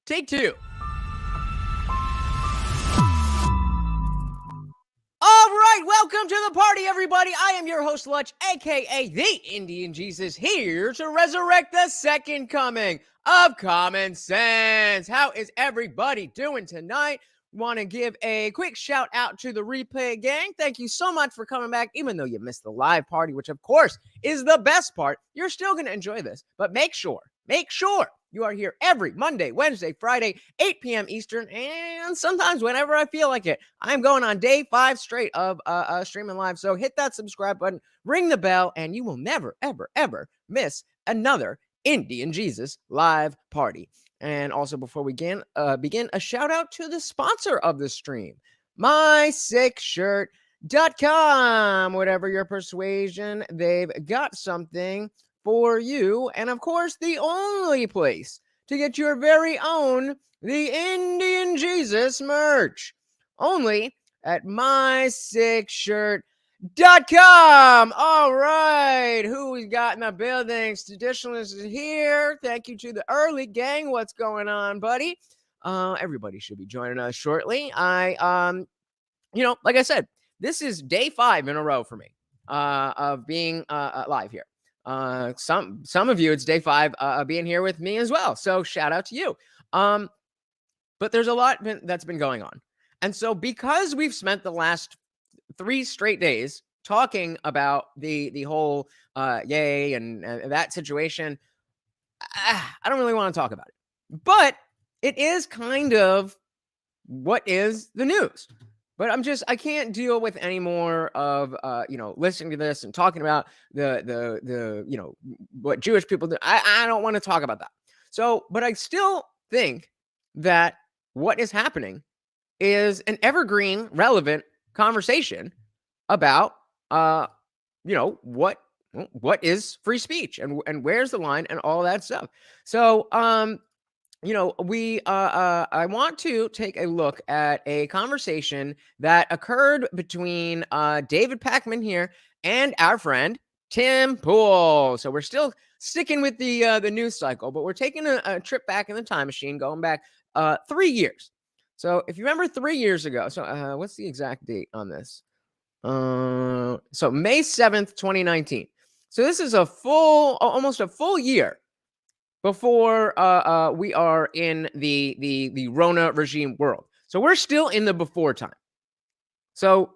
Take two. All right, welcome to the party, everybody. I am your host, Lutch, aka the Indian Jesus, here to resurrect the second coming of common sense. How is everybody doing tonight? Want to give a quick shout out to the replay gang. Thank you so much for coming back, even though you missed the live party, which of course is the best part. You're still going to enjoy this, but make sure you are here every Monday, Wednesday, Friday, 8 p.m. Eastern, and sometimes whenever I feel like it. I'm going on day 5 straight of streaming live, so hit that subscribe button, ring the bell, and you will never, ever, ever miss another Indian Jesus live party. And also, before we begin, a shout out to the sponsor of the stream, MySickShirt.com. Whatever your persuasion, they've got something for you. And of course, the only place to get your very own The Indian Jesus merch, only at MySickShirt.com. All right, who we got in the building? Traditionalist is here. Thank you to the early gang. What's going on, buddy? Everybody should be joining us shortly. Like I said, this is day 5 in a row for me of being live here. Some of you, it's day 5 being here with me as well. So shout out to you. But there's a lot that's been going on. And so because we've spent the last 3 straight days talking about the whole yay and that situation, I don't really want to talk about it. But it is kind of what is the news. But I can't deal with any more of, listening to this and talking about the what Jewish people do. I don't want to talk about that. So, but I still think that what is happening is an evergreen, relevant conversation about, what is free speech and where's the line and all that stuff. So, I want to take a look at a conversation that occurred between David Pakman here and our friend Tim Pool. So we're still sticking with the news cycle, but we're taking a trip back in the time machine, going back 3 years. So if you remember 3 years ago, so what's the exact date on this? So May 7th, 2019. So this is almost a full year before we are in the Rona regime world. So we're still in the before time. So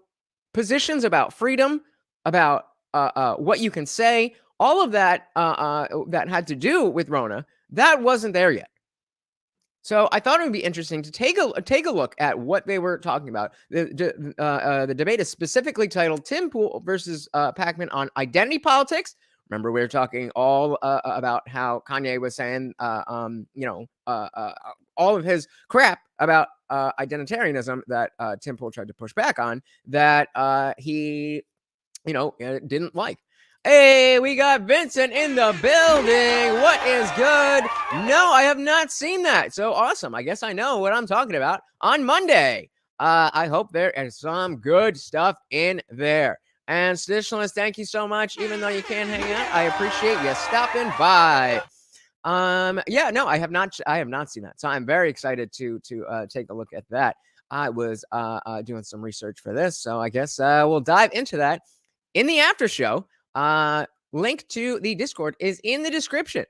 positions about freedom, about what you can say, all of that that had to do with Rona, that wasn't there yet. So I thought it would be interesting to take a look at what they were talking about. The debate is specifically titled "Tim Pool versus Pakman on identity politics." Remember, we were talking all about how Kanye was saying, all of his crap about identitarianism that Tim Pool tried to push back on, that he, didn't like. Hey, we got Vincent in the building. What is good? No, I have not seen that. So awesome. I guess I know what I'm talking about on Monday. I hope there is some good stuff in there. And Traditionalist, thank you so much. Even though you can't hang out, I appreciate you stopping by. I have not seen that. So I'm very excited to take a look at that. I was doing some research for this, so I guess we'll dive into that in the after show. Link to the Discord is in the description.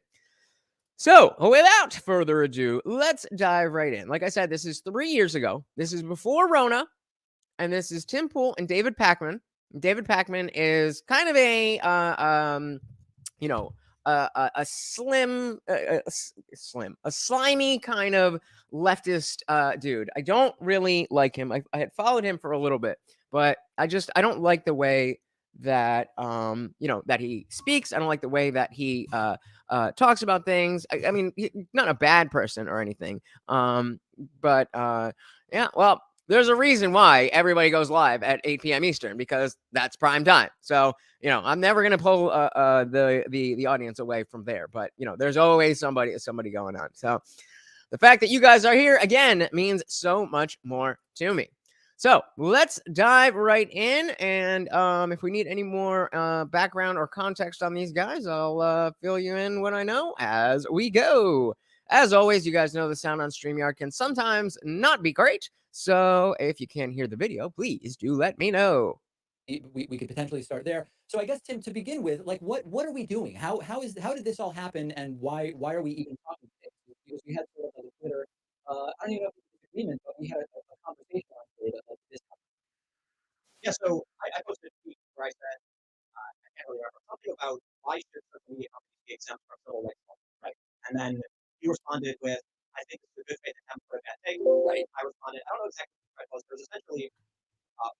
So without further ado, let's dive right in. Like I said, this is 3 years ago. This is before Rona, and this is Tim Pool and David Pakman. David Pakman is kind of a slimy kind of leftist dude. I don't really like him. I had followed him for a little bit, but I don't like the way that that he speaks. I don't like the way that he talks about things. I mean, he's not a bad person or anything. But well, there's a reason why everybody goes live at 8 p.m. Eastern, because that's prime time. So, I'm never going to pull the audience away from there. But, there's always somebody going on. So the fact that you guys are here again means so much more to me. So let's dive right in. And if we need any more background or context on these guys, I'll fill you in what I know as we go. As always, you guys know the sound on StreamYard can sometimes not be great. So if you can't hear the video, please do let me know. We could potentially start there. So I guess, Tim, to begin with, like, what are we doing? How did this all happen, and why are we even talking today? Because we had sort of like a Twitter, I don't even know if it was a disagreement, but we had a conversation on Twitter that this. Yeah, so I posted a tweet where I said, I can't really remember, something about why should social media companies be exempt from civil rights law, right? And then you responded with, I think it's a good faith attempt for a bad take. Right. I responded, I don't know exactly what it was, but it was essentially,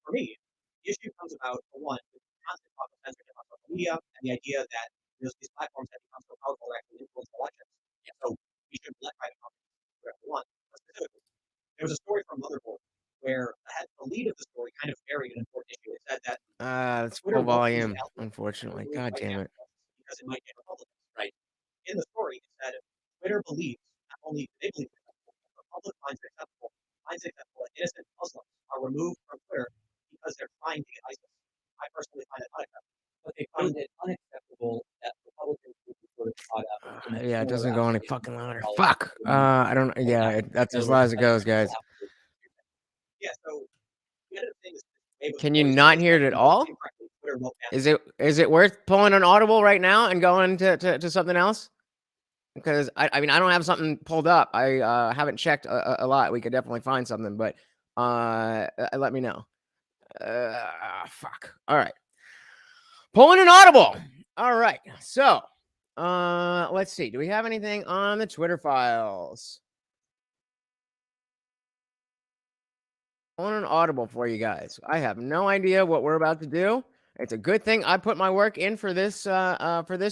for me, the issue comes about, for one, with constant talk of censorship on social media and the idea that these platforms have become so powerful to actually influence elections. Yeah. So we should let private companies do whatever they want. But specifically, there was a story from Motherboard where the lead of the story kind of buried an important issue. It said that It's Twitter full won't use volume, algorithms unfortunately. to God white damn it. nationalists because it might get Republicans. Right. In the story, it said Twitter believes not only they believe it's acceptable, but the public finds it acceptable that innocent Muslims are removed from Twitter because they're trying to get ISIS. I personally find it unacceptable. But they find it unacceptable that Republicans would be sort of caught up in that Yeah, it similar doesn't go any allegation fucking louder. of Fuck. I don't. Yeah, that's in as other loud words, as it goes, guys. Yeah, so the other thing is wave of Can you stories not is hear that it at you know all? incorrectly Twitter won't ban Is it worth pulling an audible right now and going to something else? Because I mean I don't have something pulled up. I haven't checked a lot. We could definitely find something, but let me know. Fuck. All right. Pulling an audible. All right. So, let's see. Do we have anything on the Twitter files? On an audible for you guys. I have no idea what we're about to do. It's a good thing I put my work in for this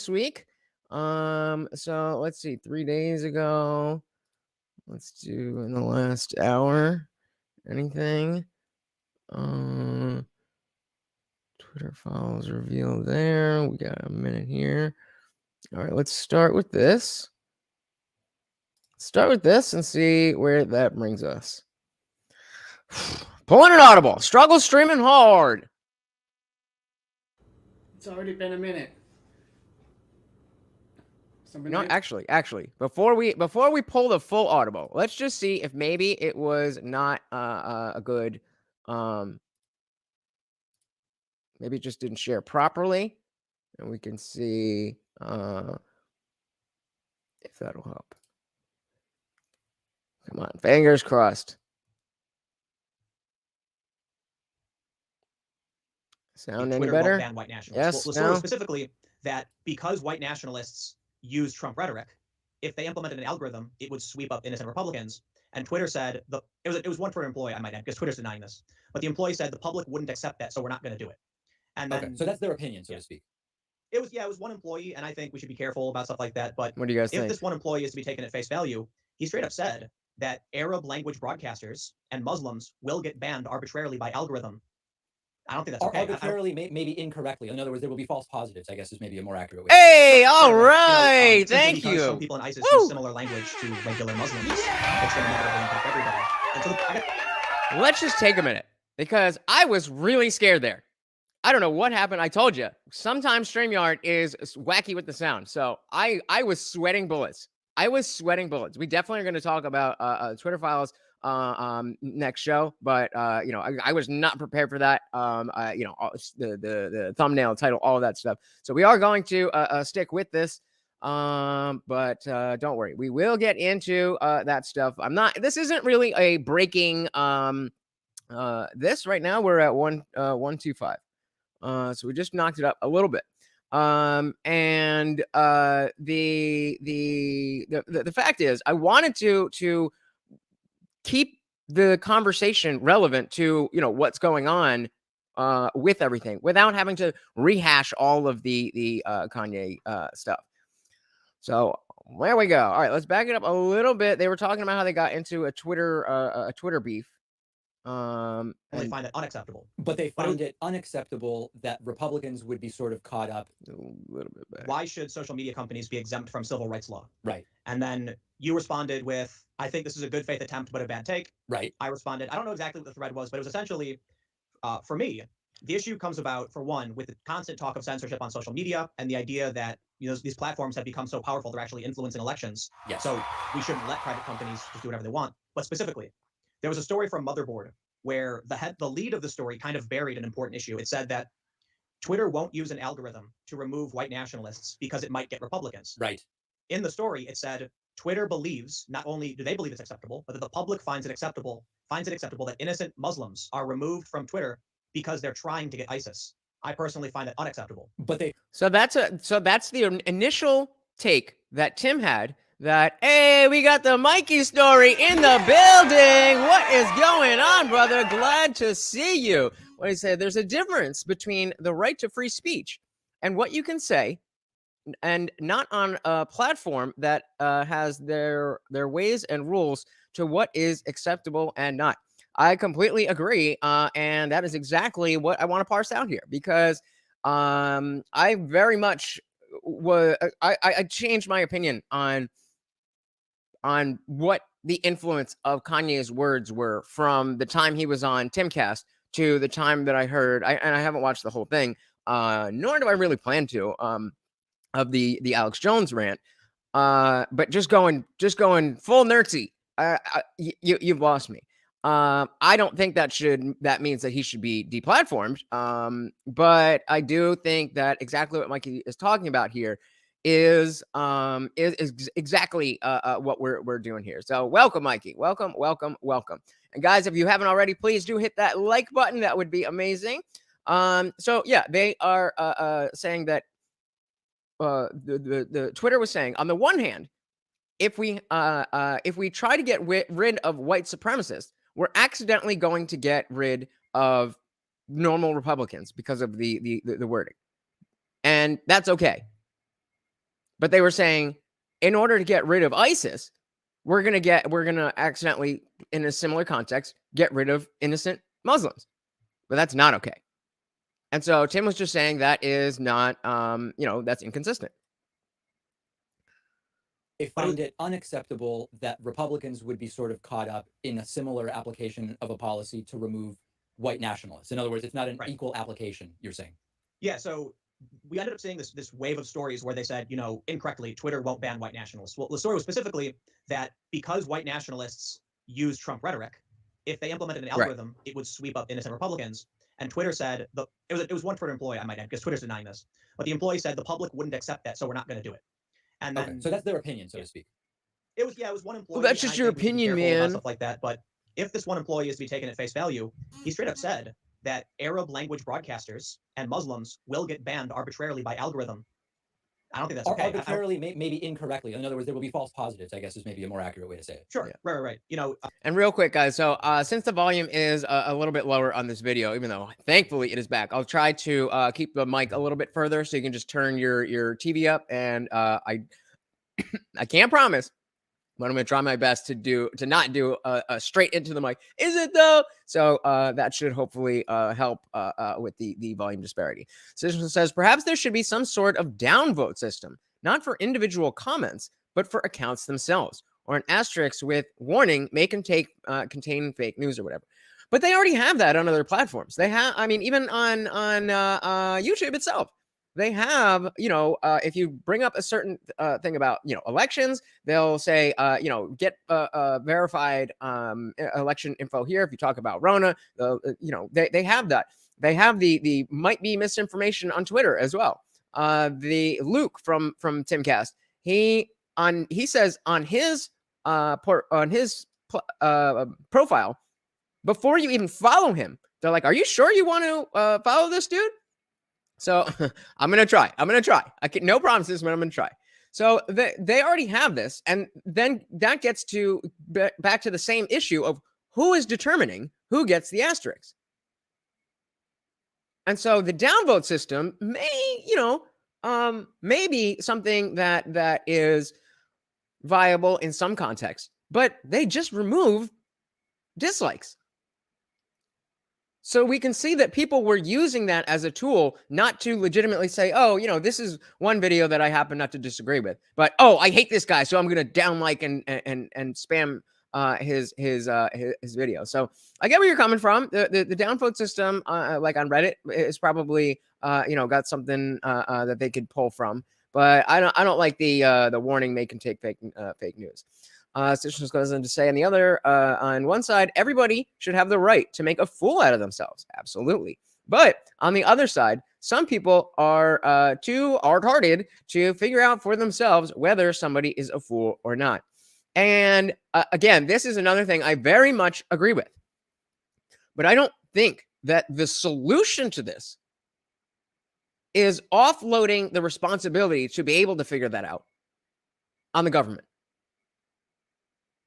week. So let's see. 3 days ago. Let's do in the last hour. Anything? Twitter files revealed there. We got a minute here. All right, let's start with this. Start with this and see where that brings us. Pulling an audible. Struggle streaming hard. It's already been a minute. No, actually, before we pull the full audible, let's just see if maybe it was not a good maybe it just didn't share properly, and we can see if that'll help. Come on, fingers crossed. Sound any Twitter better? won't ban white nationalists. Yes. Well, No. specifically that because white nationalists use Trump rhetoric, if they implemented an algorithm, it would sweep up innocent Republicans. And Twitter said it was one Twitter employee, I might add, because Twitter's denying this. But the employee said the public wouldn't accept that, so we're not going to do it. And then, so that's their opinion, so to speak. It was one employee, and I think we should be careful about stuff like that. But what do you guys think? If this one employee is to be taken at face value, he straight up said that Arab language broadcasters and Muslims will get banned arbitrarily by algorithm. I don't think that's okay. Arbitrarily, maybe incorrectly. In other words, there will be false positives, I guess is maybe a more accurate way. Hey, all right. Thank you. Some people in ISIS use similar language to regular Muslims. It's going to negatively impact everybody. And so let's just take a minute because I was really scared there. I don't know what happened. I told you, sometimes StreamYard is wacky with the sound. So I was sweating bullets. We definitely are going to talk about Twitter files next show, but I was not prepared for that. The thumbnail, title, all of that stuff. So we are going to stick with this. But don't worry, we will get into that stuff. This isn't really a breaking this right now. We're at 125. So we just knocked it up a little bit. The fact is I wanted to keep the conversation relevant to what's going on with everything without having to rehash all of the Kanye stuff. So there we go. All right, let's back it up a little bit. They were talking about how they got into a Twitter beef. And they find it unacceptable. But they find it unacceptable that Republicans would be sort of caught up a little bit back. Why should social media companies be exempt from civil rights law? Right. And then you responded with, I think this is a good faith attempt, but a bad take. Right. I responded, I don't know exactly what the thread was, but it was essentially, for me, the issue comes about, for one, with the constant talk of censorship on social media and the idea that these platforms have become so powerful, they're actually influencing elections. Yes. So we shouldn't let private companies just do whatever they want. But specifically, there was a story from Motherboard where the lead of the story kind of buried an important issue. It said that Twitter won't use an algorithm to remove white nationalists because it might get Republicans. Right. In the story, it said Twitter believes, not only do they believe it's acceptable, but that the public finds it acceptable that innocent Muslims are removed from Twitter because they're trying to get ISIS. I personally find it unacceptable. But they So that's the initial take that Tim had. That, hey, we got the Mikey story in the building. What is going on, brother? Glad to see you. What he said, there's a difference between the right to free speech and what you can say, and not on a platform that has their ways and rules to what is acceptable and not. I completely agree, and that is exactly what I want to parse out here, because I very much I changed my opinion on what the influence of Kanye's words were from the time he was on Timcast to the time that I heard. And I haven't watched the whole thing, nor do I really plan to. Of the Alex Jones rant, but just going full nerdsy. You've lost me. I don't think that means that he should be deplatformed. But I do think that exactly what Mikey is talking about here is exactly what we're doing here. So welcome, Mikey. Welcome. And guys, if you haven't already, please do hit that like button. That would be amazing. So yeah, they are saying that the Twitter was saying, on the one hand, if we try to get rid of white supremacists, we're accidentally going to get rid of normal Republicans because of the wording, and that's okay. But they were saying, in order to get rid of ISIS, we're gonna accidentally, in a similar context, get rid of innocent Muslims, but that's not okay. And so Tim was just saying that is not, that's inconsistent. they found it unacceptable that Republicans would be sort of caught up in a similar application of a policy to remove white nationalists. In other words, it's not an equal application, you're saying. Yeah, so we ended up seeing this wave of stories where they said, incorrectly, Twitter won't ban white nationalists. Well, the story was specifically that because white nationalists use Trump rhetoric, if they implemented an algorithm, it would sweep up innocent Republicans. And Twitter said, it was one Twitter employee, I might add, because Twitter's denying this. But the employee said the public wouldn't accept that, so we're not going to do it. And then, so that's their opinion, so to speak. It was one employee. Well, that's just your opinion, man. Stuff like that. But if this one employee is to be taken at face value, he straight up said that Arab language broadcasters and Muslims will get banned arbitrarily by algorithm. I don't think that's okay. Arbitrarily, maybe incorrectly. In other words, there will be false positives, I guess, is maybe a more accurate way to say it. Sure. Yeah. Right. And real quick, guys. So since the volume is a little bit lower on this video, even though thankfully it is back, I'll try to keep the mic a little bit further so you can just turn your TV up. And I can't promise, but I'm going to try my best to not do a straight into the mic. Is it though? So that should hopefully help with the volume disparity. Citizen says, perhaps there should be some sort of downvote system, not for individual comments, but for accounts themselves, or an asterisk with warning may contain fake news or whatever. But they already have that on other platforms. They have, even on YouTube itself. They have, if you bring up a certain thing about, elections, they'll say, get verified election info here. If you talk about Rona, they have that. They have the might be misinformation on Twitter as well. The Luke from Timcast, he says on his profile, before you even follow him, they're like, are you sure you want to follow this dude? So I'm going to try. I can, no promises, but I'm going to try. So they already have this. And then that gets to back to the same issue of who is determining who gets the asterisks. And so the downvote system may, maybe something that is viable in some context, but they just remove dislikes. So we can see that people were using that as a tool, not to legitimately say, oh, this is one video that I happen not to disagree with, but, oh, I hate this guy, so I'm going to down like and spam his video. So I get where you're coming from. The downvote system, like on Reddit, is probably got something that they could pull from. But I don't like the warning may contain fake news. Stitches goes on to say, on one side, everybody should have the right to make a fool out of themselves. Absolutely. But on the other side, some people are too hard-hearted to figure out for themselves whether somebody is a fool or not. And again, this is another thing I very much agree with. But I don't think that the solution to this is offloading the responsibility to be able to figure that out on the government.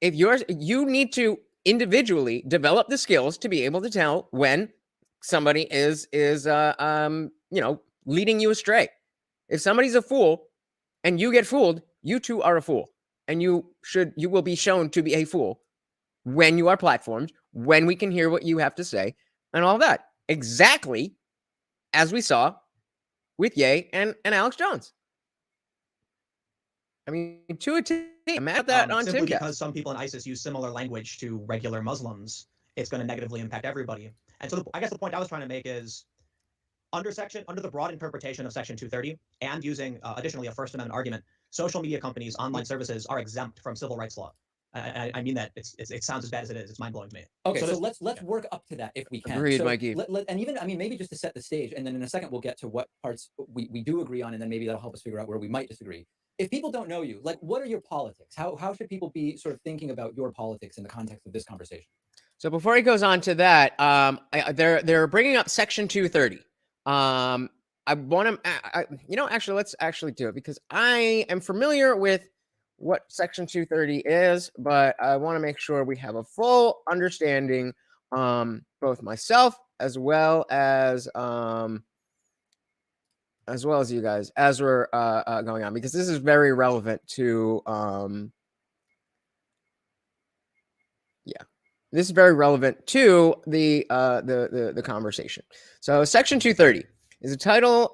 If you need to individually develop the skills to be able to tell when somebody is leading you astray. If somebody's a fool and you get fooled, you too are a fool, and you will be shown to be a fool when you are platformed, when we can hear what you have to say, and all that. Exactly as we saw with Ye and Alex Jones. I mean, to a T. I'm at that on simply Timcast. because some people in ISIS use similar language to regular Muslims, it's going to negatively impact everybody. And so I guess the point I was trying to make is under the broad interpretation of Section 230 and using additionally a First Amendment argument, social media companies, online services are exempt from civil rights law. I mean that it sounds as bad as it is. It's mind blowing to me. Okay, so let's work up to that if we can. Agreed, so Mikey. And even maybe just to set the stage, and then in a second we'll get to what parts we do agree on, and then maybe that'll help us figure out where we might disagree. If people don't know you, like, what are your politics? How should people be sort of thinking about your politics in the context of this conversation? So before he goes on to that, they're bringing up Section 230. I want to, actually, let's actually do it because I am familiar with what Section 230 is, but I want to make sure we have a full understanding, both myself as well as you guys, as we're going on, because this is very relevant to this is very relevant to the conversation. So Section 230 is a title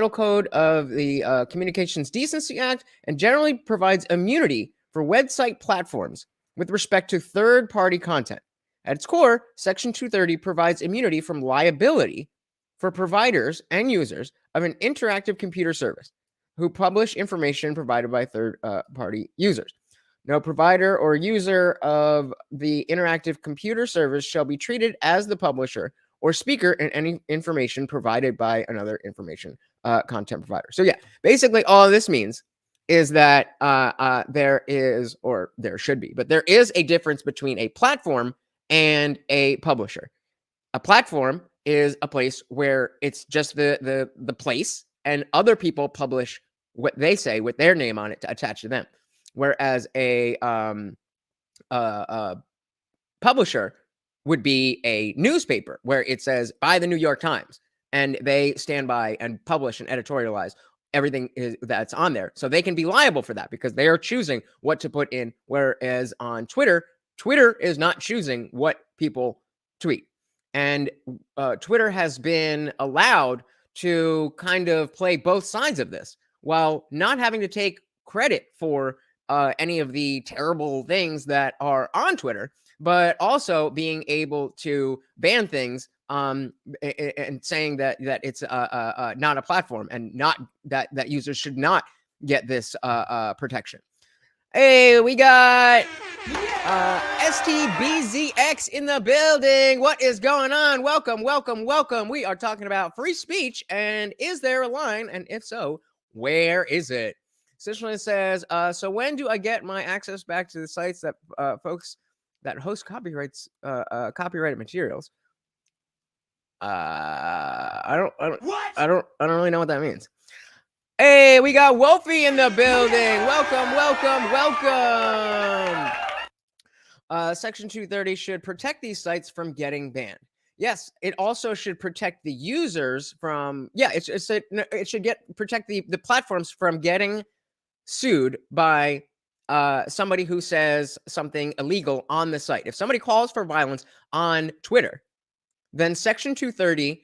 code of the Communications Decency Act and generally provides immunity for website platforms with respect to third-party content. At its core, Section 230 provides immunity from liability for providers and users of an interactive computer service who publish information provided by third-party users. No provider or user of the interactive computer service shall be treated as the publisher or speaker in any information provided by another information content provider. So yeah, basically all this means is that there is, or there should be, but there is a difference between a platform and a publisher. A platform is a place where it's just the place, and other people publish what they say with their name on it to attach to them. Whereas a publisher would be a newspaper where it says by the New York Times, and they stand by and publish and editorialize everything that's on there. So they can be liable for that because they are choosing what to put in. Whereas on Twitter is not choosing what people tweet. And Twitter has been allowed to kind of play both sides of this while not having to take credit for any of the terrible things that are on Twitter, but also being able to ban things and saying that it's not a platform and not that users should not get this protection. Hey, we got STBZX in the building. What is going on? Welcome. We are talking about free speech, and is there a line? And if so, where is it? Essentially says, so when do I get my access back to the sites that folks that host copyrighted materials? I don't really know what that means. Hey, we got Wolfie in the building. Welcome. Section 230 should protect these sites from getting banned. Yes, it also should protect the users from. Yeah, it should protect the platforms from getting sued by somebody who says something illegal on the site. If somebody calls for violence on Twitter, then Section 230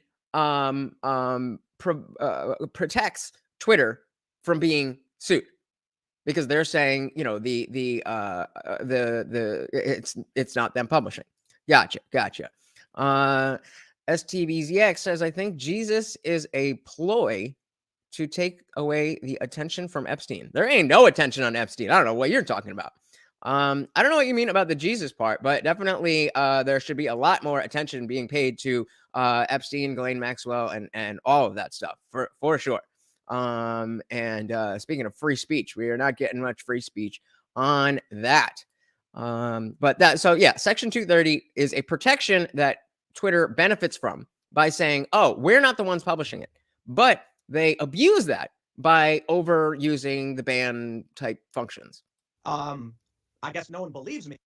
protects Twitter from being sued because they're saying, it's not them publishing. Gotcha. STBZX says, I think Jesus is a ploy to take away the attention from Epstein. There ain't no attention on Epstein. I don't know what you're talking about. I don't know what you mean about the Jesus part, but definitely there should be a lot more attention being paid to Epstein, Ghislaine Maxwell, and all of that stuff for sure. And speaking of free speech, we are not getting much free speech on that. But that, so yeah, Section 230 is a protection that Twitter benefits from by saying, oh, we're not the ones publishing it, but they abuse that by overusing the ban type functions. I guess no one believes me,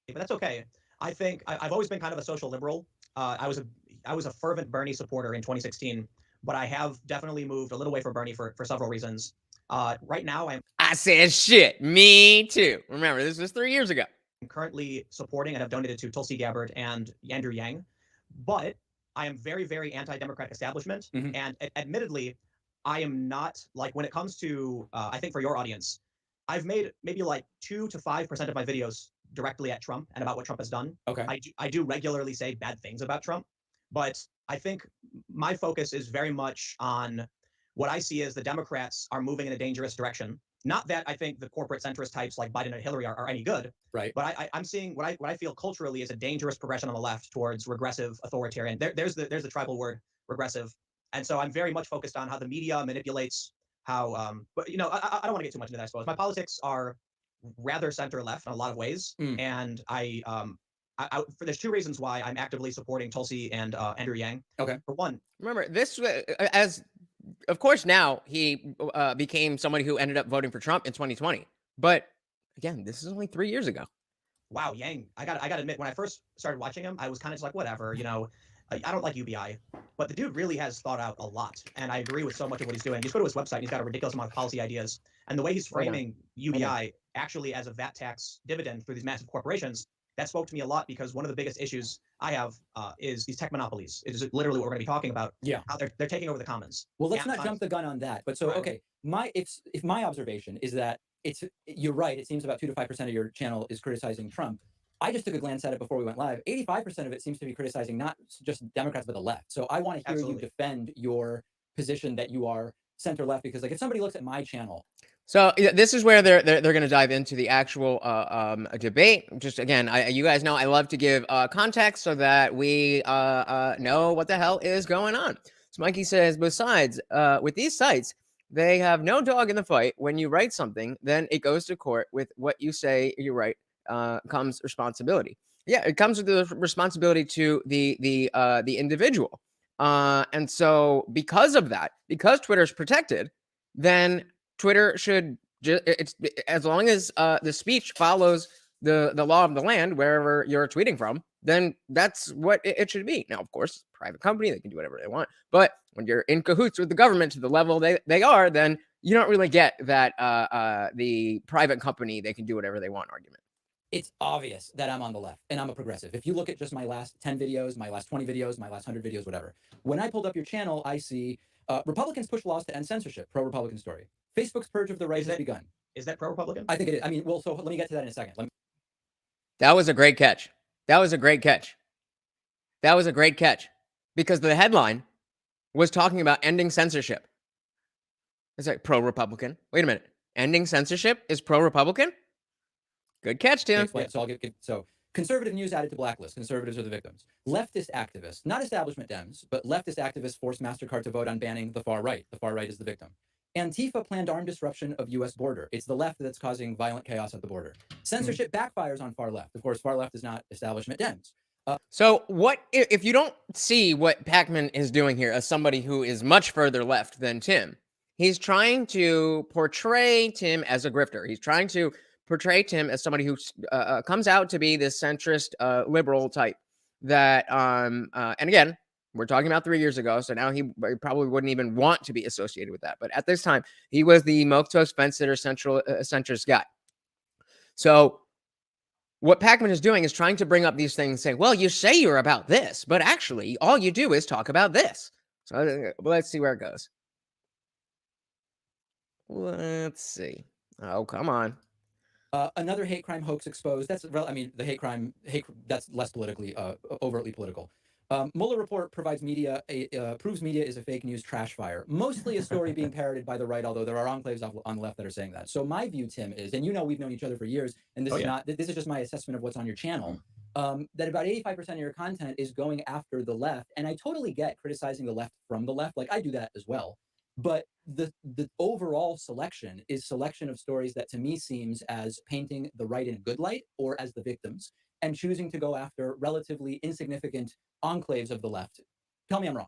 but that's okay. I think I've always been kind of a social liberal. I was a fervent Bernie supporter in 2016, but I have definitely moved a little away from Bernie for several reasons. Right now, I said shit. Me too. Remember, this was 3 years ago. I'm currently supporting and have donated to Tulsi Gabbard and Andrew Yang, but I am very, very anti-democratic establishment. And admittedly, I am not, like, when it comes to, I think for your audience, I've made maybe like 2 to 5% of my videos directly at Trump and about what Trump has done. Okay. I do regularly say bad things about Trump, but I think my focus is very much on what I see as the Democrats are moving in a dangerous direction. Not that I think the corporate centrist types like Biden and Hillary are any good, Right. but I'm seeing what I feel culturally is a dangerous progression on the left towards regressive authoritarian. There's the tribal word regressive, and so I'm very much focused on how the media manipulates how. But you know, I don't want to get too much into that. I suppose my politics are rather center left in a lot of ways, and for there's 2 reasons why I'm actively supporting Tulsi and Andrew Yang. Okay. For one, remember this as. Of course, now he became somebody who ended up voting for Trump in 2020. But again, this is only 3 years ago. Wow, Yang, I got to admit, when I first started watching him, I was kind of just like, whatever, you know, I don't like UBI, but the dude really has thought out a lot, and I agree with so much of what he's doing. You just go to his website, and he's got a ridiculous amount of policy ideas, and the way he's framing UBI actually as a VAT tax dividend through these massive corporations, that spoke to me a lot, because one of the biggest issues I have is these tech monopolies. It is literally what we're going to be talking about. Yeah. How they're taking over the commons. Well, let's not jump the gun on that. But so, okay, if my observation is that you're right, it seems about 2 to 5% of your channel is criticizing Trump. I just took a glance at it before we went live. 85% of it seems to be criticizing not just Democrats, but the left. So I want to hear you defend your position that you are center left, because like if somebody looks at my channel. So this is where they're going to dive into the actual debate. Just again, you guys know I love to give context so that we know what the hell is going on. So Mikey says, besides, with these sites, they have no dog in the fight. When you write something, then it goes to court. With what you say you write comes responsibility. Yeah, it comes with the responsibility to the individual. And so because of that, because Twitter's protected, then Twitter should just, it's as long as the speech follows the law of the land wherever you're tweeting from, then that's what it should be. Now, of course, private company, they can do whatever they want, but when you're in cahoots with the government to the level they are, then you don't really get that the private company, they can do whatever they want argument. It's obvious that I'm on the left and I'm a progressive. If you look at just my last 10 videos, my last 20 videos, my last 100 videos, whatever, when I pulled up your channel, I see Republicans push laws to end censorship, pro-Republican story. Facebook's purge of the right has begun. Is that pro-Republican? I think it is. I mean, well, so let me get to that in a second. That was a great catch. That was a great catch. That was a great catch. Because the headline was talking about ending censorship. It's like pro-Republican. Wait a minute. Ending censorship is pro-Republican? Good catch, Tim. So conservative news added to blacklist. Conservatives are the victims. Leftist activists, not establishment Dems, but leftist activists force MasterCard to vote on banning the far right. The far right is the victim. Antifa planned armed disruption of U.S. border. It's the left that's causing violent chaos at the border. Censorship backfires on far left. Of course, far left is not establishment Dems. So what if you don't see what Pacman is doing here as somebody who is much further left than Tim? He's trying to portray Tim as a grifter. He's trying to portray Tim as somebody who comes out to be this centrist liberal type that and again, we're talking about 3 years ago, so now he probably wouldn't even want to be associated with that. But at this time, he was the milk toast fence sitter centrist guy. So what Pacman is doing is trying to bring up these things, saying, well, you say you're about this, but actually all you do is talk about this. So let's see where it goes. Let's see. Oh, come on. Another hate crime hoax exposed. That's, I mean, the hate crime, that's less politically, overtly political. Mueller report provides media, proves media is a fake news trash fire. Mostly a story being parroted by the right, although there are enclaves on the left that are saying that. So my view, Tim, is, and we've known each other for years, and this is not, this is just my assessment of what's on your channel, that about 85% of your content is going after the left. And I totally get criticizing the left from the left. Like I do that as well. But the overall selection is selection of stories that to me seems as painting the right in a good light or as the victims, and choosing to go after relatively insignificant enclaves of the left. Tell me I'm wrong.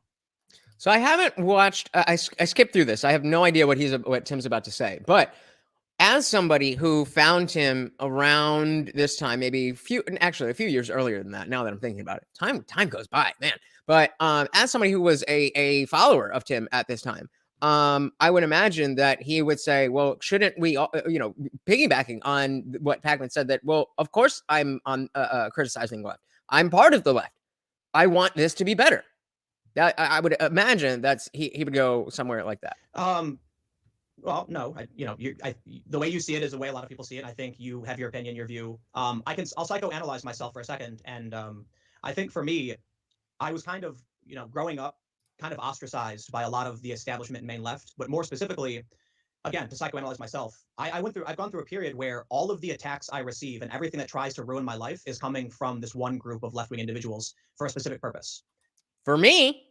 So I haven't watched. I skipped through this. I have no idea what Tim's about to say. But as somebody who found him around this time, maybe a few years earlier than that. Now that I'm thinking about it, time goes by, man. But as somebody who was a follower of Tim at this time, I would imagine that he would say, well, shouldn't we, piggybacking on what Pacman said, that, well, of course I'm on criticizing left. I'm part of the left. I want this to be better. That I would imagine he would go somewhere like that. Well, no, the way you see it is the way a lot of people see it. I think you have your opinion, your view. I'll psychoanalyze myself for a second, and I think for me, I was kind of, growing up, kind of ostracized by a lot of the establishment and main left. But more specifically, again, to psychoanalyze myself, I've gone through a period where all of the attacks I receive and everything that tries to ruin my life is coming from this one group of left-wing individuals for a specific purpose. For me,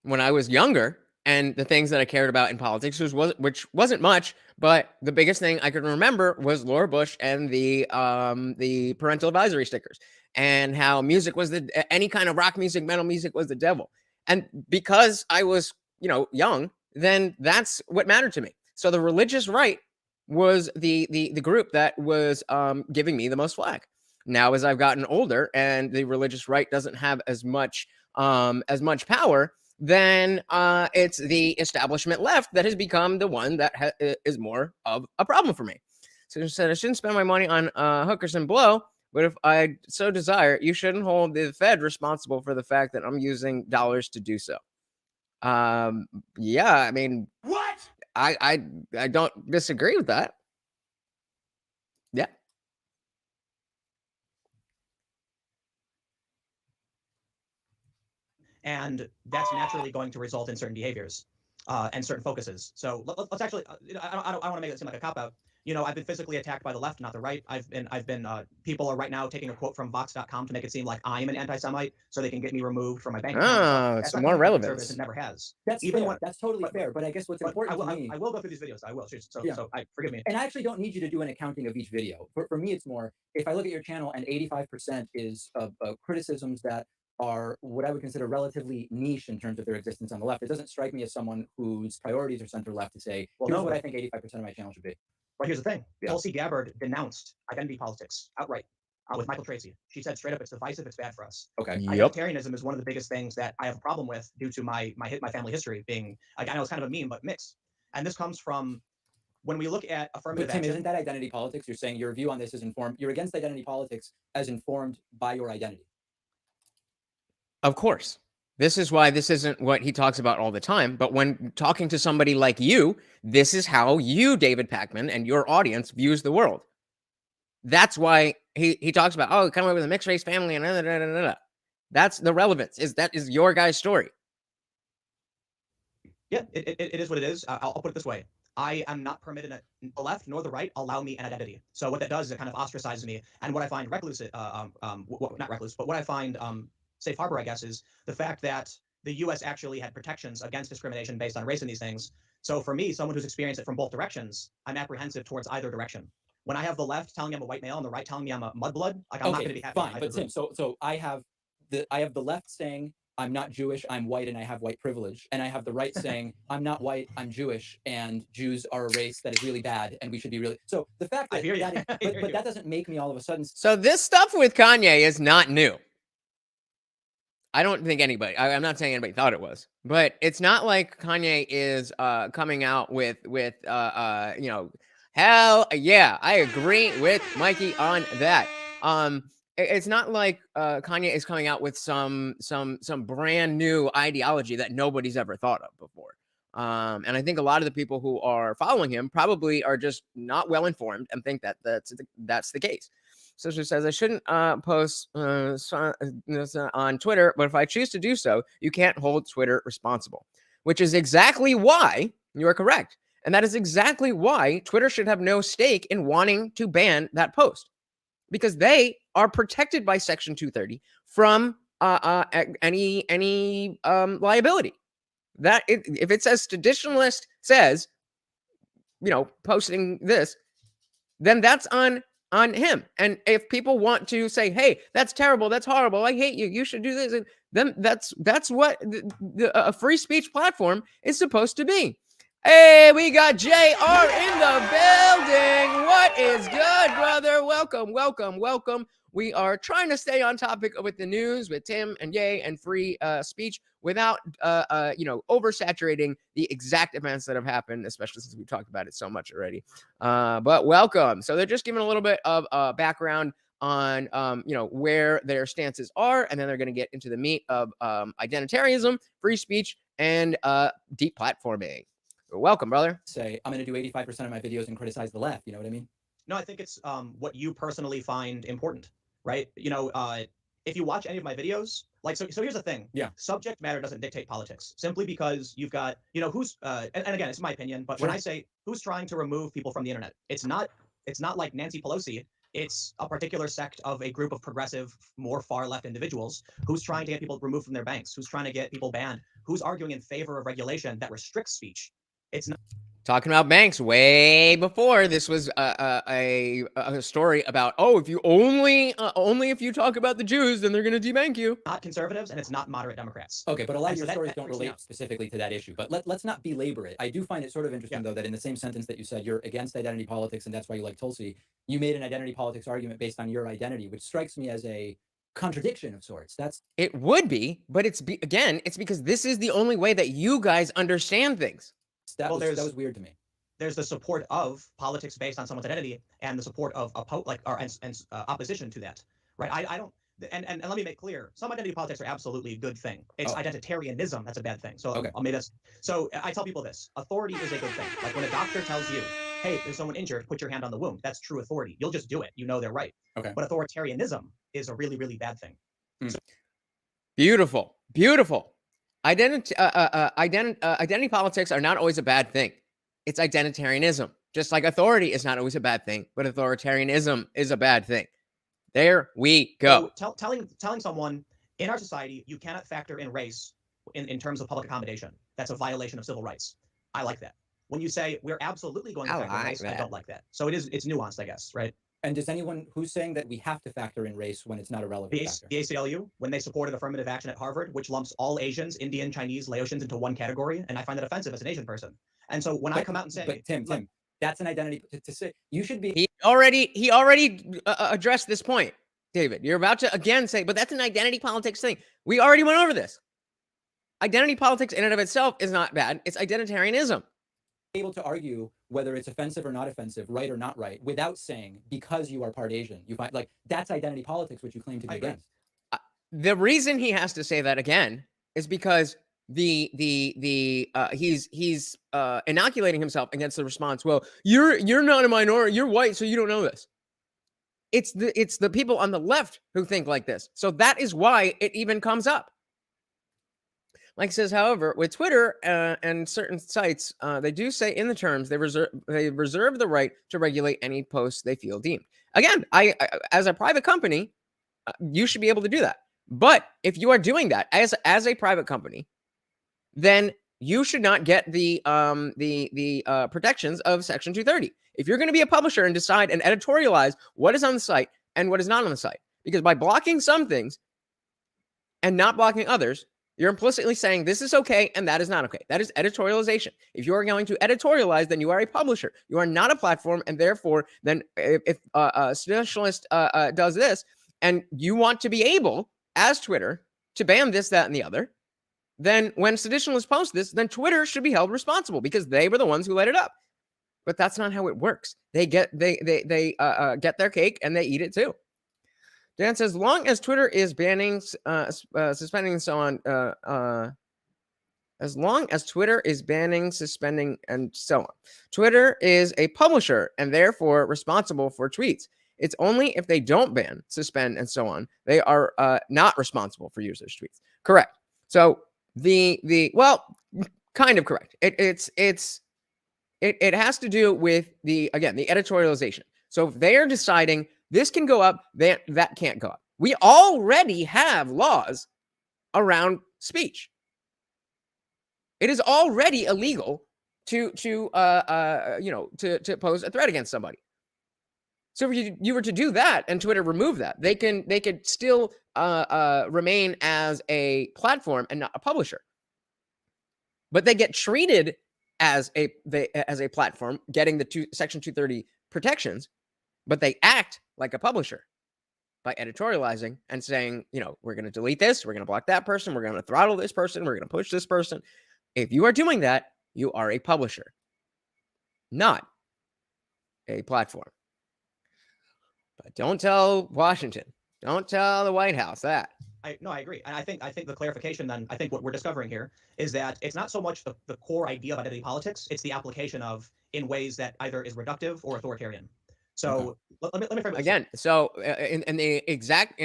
when I was younger, and the things that I cared about in politics which wasn't much, but the biggest thing I could remember was Laura Bush and the parental advisory stickers, and how music was any kind of rock music, metal music was the devil. And because I was, young, then that's what mattered to me. So the religious right was the group that was giving me the most flack. Now, as I've gotten older and the religious right doesn't have as much power, then it's the establishment left that has become the one that is more of a problem for me. So I said I shouldn't spend my money on hookers and blow, but if I so desire, you shouldn't hold the Fed responsible for the fact that I'm using dollars to do so. Yeah, I mean, What? I don't disagree with that. Yeah. And that's naturally going to result in certain behaviors and certain focuses. So let's actually, I don't want to make it seem like a cop-out. I've been physically attacked by the left, not the right. People are right now taking a quote from Vox.com to make it seem like I'm an anti-Semite, so they can get me removed from my bank account. Oh, some more relevance. It never has. That's that's totally fair. But I guess what's important to me, I will go through these videos. I will. So forgive me. And I actually don't need you to do an accounting of each video. For me, it's more, if I look at your channel and 85% is criticisms that are what I would consider relatively niche in terms of their existence on the left, it doesn't strike me as someone whose priorities are center left to say, well, here's what I think 85% of my channel should be. But here's the thing. Tulsi Gabbard denounced identity politics outright with Michael Tracy. She said straight up, it's divisive, it's bad for us. Okay. Yep. Identitarianism is one of the biggest things that I have a problem with due to my family history being, I know it's kind of a meme, but mixed. And this comes from when we look at affirmative action. Tim, isn't that action. identity politics? You're saying your view on this is informed. You're against identity politics as informed by your identity. Of course. This is why this isn't what he talks about all the time. But when talking to somebody like you, this is how you, David Pacman, and your audience views the world. That's why he talks about, oh, come up with a mixed race family and da, da, da, da, da. That's the relevance. That is your guy's story. Yeah, it is what it is. I'll put it this way. I am not permitted the left nor the right allow me an identity. So what that does is it kind of ostracizes me. And what I find recluse, not recluse, but what I find safe harbor, I guess, is the fact that the U.S. actually had protections against discrimination based on race in these things. So for me, someone who's experienced it from both directions, I'm apprehensive towards either direction. When I have the left telling me I'm a white male and the right telling me I'm a mudblood, like I'm not going to be happy. Fine, but Tim, so I have the left saying I'm not Jewish, I'm white, and I have white privilege, and I have the right saying I'm not white, I'm Jewish, and Jews are a race that is really bad, and we should be really. So the fact that, but that doesn't make me all of a sudden. So this stuff with Kanye is not new. I don't think anybody, I'm not saying anybody thought it was, but it's not like Kanye is coming out with hell yeah, I agree with Mikey on that. It's not like Kanye is coming out with some brand new ideology that nobody's ever thought of before. And I think a lot of the people who are following him probably are just not well informed and think that that's the case. Sister says, I shouldn't post on Twitter, but if I choose to do so, you can't hold Twitter responsible, which is exactly why you are correct. And that is exactly why Twitter should have no stake in wanting to ban that post, because they are protected by Section 230 from any liability. That if it says traditionalist says, posting this, then that's on him. And if people want to say, hey, that's terrible, that's horrible, I hate you, you should do this, then that's what a free speech platform is supposed to be. Hey, we got JR in the building. What is good, brother? Welcome. We are trying to stay on topic with the news with Tim and Ye and free speech without oversaturating the exact events that have happened, especially since we talked about it so much already. But welcome. So they're just giving a little bit of background on where their stances are, and then they're going to get into the meat of identitarianism, free speech, and deplatforming. Welcome, brother. Say, I'm going to do 85% of my videos and criticize the left. You know what I mean? No, I think it's what you personally find important, right? If you watch any of my videos, so here's the thing. Yeah. Subject matter doesn't dictate politics, simply because you've got, who's, and again, it's my opinion, but when I say who's trying to remove people from the internet, it's not like Nancy Pelosi. It's a particular sect of a group of progressive, more far left individuals who's trying to get people removed from their banks, who's trying to get people banned, who's arguing in favor of regulation that restricts speech. It's not talking about banks way before this was a story about, if you only if you talk about the Jews, then they're going to debank you. Not conservatives, and it's not moderate Democrats. Okay, but a lot of your stories don't relate specifically to that issue. But let's not belabor it. I do find it sort of interesting, though, that in the same sentence that you said you're against identity politics and that's why you like Tulsi, you made an identity politics argument based on your identity, which strikes me as a contradiction of sorts. It would be, but it's because this is the only way that you guys understand things. That was weird to me. There's the support of politics based on someone's identity, and the support of opposition to that, right? I don't, and let me make clear, some identity politics are absolutely a good thing. It's identitarianism that's a bad thing. So so I tell people this: authority is a good thing. Like when a doctor tells you, hey, there's someone injured, put your hand on the wound. That's true authority. You'll just do it. They're right. Okay. But authoritarianism is a really, really bad thing. So, beautiful. Identity politics are not always a bad thing. It's identitarianism. Just like authority is not always a bad thing, but authoritarianism is a bad thing. There we go. So telling someone in our society you cannot factor in race in terms of public accommodation, that's a violation of civil rights. I like that. When you say we're absolutely going to factor in race, I don't like that. So it's nuanced, I guess, right? And does anyone who's saying that we have to factor in race when it's not a relevant factor? The ACLU, when they supported affirmative action at Harvard, which lumps all Asians, Indian, Chinese, Laotians into one category, and I find that offensive as an Asian person. And so when I come out and say, but Tim, that's an identity to say you should be. He already addressed this point, David. You're about to again say, but that's an identity politics thing. We already went over this. Identity politics in and of itself is not bad. It's identitarianism. Able to argue whether it's offensive or not offensive, right or not right, without saying because you are part Asian, you find that's identity politics, which you claim to be against. The reason he has to say that again is because he's inoculating himself against the response. Well, you're not a minority, you're white, so you don't know this. It's the people on the left who think like this. So that is why it even comes up. Like it says, however, with Twitter and certain sites, they do say in the terms they reserve the right to regulate any posts they feel deemed. Again, I as a private company, you should be able to do that. But if you are doing that as a private company, then you should not get the protections of Section 230. If you're going to be a publisher and decide and editorialize what is on the site and what is not on the site, because by blocking some things and not blocking others, you're implicitly saying this is okay and that is not okay. That is editorialization. If you are going to editorialize, then you are a publisher. You are not a platform, and therefore, then if a specialist does this, and you want to be able, as Twitter, to ban this, that, and the other, then when seditionalists post this, then Twitter should be held responsible because they were the ones who let it up. But that's not how it works. They get their cake and they eat it too. Dan says, long as Twitter is banning, suspending, and so on, as long as Twitter is banning, suspending, and so on, Twitter is a publisher and therefore responsible for tweets. It's only if they don't ban, suspend, and so on, they are not responsible for users' tweets. Correct. So well, kind of correct. It has to do with the editorialization. So if they are deciding this can go up, that can't go up. We already have laws around speech. It is already illegal to pose a threat against somebody. So if you were to do that and Twitter remove that, they could still remain as a platform and not a publisher. But they get treated as a platform, getting the Section 230 protections, but they act like a publisher by editorializing and saying, we're going to delete this, we're going to block that person, we're going to throttle this person, we're going to push this person. If you are doing that, you are a publisher, not a platform. But don't tell Washington, don't tell the White House that. I agree. And I think the clarification then, I think what we're discovering here is that it's not so much the core idea of identity politics, it's the application of in ways that either is reductive or authoritarian. So let me frame it again. So in the exact,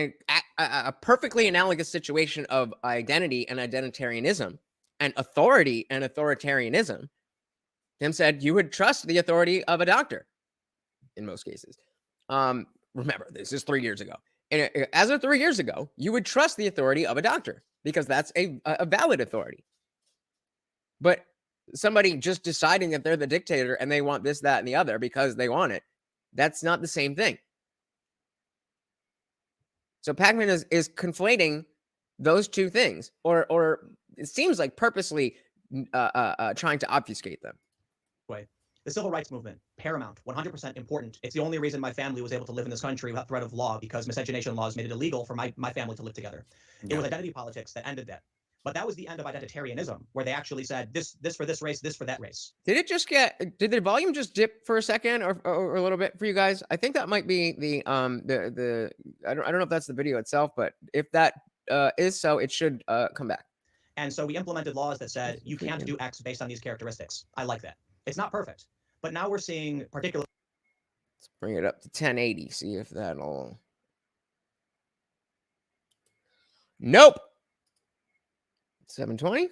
a perfectly analogous situation of identity and identitarianism and authority and authoritarianism, Tim said you would trust the authority of a doctor in most cases. Remember, this is 3 years ago. And as of 3 years ago, you would trust the authority of a doctor because that's a valid authority. But somebody just deciding that they're the dictator and they want this, that, and the other because they want it, that's not the same thing. So Pac-Man is conflating those two things, or it seems like purposely trying to obfuscate them. Way. The civil rights movement, paramount, 100% important. It's the only reason my family was able to live in this country without threat of law, because miscegenation laws made it illegal for my family to live together. Yeah. It was identity politics that ended that. But that was the end of identitarianism, where they actually said this for this race, this for that race. Did the volume just dip for a second or a little bit for you guys? I think that might be the I don't know if that's the video itself, but if that is so, it should come back. And so we implemented laws that said you can't do X based on these characteristics. I like that. It's not perfect, but now we're seeing particular. Let's bring it up to 1080. See if that'll. Nope. 720.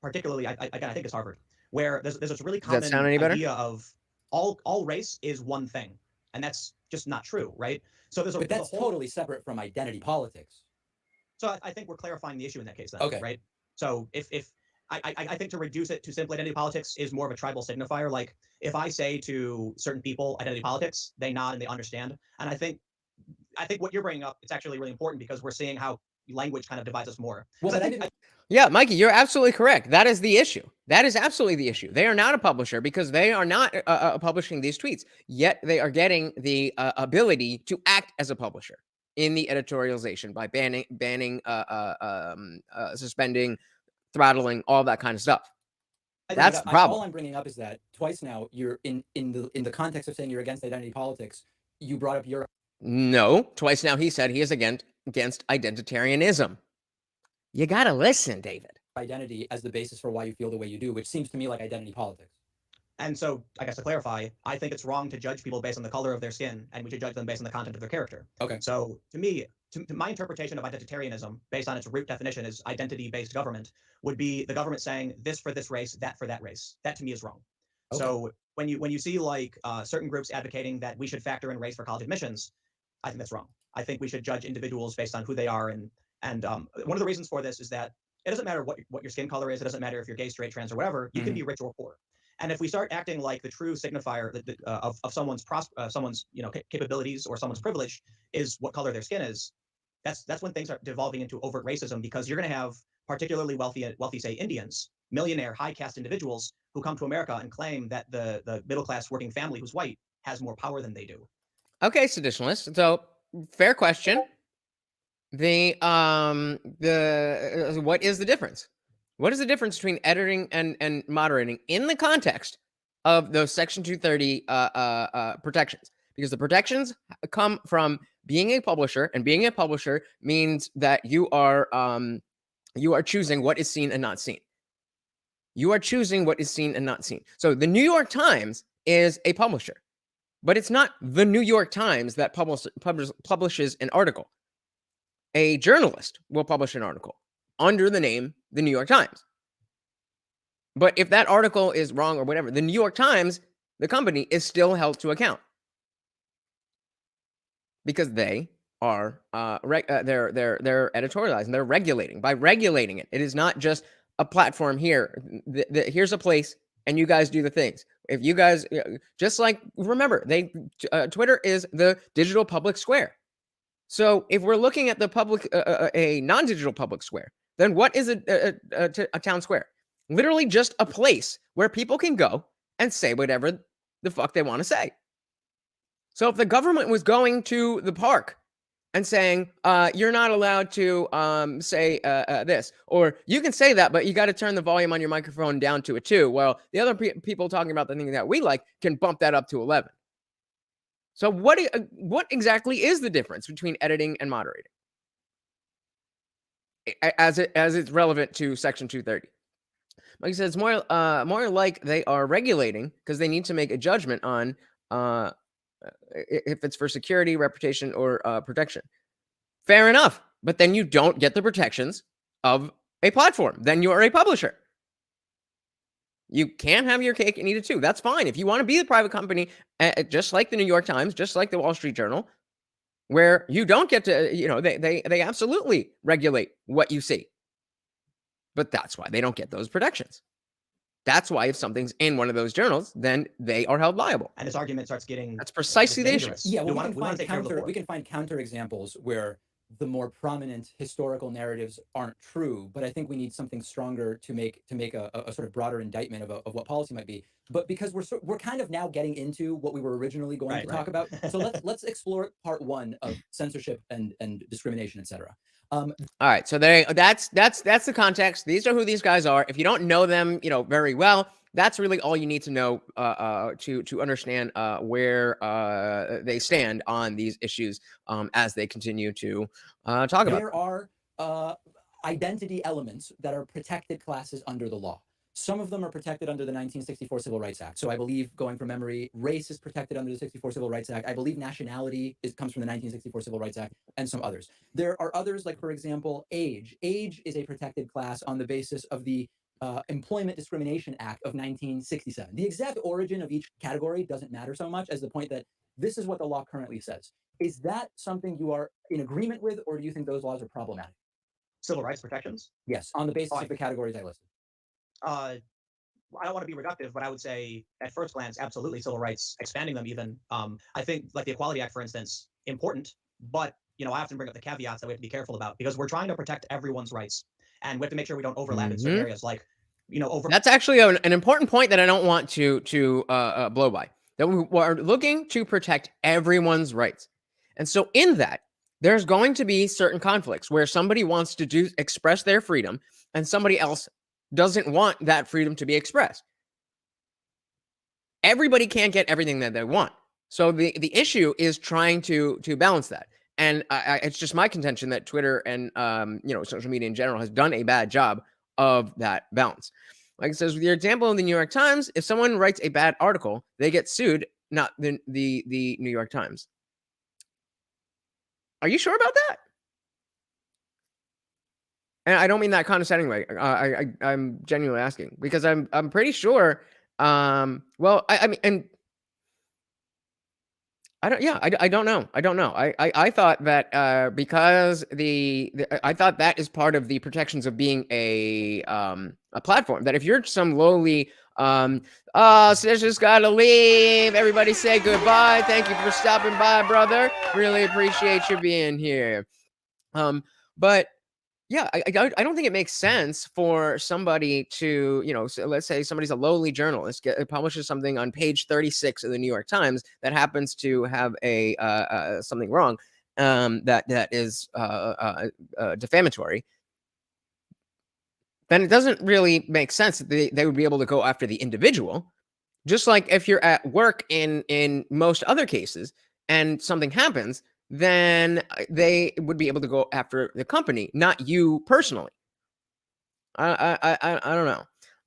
Particularly, I think it's Harvard, where there's this really common idea of all race is one thing, and that's just not true, right? So but that's totally separate from identity politics. So I think we're clarifying the issue in that case, then, okay, right? So if I think to reduce it to simply identity politics is more of a tribal signifier. Like if I say to certain people identity politics, they nod and they understand, and I think what you're bringing up, it's actually really important because we're seeing how language kind of divides us more. Well, yeah, Mikey, you're absolutely correct. That is the issue. That is absolutely the issue. They are not a publisher because they are not publishing these tweets, yet they are getting the ability to act as a publisher in the editorialization by banning, suspending, throttling, all that kind of stuff. That's the problem. All I'm bringing up is that twice now you're in the context of saying you're against identity politics. You brought up your. No, twice now he said he is against identitarianism. You got to listen, David. Identity as the basis for why you feel the way you do, which seems to me like identity politics. And so, I guess to clarify, I think it's wrong to judge people based on the color of their skin, and we should judge them based on the content of their character. Okay. So, to me, to my interpretation of identitarianism, based on its root definition as identity-based government, would be the government saying this for this race, that for that race. That to me is wrong. Okay. So when you see like certain groups advocating that we should factor in race for college admissions, I think that's wrong. I think we should judge individuals based on who they are, and one of the reasons for this is that it doesn't matter what your skin color is. It doesn't matter if you're gay, straight, trans, or whatever. You can be rich or poor. And if we start acting like the true signifier of someone's capabilities or someone's privilege is what color their skin is, that's when things are devolving into overt racism, because you're going to have particularly wealthy, say Indians, millionaire, high caste individuals who come to America and claim that the middle class working family who's white has more power than they do. Okay, seditionalist. So fair question. What is the difference? What is the difference between editing and moderating in the context of those Section 230 protections? Because the protections come from being a publisher, and being a publisher means that you are choosing what is seen and not seen. You are choosing what is seen and not seen. So the New York Times is a publisher, but it's not the New York Times that publishes an article. A journalist will publish an article under the name the New York Times. But if that article is wrong or whatever, the New York Times, the company, is still held to account because they are they're editorializing, they're regulating. By regulating it, it is not just a platform here. Here's a place, and you guys do the things. If you guys just like remember, Twitter is the digital public square. So if we're looking at the public, a non-digital public square, then what is a town square? Literally just a place where people can go and say whatever the fuck they want to say. So if the government was going to the park and saying, you're not allowed to say this, or you can say that, but you got to turn the volume on your microphone down to a 2. Well, the other people talking about the thing that we like can bump that up to 11. So what exactly is the difference between editing and moderating as it's relevant to Section 230? Like I said, it's more like they are regulating because they need to make a judgment on if it's for security, reputation, or protection. Fair enough, but then you don't get the protections of a platform. Then you are a publisher. You can't have your cake and eat it too. That's fine. If you want to be a private company, just like the New York Times, just like the Wall Street Journal, where you don't get to, they absolutely regulate what you see. But that's why they don't get those protections. That's why if something's in one of those journals, then they are held liable. And this argument starts getting that's precisely the issue. Yeah, well, we can find counter examples where the more prominent historical narratives aren't true, but I think we need something stronger to make a sort of broader indictment of what policy might be. But because we're kind of now getting into what we were originally going to talk about, so let's explore part 1 of censorship and discrimination, etc. All right, so that's the context. These are who these guys are. If you don't know them, very well, that's really all you need to know to understand where they stand on these issues as they continue to talk about. There are identity elements that are protected classes under the law. Some of them are protected under the 1964 Civil Rights Act. So I believe, going from memory, race is protected under the 64 Civil Rights Act. I believe nationality comes from the 1964 Civil Rights Act, and some others. There are others, like, for example, age. Age is a protected class on the basis of the Employment Discrimination Act of 1967. The exact origin of each category doesn't matter so much as the point that this is what the law currently says. Is that something you are in agreement with, or do you think those laws are problematic? Civil rights protections? Yes, on the basis of the categories I listed. I don't want to be reductive, but I would say at first glance, absolutely, civil rights, expanding them even. I think, like the Equality Act, for instance, important, but I often bring up the caveats that we have to be careful about because we're trying to protect everyone's rights, and we have to make sure we don't overlap in certain areas, like That's actually an important point that I don't want to blow by. That we are looking to protect everyone's rights, and so in that, there's going to be certain conflicts where somebody wants to express their freedom, and somebody else doesn't want that freedom to be expressed. Everybody can't get everything that they want. So the issue is trying to balance that. And it's just my contention that Twitter and social media in general has done a bad job of that balance. Like it says with your example in the New York Times, if someone writes a bad article, they get sued, not the New York Times. Are you sure about that? And I don't mean that condescending way. I'm genuinely asking because I'm pretty sure. Well, I mean, and I don't. Yeah, I don't know. I don't know. I thought that because I thought that is part of the protections of being a platform. That if you're some lowly Sis just gotta leave. Everybody say goodbye. Thank you for stopping by, brother. Really appreciate you being here. But yeah, I don't think it makes sense for somebody to, so let's say somebody's a lowly journalist, publishes something on page 36 of the New York Times that happens to have a something wrong that is defamatory. Then it doesn't really make sense that they would be able to go after the individual. Just like if you're at work in most other cases and something happens, then they would be able to go after the company, not you personally. I don't know.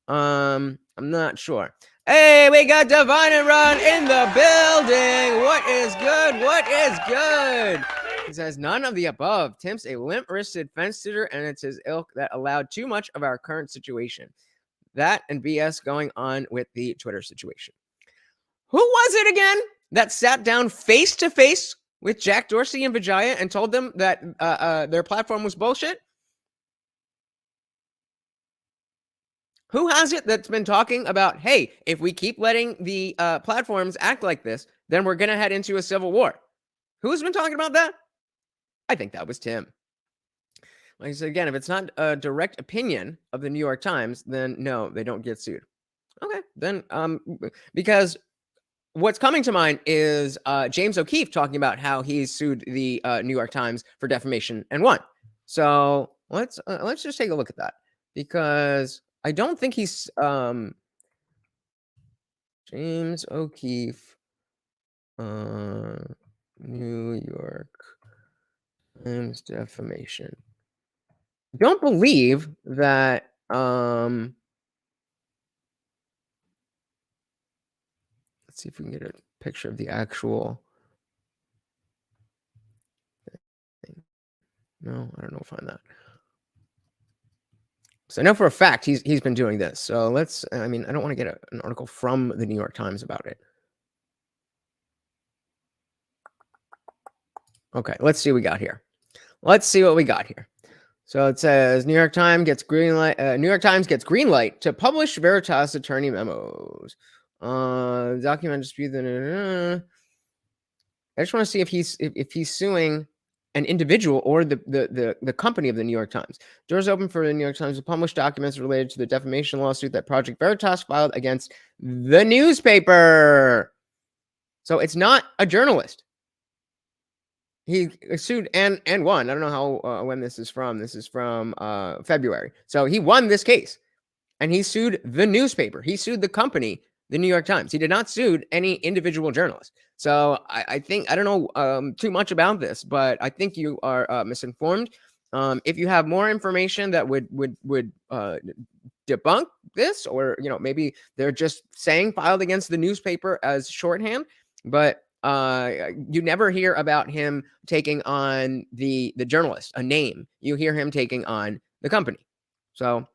I'm not sure. Hey, we got Divine and Run in the building. What is good? What is good? He says, none of the above. Tim's a limp-wristed fence sitter, and it's his ilk that allowed too much of our current situation. That and BS going on with the Twitter situation. Who was it again that sat down face-to-face with Jack Dorsey and Vijaya and told them that their platform was bullshit? Who has it that's been talking about, hey, if we keep letting the platforms act like this, then we're going to head into a civil war? Who's been talking about that? I think that was Tim. Like I said, again, if it's not a direct opinion of the New York Times, then no, they don't get sued. Okay, then because what's coming to mind is James O'Keefe talking about how he sued the New York Times for defamation and won. So let's just take a look at that, because I don't think he's James O'Keefe, New York Times defamation. Don't believe that let's see if we can get a picture of the actual thing. No, I don't know if I find that. So I know for a fact he's been doing this. So let's, I mean, I don't want to get an article from the New York Times about it. Okay, let's see what we got here. Let's see what we got here. So it says New York Times gets green light. New York Times gets green light to publish Veritas attorney memos. Document dispute. I just want to see if he's suing an individual or the company of the New York Times. Doors open for the New York Times to publish documents related to the defamation lawsuit that Project Veritas filed against the newspaper. So it's not a journalist. He sued and won. I don't know how when this is from. This is from February. So he won this case, and he sued the newspaper. He sued the company, the New York Times. He did not sue any individual journalist. So I think, I don't know too much about this, but I think you are misinformed. If you have more information that would debunk this, or maybe they're just saying filed against the newspaper as shorthand, but you never hear about him taking on the journalist, a name. You hear him taking on the company. So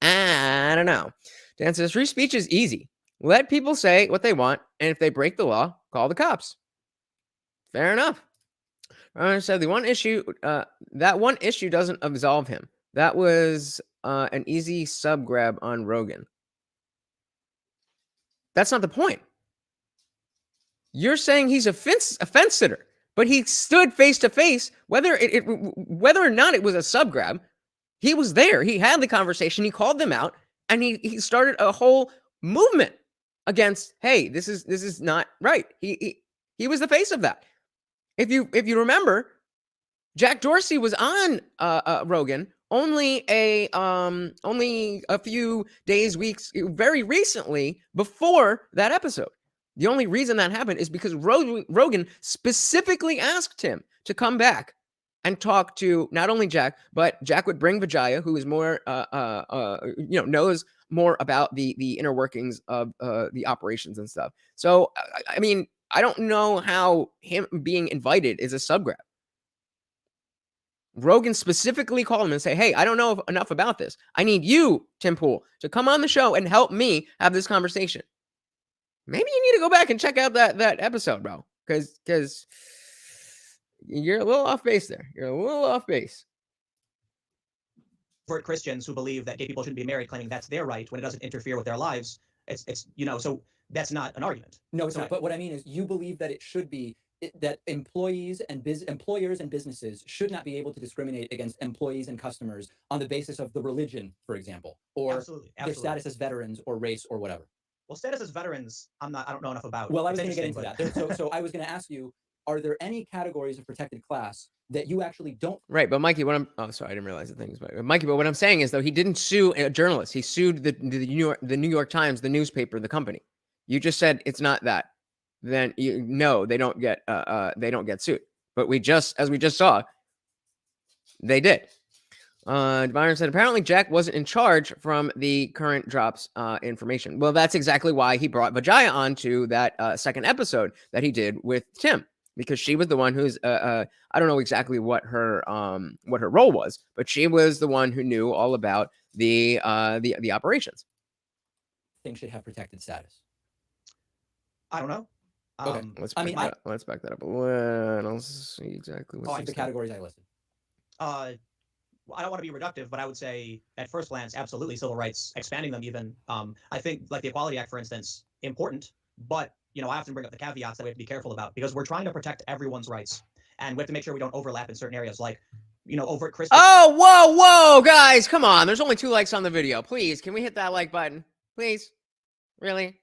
I don't know. Dan says free speech is easy. Let people say what they want, and if they break the law, call the cops. Fair enough. Said the one issue, that one issue doesn't absolve him. That was an easy sub grab on Rogan. That's not the point. You're saying he's a fence sitter, but he stood face to face. Whether or not it was a sub grab, he was there. He had the conversation. He called them out, and he started a whole movement against. Hey, this is not right. He was the face of that. If you remember, Jack Dorsey was on Rogan only a few days, weeks, very recently before that episode. The only reason that happened is because Rogan specifically asked him to come back and talk to not only Jack, but Jack would bring Vijaya, who is more, knows more about the inner workings of the operations and stuff. So, I mean, I don't know how him being invited is a sub grab. Rogan specifically called him and say, hey, I don't know enough about this. I need you, Tim Pool, to come on the show and help me have this conversation. Maybe you need to go back and check out that episode, bro, because you're a little off base there. You're a little off base. For Christians who believe that gay people shouldn't be married, claiming that's their right when it doesn't interfere with their lives, it's so that's not an argument. No, it's not. But what I mean is, you believe that it should be that employers and businesses should not be able to discriminate against employees and customers on the basis of the religion, for example, or Absolutely. their status as veterans or race or whatever. Well, status as veterans, I don't know enough about. Well, I was going to get into that. So I was going to ask you, are there any categories of protected class that you actually don't? Right, but Mikey, sorry, I didn't realize the things, but Mikey, but what I'm saying is, though, he didn't sue a journalist. He sued the New York Times, the newspaper, the company. You just said it's not that. Then they don't get sued. But as we just saw, they did. Byron said, apparently Jack wasn't in charge from the current drops information. Well, that's exactly why he brought Vajaya onto that second episode that he did with Tim, because she was the one who's I don't know exactly what her role was, but she was the one who knew all about the operations. Things should have protected status. I don't know. Okay. Let's back that up a little. Let's see exactly what's the categories I listed. I don't want to be reductive, but I would say at first glance, absolutely civil rights, expanding them even. I think like the Equality Act, for instance, important, but I often bring up the caveats that we have to be careful about because we're trying to protect everyone's rights, and we have to make sure we don't overlap in certain areas, like overt Christian. Oh, whoa, guys, come on! There's only 2 likes on the video. Please, can we hit that like button? Please, really?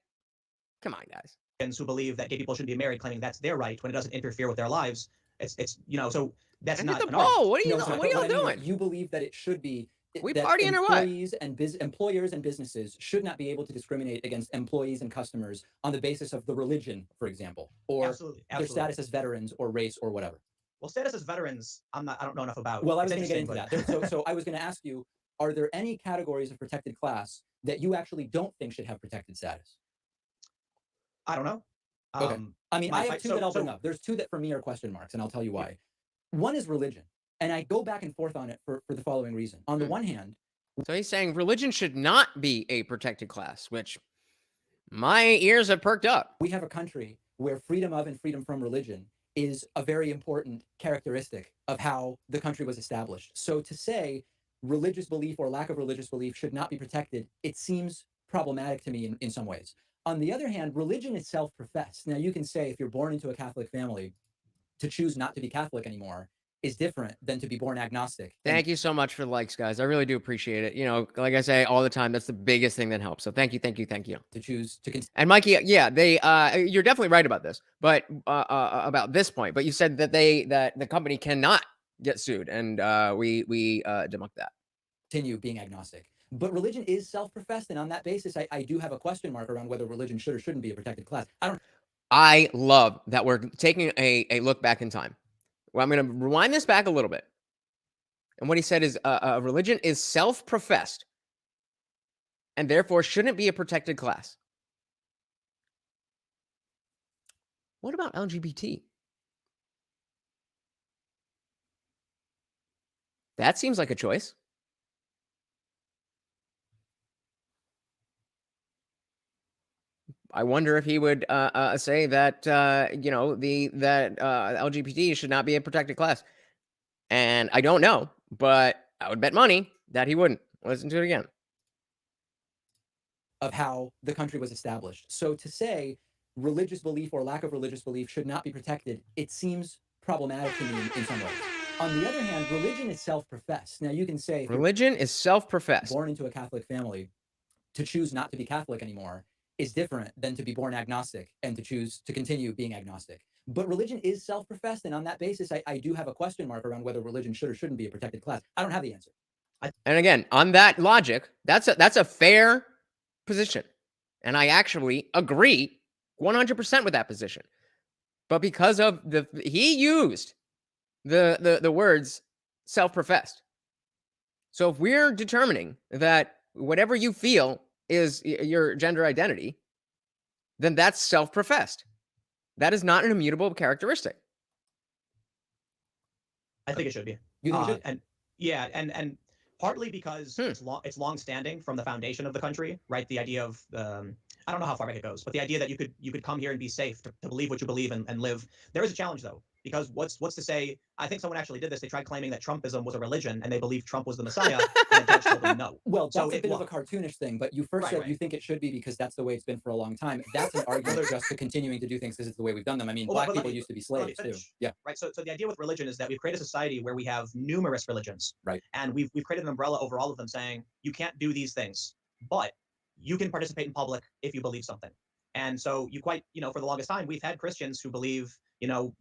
Come on, guys. Who believe that gay people shouldn't be married, claiming that's their right when it doesn't interfere with their lives. It's so. That's and not hit the ball. What are y'all doing? You believe that it should be we that partying or what? Employers and businesses should not be able to discriminate against employees and customers on the basis of the religion, for example, or their status as veterans or race or whatever. Well, status as veterans, I don't know enough about. Well, I was going to get into that. So I was going to ask you, are there any categories of protected class that you actually don't think should have protected status? I don't know. Okay. I mean, I have 2 that I'll bring up. There's 2 that for me are question marks, and I'll tell you why. One is religion, and I go back and forth on it for the following reason. On the one hand, so he's saying religion should not be a protected class, which my ears have perked up. We have a country where freedom of and freedom from religion is a very important characteristic of how the country was established. So to say religious belief or lack of religious belief should not be protected, it seems problematic to me in some ways. On the other hand, religion is self-professed. Now, you can say if you're born into a Catholic family, to choose not to be Catholic anymore is different than to be born agnostic. Thank you so much for the likes, guys. I really do appreciate it. Like I say all the time, that's the biggest thing that helps. So thank you. To choose to and Mikey, yeah, you're definitely right about this, but about this point. But you said that the company cannot get sued, and we debunked that. Continue being agnostic. But religion is self-professed, and on that basis, I do have a question mark around whether religion should or shouldn't be a protected class. I love that we're taking a look back in time. Well, I'm going to rewind this back a little bit. And what he said is religion is self-professed and therefore shouldn't be a protected class. What about LGBT? That seems like a choice. I wonder if he would say that LGBT should not be a protected class. And I don't know, but I would bet money that he wouldn't. Listen to it again. Of how the country was established. So to say religious belief or lack of religious belief should not be protected, it seems problematic to me in some ways. On the other hand, religion is self-professed. Now, you can say religion is self-professed. Born into a Catholic family, to choose not to be Catholic anymore is different than to be born agnostic and to choose to continue being agnostic. But religion is self-professed, and on that basis, I do have a question mark around whether religion should or shouldn't be a protected class. I don't have the answer. And again, on that logic, that's a fair position, and I actually agree 100% with that position. But because of he used the words self-professed. So if we're determining that whatever you feel is your gender identity, then that's self-professed. That is not an immutable characteristic. I think it should be. You think it should? And yeah, and partly because it's long-standing from the foundation of the country, right? The idea of I don't know how far back it goes, but the idea that you could come here and be safe to believe what you believe and live. There is a challenge though, because what's to say? I think someone actually did this. They tried claiming that Trumpism was a religion, and they believed Trump was the Messiah, and the judge told them no. Well, that's a bit of a cartoonish thing, but you first said you think it should be because that's the way it's been for a long time. That's an argument just to continuing to do things because it's the way we've done them. I mean, black people used to be slaves too. Yeah. Right. So the idea with religion is that we've created a society where we have numerous religions. Right. And we've created an umbrella over all of them saying you can't do these things, but you can participate in public if you believe something. And so for the longest time, we've had Christians who believe,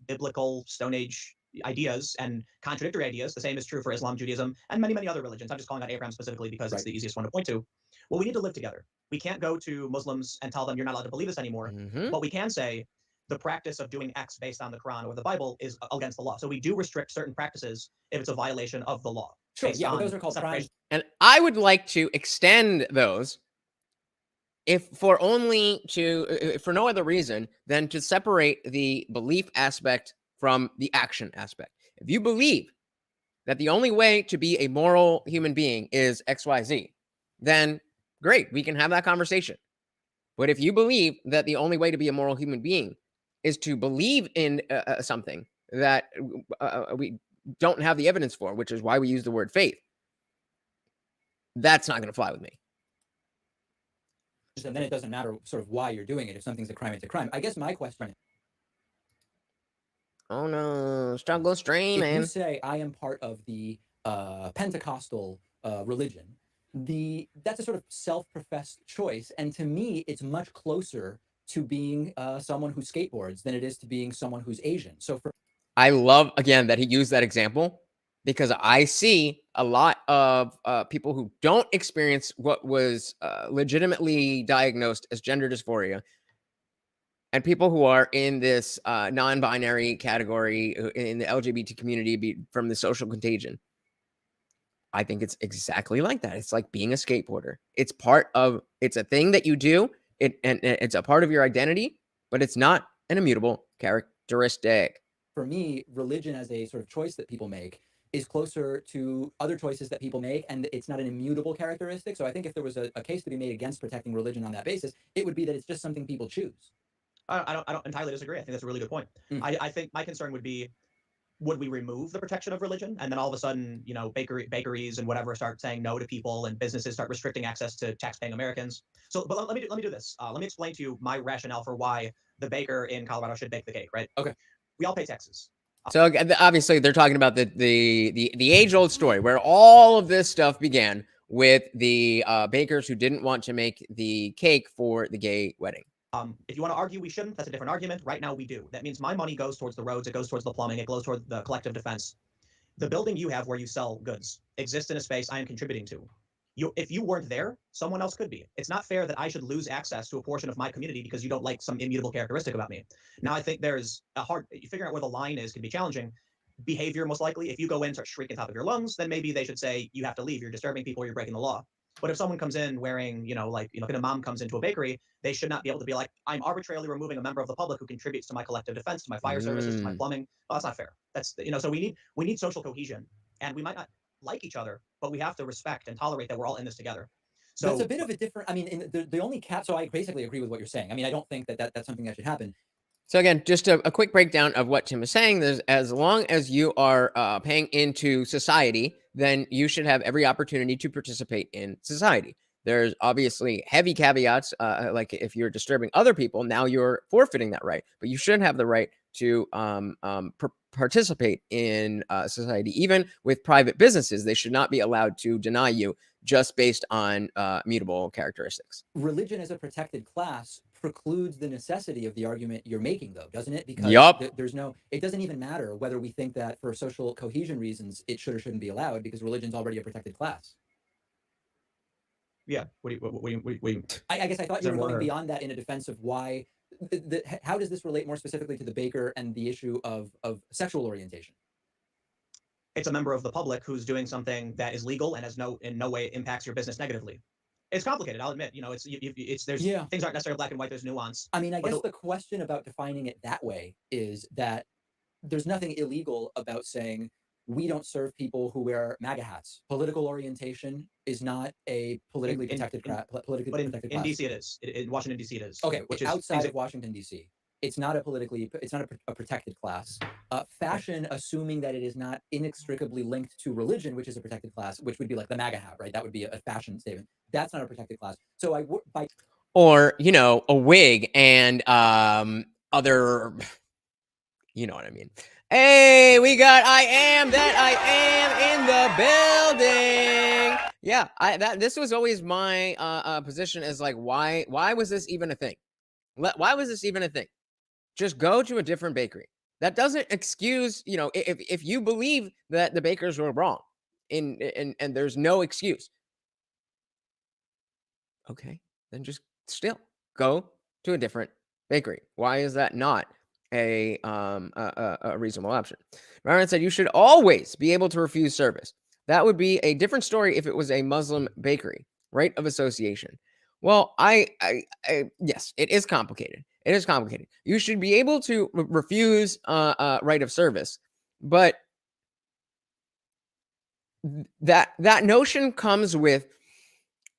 biblical Stone Age ideas and contradictory ideas. The same is true for Islam, Judaism, and many, many other religions. I'm just calling out Abraham specifically because it's the easiest one to point to. Well, we need to live together. We can't go to Muslims and tell them you're not allowed to believe this anymore. But we can say the practice of doing X based on the Quran or the Bible is against the law. So we do restrict certain practices if it's a violation of the law. Sure, based yeah, but on those are called crimes. separation. And I would like to extend those if for no other reason than to separate the belief aspect from the action aspect. If you believe that the only way to be a moral human being is XYZ, then great, we can have that conversation. But if you believe that the only way to be a moral human being is to believe in something that we don't have the evidence for, which is why we use the word faith, that's not going to fly with me. And then it doesn't matter sort of why you're doing it. If something's a crime, it's a crime. I guess my question, Oh no, struggle stream, if you man. say I am part of the Pentecostal religion, that's a sort of self-professed choice, and to me, it's much closer to being someone who skateboards than it is to being someone who's Asian. So for I love again that he used that example because I see a lot of people who don't experience what was legitimately diagnosed as gender dysphoria, and people who are in this non-binary category in the LGBT community from the social contagion. I think it's exactly like that. It's like being a skateboarder. It's a thing that you do, and it's a part of your identity, but it's not an immutable characteristic. For me, religion as a sort of choice that people make is closer to other choices that people make, and it's not an immutable characteristic. So I think if there was a case to be made against protecting religion on that basis, it would be that it's just something people choose. I don't entirely disagree. I think that's a really good point. I think my concern would be, would we remove the protection of religion, and then all of a sudden, bakeries and whatever start saying no to people, and businesses start restricting access to tax-paying Americans? So, but let me do this. Let me explain to you my rationale for why the baker in Colorado should bake the cake. Right? Okay. We all pay taxes. So obviously, they're talking about the age-old story where all of this stuff began with the bakers who didn't want to make the cake for the gay wedding. If you want to argue we shouldn't, that's a different argument. Right now, we do. That means my money goes towards the roads, it goes towards the plumbing, it goes towards the collective defense. The building you have where you sell goods exists in a space I am contributing to. If you weren't there, someone else could be. It's not fair that I should lose access to a portion of my community because you don't like some immutable characteristic about me. Now, I think there's figuring out where the line is can be challenging. Behavior, most likely, if you go in and start shrieking top of your lungs, then maybe they should say, you have to leave, you're disturbing people, you're breaking the law. But if someone comes in wearing, if an imam comes into a bakery, they should not be able to be like, I'm arbitrarily removing a member of the public who contributes to my collective defense, to my fire services, to my plumbing. Well, that's not fair. That's, so we need social cohesion, and we might not like each other, but we have to respect and tolerate that we're all in this together. So that's a bit of a different, I mean, the only cap, so I basically agree with what you're saying. I mean, I don't think that's something that should happen. So again, just a quick breakdown of what Tim is saying. There's, as long as you are paying into society, then you should have every opportunity to participate in society. There's obviously heavy caveats, like if you're disturbing other people, now you're forfeiting that right. But you should have the right to participate in society. Even with private businesses, they should not be allowed to deny you just based on mutable characteristics. Religion as a protected class precludes the necessity of the argument you're making, though, doesn't it? Because it doesn't even matter whether we think that for social cohesion reasons it should or shouldn't be allowed, because religion's already a protected class. Yeah. What do you I guess I thought you were going beyond that in a defense of why. How does this relate more specifically to the baker and the issue of sexual orientation? It's a member of the public who's doing something that is legal and in no way impacts your business negatively. It's complicated, I'll admit. Things aren't necessarily black and white. There's nuance. I mean, I guess the question about defining it that way is that there's nothing illegal about saying we don't serve people who wear MAGA hats. Political orientation is not a politically protected class. In DC it is. In Washington, DC it is. Okay, which is outside of Washington, DC. It's not a protected class. Fashion, assuming that it is not inextricably linked to religion, which is a protected class, which would be like the MAGA hat, right? That would be a fashion statement. That's not a protected class. So or a wig and other, you know what I mean. Hey, we got I am in the building. Yeah, this was always my position, is like, why was this even a thing? Why was this even a thing? Just go to a different bakery. That doesn't excuse, if you believe that the bakers were wrong, and there's no excuse. Okay, then just still go to a different bakery. Why is that not a reasonable option? Myron said you should always be able to refuse service. That would be a different story if it was a Muslim bakery, right of association. Well, yes, it is complicated. It is complicated. You should be able to refuse right of service, but that notion comes with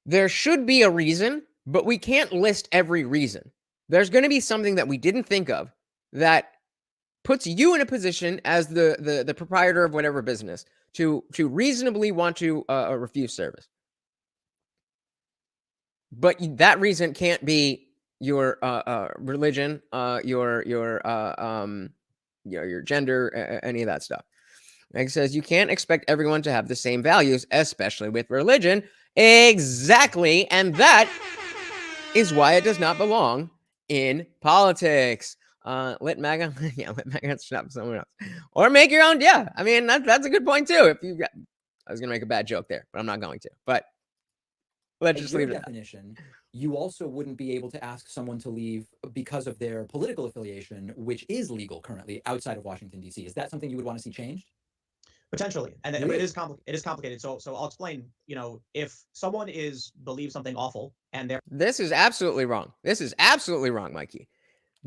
there should be a reason, but we can't list every reason. There's going to be something that we didn't think of that puts you in a position as the proprietor of whatever business to reasonably want to refuse service. But that reason can't be your religion, your gender, any of that stuff. Meg says you can't expect everyone to have the same values, especially with religion. Exactly, and that is why it does not belong in politics. Let MAGA, yeah, let MAGA shop someone else, or make your own. Yeah, I mean that's a good point too. If you, I was gonna make a bad joke there, but I'm not going to. But let's just leave it. Definition. You also wouldn't be able to ask someone to leave because of their political affiliation, which is legal currently outside of Washington D.C. Is that something you would want to see changed? Potentially, and Really? it is complicated. So I'll explain. If someone believes something awful, and they're This is absolutely wrong. This is absolutely wrong, Mikey.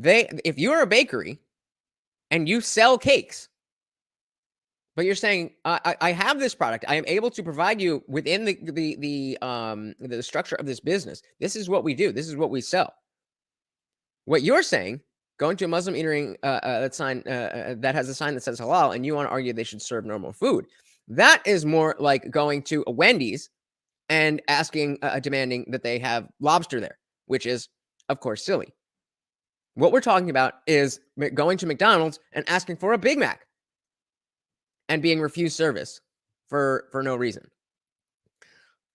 If you're a bakery and you sell cakes, but you're saying I have this product, I am able to provide you within the structure of this business. This is what we do. This is what we sell. What you're saying, going to a Muslim eatery that has a sign that says halal, and you want to argue they should serve normal food. That is more like going to a Wendy's and asking, demanding that they have lobster there, which is, of course, silly. What we're talking about is going to McDonald's and asking for a Big Mac and being refused service for no reason.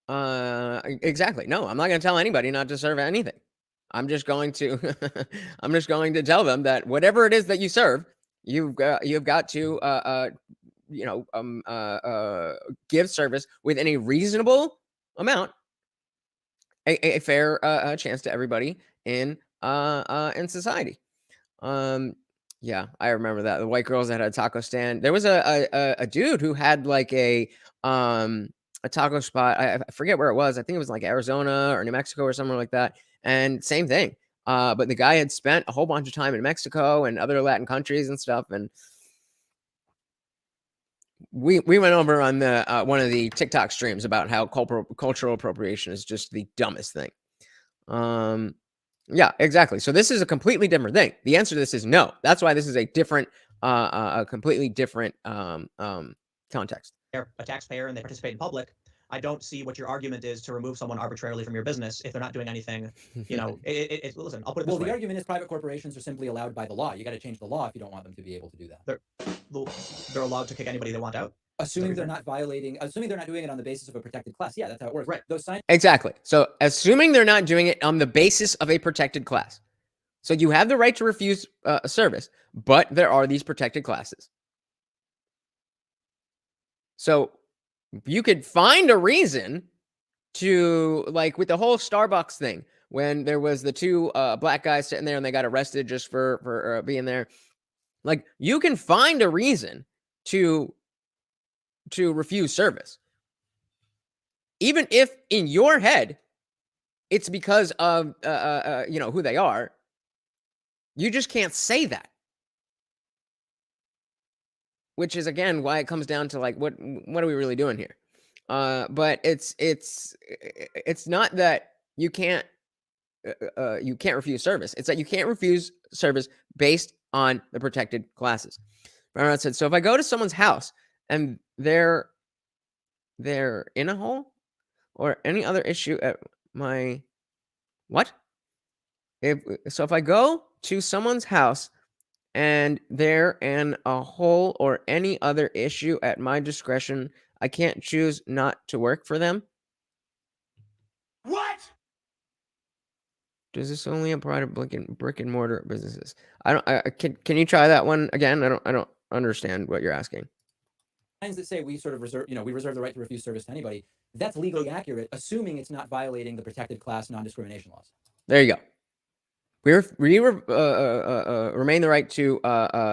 Exactly. No, I'm not going to tell anybody not to serve anything. I'm just going to tell them that whatever it is that you serve, you've got to give service within a reasonable amount, a fair chance to everybody in society. Yeah, I remember that. The white girls that had a taco stand. There was a dude who had like a taco spot. I forget where it was. I think it was like Arizona or New Mexico or somewhere like that. And same thing. But the guy had spent a whole bunch of time in Mexico and other Latin countries and stuff. And we went over on the one of the TikTok streams about how cultural appropriation is just the dumbest thing. Yeah, exactly. So this is a completely different thing. The answer to this is no. That's why this is a different, a completely different context. They're a taxpayer and they participate in public. I don't see what your argument is to remove someone arbitrarily from your business if they're not doing anything. Listen, I'll put it this way. The argument is private corporations are simply allowed by the law. You got to change the law if you don't want them to be able to do that. They're allowed to kick anybody they want out. Assuming they're not doing it on the basis of a protected class. Yeah, that's how it works. Right. Those signs. Exactly. So assuming they're not doing it on the basis of a protected class. So you have the right to refuse a service, but there are these protected classes. So you could find a reason to, like with the whole Starbucks thing, when there was the two black guys sitting there and they got arrested just for being there. Like you can find a reason to refuse service, even if in your head it's because of who they are. You just can't say that, which is again why it comes down to like what are we really doing here? But it's not that you can't refuse service. It's that you can't refuse service based on the protected classes. Byron said, so if I go to someone's house and they're in a hole or any other issue at my if I go to someone's house and they're in a hole or any other issue at my discretion, I can't choose not to work for them. What? Does this only apply to brick and mortar businesses? Can you try that one again? I don't understand what you're asking. Signs that say we reserve the right to refuse service to anybody. That's legally accurate, assuming it's not violating the protected class non-discrimination laws. There you go. We remain the right to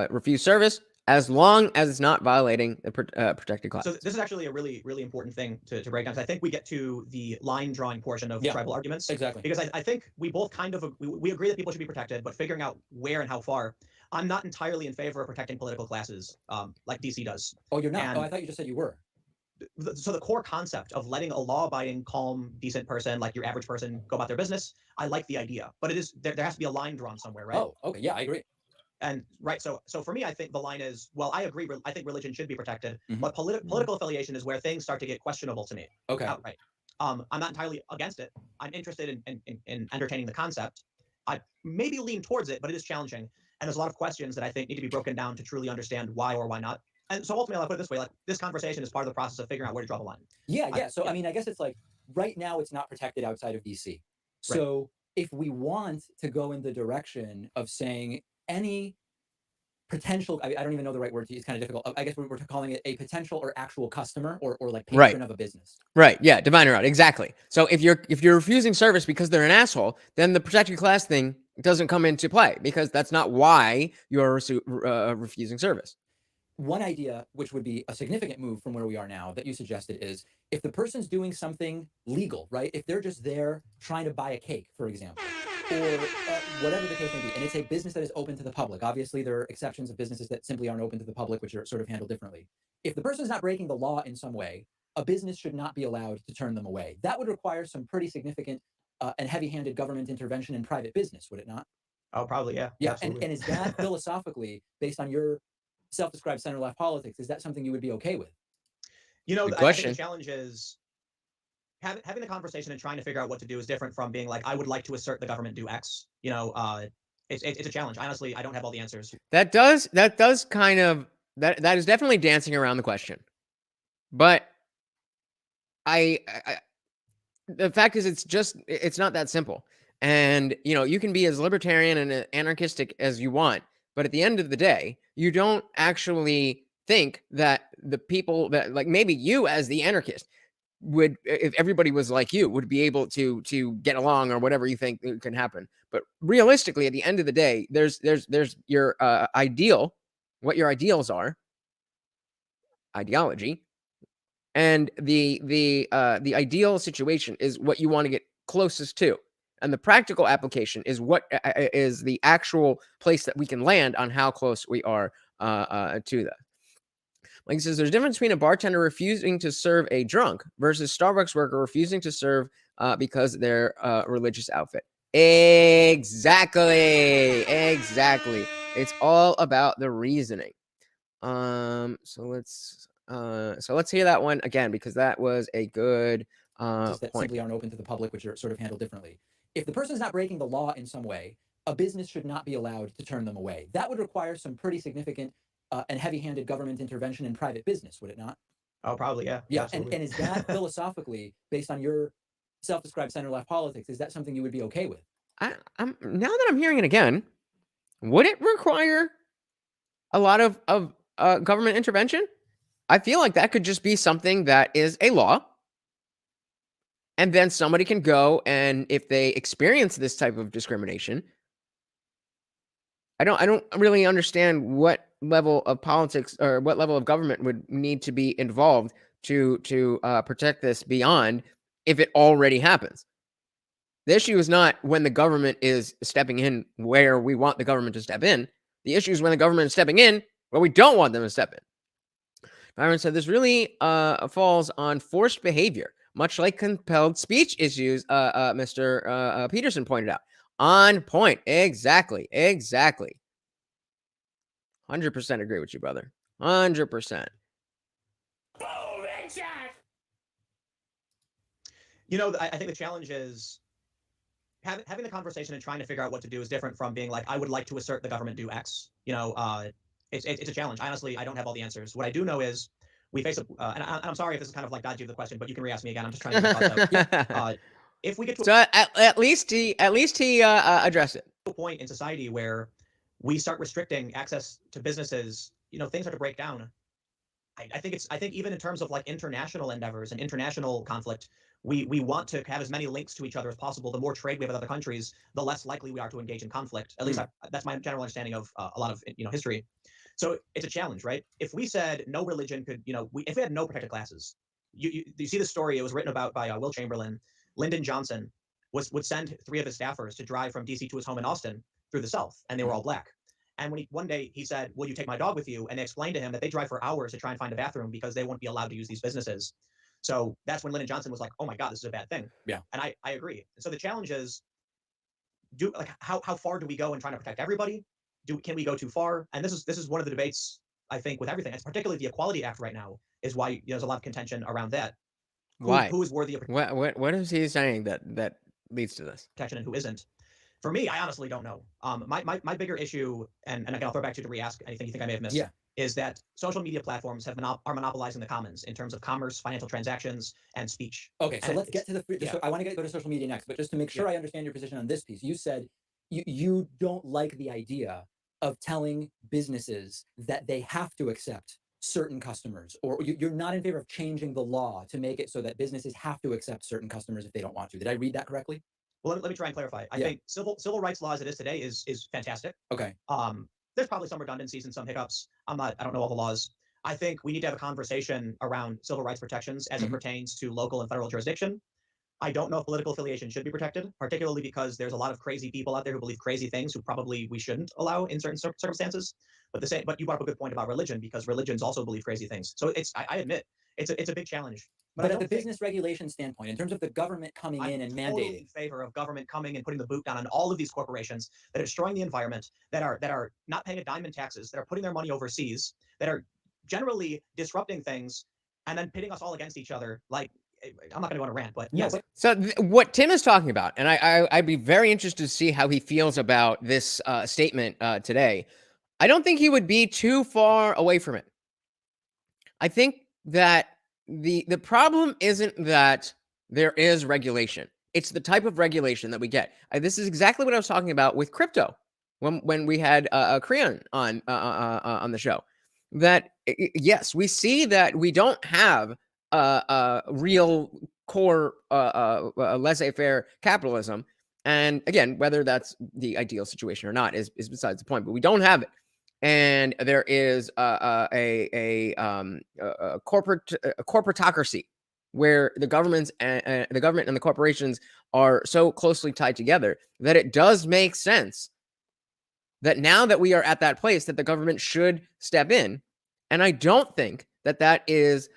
refuse service as long as it's not violating the protected class. So this is actually a really, really important thing to break down. I think we get to the line drawing portion of tribal arguments. Exactly. Because I think we both kind of we agree that people should be protected, but figuring out where and how far. I'm not entirely in favor of protecting political classes like DC does. Oh, you're not? And Oh, I thought you just said you were. So the core concept of letting a law-abiding, calm, decent person, like your average person, go about their business, I like the idea. But it is there has to be a line drawn somewhere, right? Oh, okay. Yeah, I agree. And right, so for me, I think the line is, well, I agree. I think religion should be protected, Mhm. but political affiliation is where things start to get questionable to me. Okay. Outright. I'm not entirely against it. I'm interested in entertaining the concept. I maybe lean towards it, but it is challenging, and there's a lot of questions that I think need to be broken down to truly understand why or why not. And so ultimately, I'll put it this way: like this conversation is part of the process of figuring out where to draw the line. Yeah. So I mean, I guess it's like right now it's not protected outside of DC. So if we want to go in the direction of saying any potential, I don't even know the right word to use, it's kind of difficult. I guess we're calling it a potential or actual customer or like patron of a business. Right. Yeah. Divine right. Exactly. So if you're refusing service because they're an asshole, then the protected class thing doesn't come into play because that's not why you're refusing service. One idea, which would be a significant move from where we are now, that you suggested is if the person's doing something legal, right? If they're just there trying to buy a cake, for example, or whatever the case may be, and it's a business that is open to the public. Obviously, there are exceptions of businesses that simply aren't open to the public, which are sort of handled differently. If the person's not breaking the law in some way, a business should not be allowed to turn them away. That would require some pretty significant and heavy-handed government intervention in private business, would it not? Oh, probably, yeah. Yeah, and is that philosophically, based on your self-described center-left politics, is that something you would be okay with? You know, Good I think question. the challenge is having the conversation and trying to figure out what to do is different from being like, I would like to assert the government do X. You know, it's a challenge. Honestly, I don't have all the answers. That does kind of that is definitely dancing around the question. But I the fact is it's not that simple. And you can be as libertarian and anarchistic as you want, but at the end of the day, you don't actually think that the people that, like, maybe you as the anarchist would, if everybody was like you, would be able to get along or whatever you think can happen. But realistically, at the end of the day, there's your ideal, what your ideals are, ideology, and the ideal situation is what you want to get closest to, and the practical application is what is the actual place that we can land on how close we are to that. Like, it says, there's a difference between a bartender refusing to serve a drunk versus Starbucks worker refusing to serve because their religious outfit. Exactly. It's all about the reasoning. So let's hear that one again, because that was a good That point. simply aren't open to the public, which are sort of handled differently. If the person's not breaking the law in some way, a business should not be allowed to turn them away. That would require some pretty significant and heavy-handed government intervention in private business, would it not? Oh, probably, yeah. Yeah, and is that philosophically, based on your self-described center-left politics, is that something you would be okay with? I'm now that I'm hearing it again, would it require a lot of government intervention? I feel like that could just be something that is a law, and then somebody can go, and if they experience this type of discrimination, I don't really understand what level of politics or what level of government would need to be involved to protect this beyond if it already happens. The issue is not when the government is stepping in where we want the government to step in. The issue is when the government is stepping in where we don't want them to step in. Byron said this really falls on forced behavior, much like compelled speech issues, Mr. Peterson pointed out. On point. Exactly. 100% agree with you, brother. 100%. You know, I think the challenge is having the conversation and trying to figure out what to do is different from being like, I would like to assert the government do X. You know, it's a challenge. Honestly, I don't have all the answers. What I do know is we face a, and I'm sorry if this is kind of like dodgy of the question, but you can re-ask me again. I'm just trying to get my thoughts out. If we get to So at least he addressed it. a point in society where we start restricting access to businesses, you know, things start to break down. I think even in terms of like international endeavors and international conflict, we want to have as many links to each other as possible. The more trade we have with other countries, the less likely we are to engage in conflict. At least that's my general understanding of a lot of history. So it's a challenge, right? If we said no religion could, if we had no protected classes, you see the story. It was written about by Will Chamberlain. Lyndon Johnson would send 3 of his staffers to drive from DC to his home in Austin through the South, and they were all black. And when one day he said, "Will you take my dog with you?" and they explained to him that they drive for hours to try and find a bathroom because they won't be allowed to use these businesses. So that's when Lyndon Johnson was like, "Oh my God, this is a bad thing." Yeah. And I agree. So the challenge is, how far do we go in trying to protect everybody? Can we go too far? And this is one of the debates, I think, with everything. It's particularly the Equality Act right now is why there's a lot of contention around that. Why? Who is worthy of What is he saying that leads to this? protection and who isn't? For me, I honestly don't know. My bigger issue, and again, I'll throw back to re-ask anything you think I may have missed. Yeah. Is that social media platforms are monopolizing the commons in terms of commerce, financial transactions, and speech. Okay, so And let's get to the. yeah. So I want to go to social media next, but just to make sure I understand your position on this piece, you said you don't like the idea of telling businesses that they have to accept certain customers, or you're not in favor of changing the law to make it so that businesses have to accept certain customers if they don't want to. Did I read that correctly? Well, let me try and clarify. I think civil rights law as it is today is fantastic. Okay. There's probably some redundancies and some hiccups. I don't know all the laws. I think we need to have a conversation around civil rights protections as it pertains to local and federal jurisdiction. I don't know if political affiliation should be protected, particularly because there's a lot of crazy people out there who believe crazy things who probably we shouldn't allow in certain circumstances. But you brought up a good point about religion, because religions also believe crazy things. So I admit it's a big challenge. But at the business regulation standpoint, in terms of the government coming in and mandating, totally in favor of government coming and putting the boot down on all of these corporations that are destroying the environment, that are not paying a dime in taxes, that are putting their money overseas, that are generally disrupting things, and then pitting us all against each other. Like, I'm not going to go on a rant, but yes. So what Tim is talking about, and I'd be very interested to see how he feels about this statement today. I don't think he would be too far away from it. I think that the problem isn't that there is regulation. It's the type of regulation that we get. This is exactly what I was talking about with crypto when we had Creon on the show. That yes, we see that we don't have real core laissez-faire capitalism. And again, whether that's the ideal situation or not is besides the point. But we don't have it. And there is a corporatocracy where the government and the corporations are so closely tied together that it does make sense that now that we are at that place that the government should step in. And I don't think that is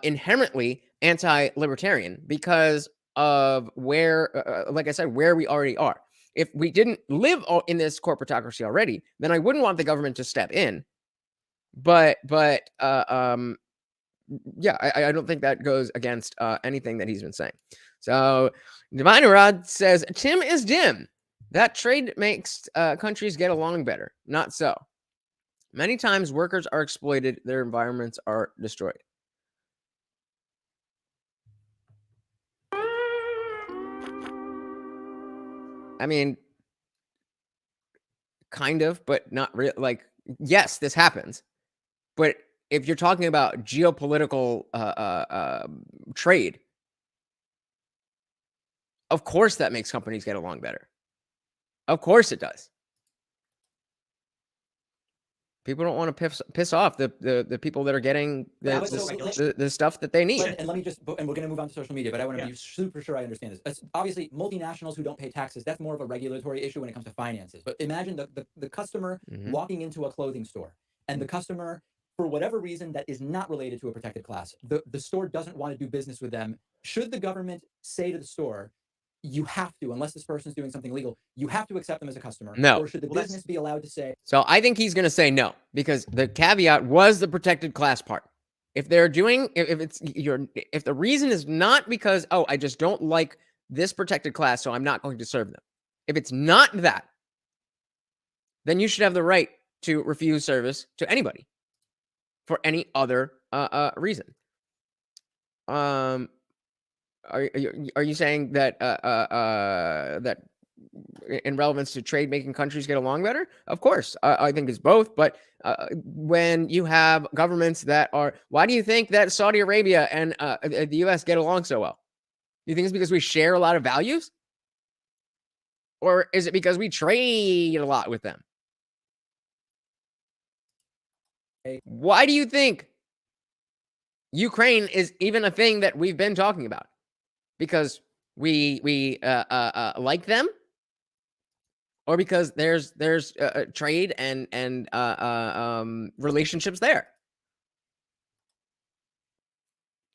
inherently anti-libertarian because of where, like I said, where we already are. If we didn't live in this corporatocracy already, then I wouldn't want the government to step in. But yeah, I don't think that goes against anything that he's been saying. So Divine Rod says, Tim is dim. That trade makes countries get along better. Not so. Many times workers are exploited. Their environments are destroyed. I mean, kind of, but not really. Like, yes, this happens. But if you're talking about geopolitical trade, of course that makes companies get along better. Of course it does. People don't want to piss off the people that are getting the stuff that they need. And let me just, and we're going to move on to social media, but I want to be super sure I understand this. Obviously, multinationals who don't pay taxes, that's more of a regulatory issue when it comes to finances. But imagine the customer walking into a clothing store, and the customer, for whatever reason that is not related to a protected class, the store doesn't want to do business with them. Should the government say to the store, you have to, unless this person's doing something illegal, you have to accept them as a customer? No. Or should the business be allowed to say? So I think he's going to say no, because the caveat was the protected class part. If they're doing, if the reason is not because, oh, I just don't like this protected class, so I'm not going to serve them. If it's not that, then you should have the right to refuse service to anybody for any other reason. Are you saying that that in relevance to trade making countries get along better? Of course, I think it's both. But when you have governments that are, why do you think that Saudi Arabia and the U.S. get along so well? You think it's because we share a lot of values, or is it because we trade a lot with them? Why do you think Ukraine is even a thing that we've been talking about? Because we like them, or because there's trade and relationships there.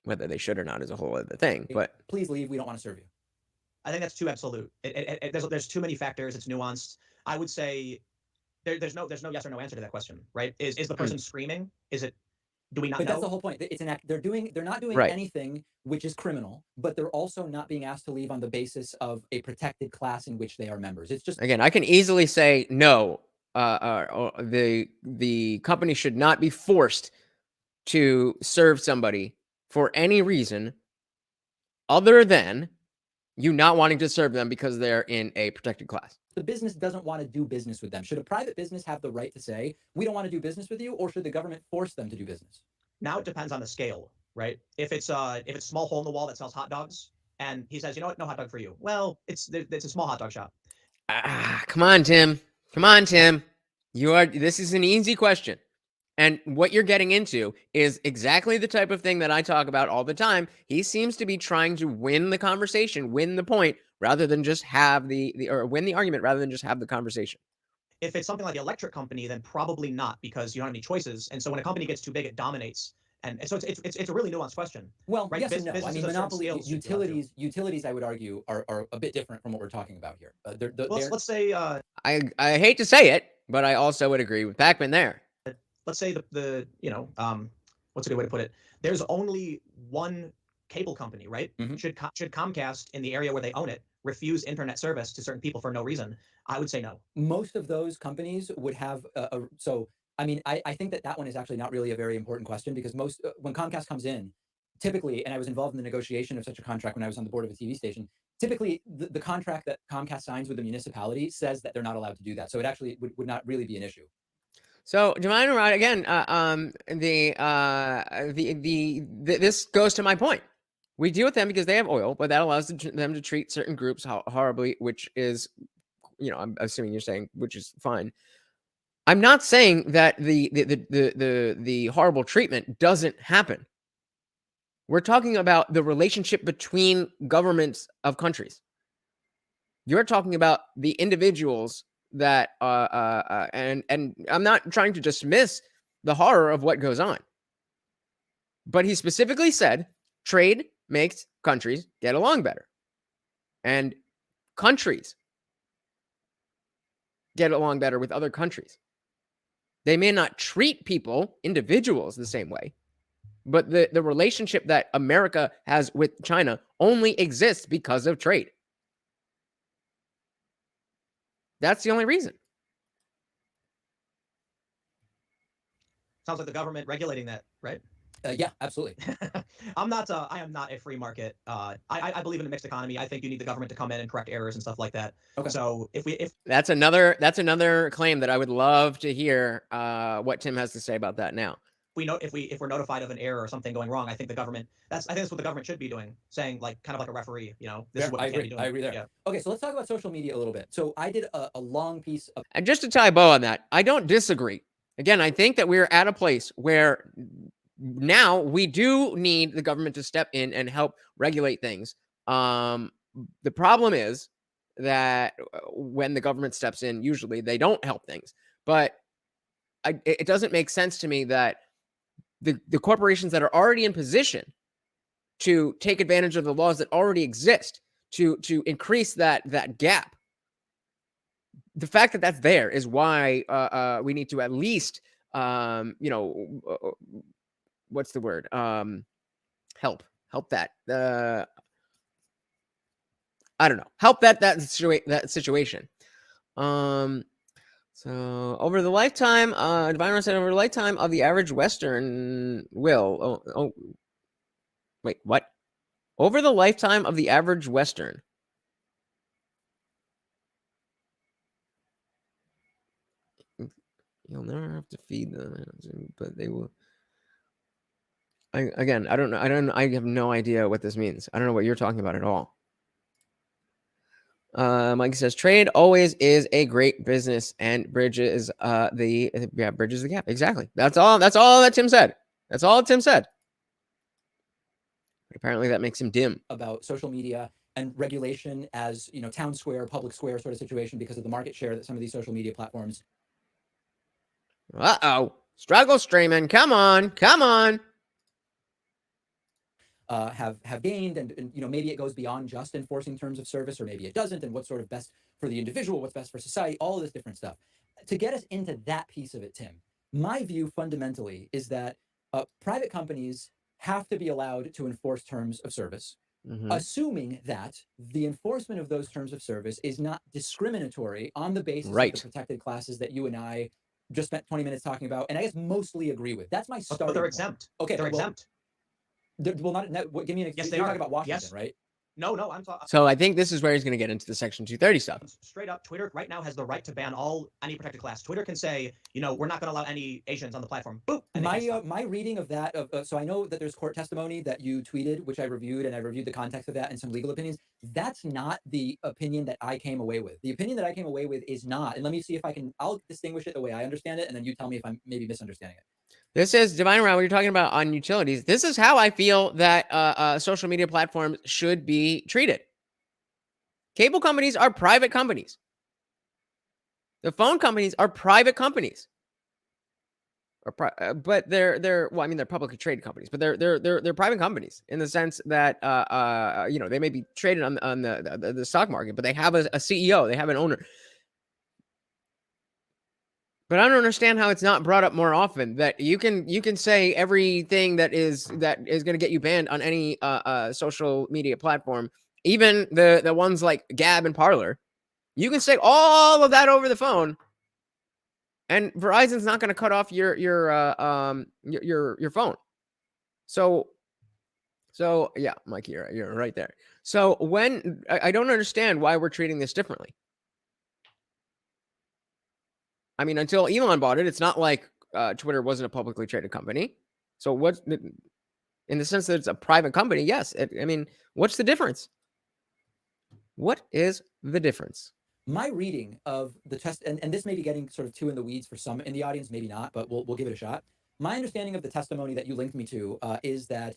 Whether they should or not is a whole other thing. But please leave. We don't want to serve you. I think that's too absolute. There's too many factors. It's nuanced. I would say there's no yes or no answer to that question, right? Is the person screaming? Is it? Do we not But know? that's the whole point. It's an act. They're not doing Right. anything which is criminal, but they're also not being asked to leave on the basis of a protected class in which they are members. It's just, again, I can easily say no. The company should not be forced to serve somebody for any reason other than you not wanting to serve them because they're in a protected class. the business doesn't want to do business with them. Should a private business have the right to say, we don't want to do business with you, or should the government force them to do business? Now it depends on the scale, right? If it's a small hole in the wall that sells hot dogs, and he says, you know what, no hot dog for you. Well, it's a small hot dog shop. Come on, Tim. Come on, Tim. This is an easy question. And what you're getting into is exactly the type of thing that I talk about all the time. He seems to be trying to win the conversation, win the point, rather than just have or win the argument rather than just have the conversation. If it's something like the electric company, then probably not, because you don't have any choices. And so when a company gets too big, it dominates. And so it's a really nuanced question. Well, right? yes and no. I mean, monopoly utilities, I would argue, are a bit different from what we're talking about here. Let's say I hate to say it, but I also would agree with Pac-Man there. Let's say what's a good way to put it? There's only one cable company, right? Mhm. Should Comcast, in the area where they own it, refuse internet service to certain people for no reason? I would say no. Most of those companies would have so. I mean, I think that one is actually not really a very important question, because most when Comcast comes in, typically, and I was involved in the negotiation of such a contract when I was on the board of a TV station. Typically, the contract that Comcast signs with the municipality says that they're not allowed to do that. So it actually would not really be an issue. So, Divine Rod, again, this goes to my point. We deal with them because they have oil, but that allows them to treat certain groups horribly, which is, I'm assuming you're saying, which is fine. I'm not saying that the horrible treatment doesn't happen. We're talking about the relationship between governments of countries. You're talking about the individuals that and I'm not trying to dismiss the horror of what goes on, but he specifically said trade makes countries get along better, and countries get along better with other countries. They may not treat people, individuals, the same way, but the relationship that America has with China only exists because of trade. That's the only reason. Sounds like the government regulating that, right? Yeah, absolutely. I am not a free market. I believe in a mixed economy. I think you need the government to come in and correct errors and stuff like that. Okay. So if that's another claim that I would love to hear what Tim has to say about that now. If we're notified of an error or something going wrong, I think I think that's what the government should be doing, saying, like, kind of like a referee, this is what we can't be doing. I agree there. Yeah. Okay, so let's talk about social media a little bit. So I did a long piece of, and just to tie a bow on that, I don't disagree. Again, I think that we're at a place where now we do need the government to step in and help regulate things. The problem is that when the government steps in, usually they don't help things. But it doesn't make sense to me that the corporations that are already in position to take advantage of the laws that already exist to increase that gap, the fact that that's there is why we need to at least what's the word? Help that. I don't know. Help that situation. So over the lifetime, Divine said over the lifetime of the average Western wait, what? Over the lifetime of the average Western. You'll never have to feed them, but they will. I don't know. I have no idea what this means. I don't know what you're talking about at all. Mike says trade always is a great business and bridges bridges the gap. Exactly. That's all that Tim said. That's all Tim said. Apparently that makes him dim. About social media and regulation as, town square, public square sort of situation because of the market share that some of these social media platforms. Struggle streaming. Come on. Have gained, and maybe it goes beyond just enforcing terms of service, or maybe it doesn't, and what's sort of best for the individual, what's best for society, all of this different stuff. To get us into that piece of it, Tim, my view fundamentally is that private companies have to be allowed to enforce terms of service, assuming that the enforcement of those terms of service is not discriminatory on the basis of the protected classes that you and I just spent 20 minutes talking about, and I guess mostly agree with. That's my starting But they're point. exempt. Okay, they're exempt. Give me an example. Yes, they You're are. talking about Washington, Yes. right? No, I'm talking. So I think this is where he's going to get into the Section 230 stuff. Straight up, Twitter right now has the right to ban any protected class. Twitter can say, we're not going to allow any Asians on the platform. Boop. My reading of that, so I know that there's court testimony that you tweeted, which I reviewed, and I reviewed the context of that and some legal opinions. That's not the opinion that I came away with. The opinion that I came away with is not, and let me see if I'll distinguish it the way I understand it, and then you tell me if I'm maybe misunderstanding it. This is Divine Round. What you're talking about on utilities. This is how I feel that social media platforms should be treated. Cable companies are private companies. The phone companies are private companies. But they're publicly traded companies, but they're private companies in the sense that they may be traded on the stock market, but they have a CEO, they have an owner. But I don't understand how it's not brought up more often that you can say everything that is going to get you banned on any social media platform, even the ones like Gab and Parler. You can say all of that over the phone, and Verizon's not going to cut off your phone. So yeah, Mike, you're right there. So when I don't understand why we're treating this differently. I mean, until Elon bought it, it's not like Twitter wasn't a publicly traded company. So what's in the sense that it's a private company? Yes. What's the difference? What is the difference? My reading of the test, and this may be getting sort of too in the weeds for some in the audience, maybe not, but we'll give it a shot. My understanding of the testimony that you linked me to is that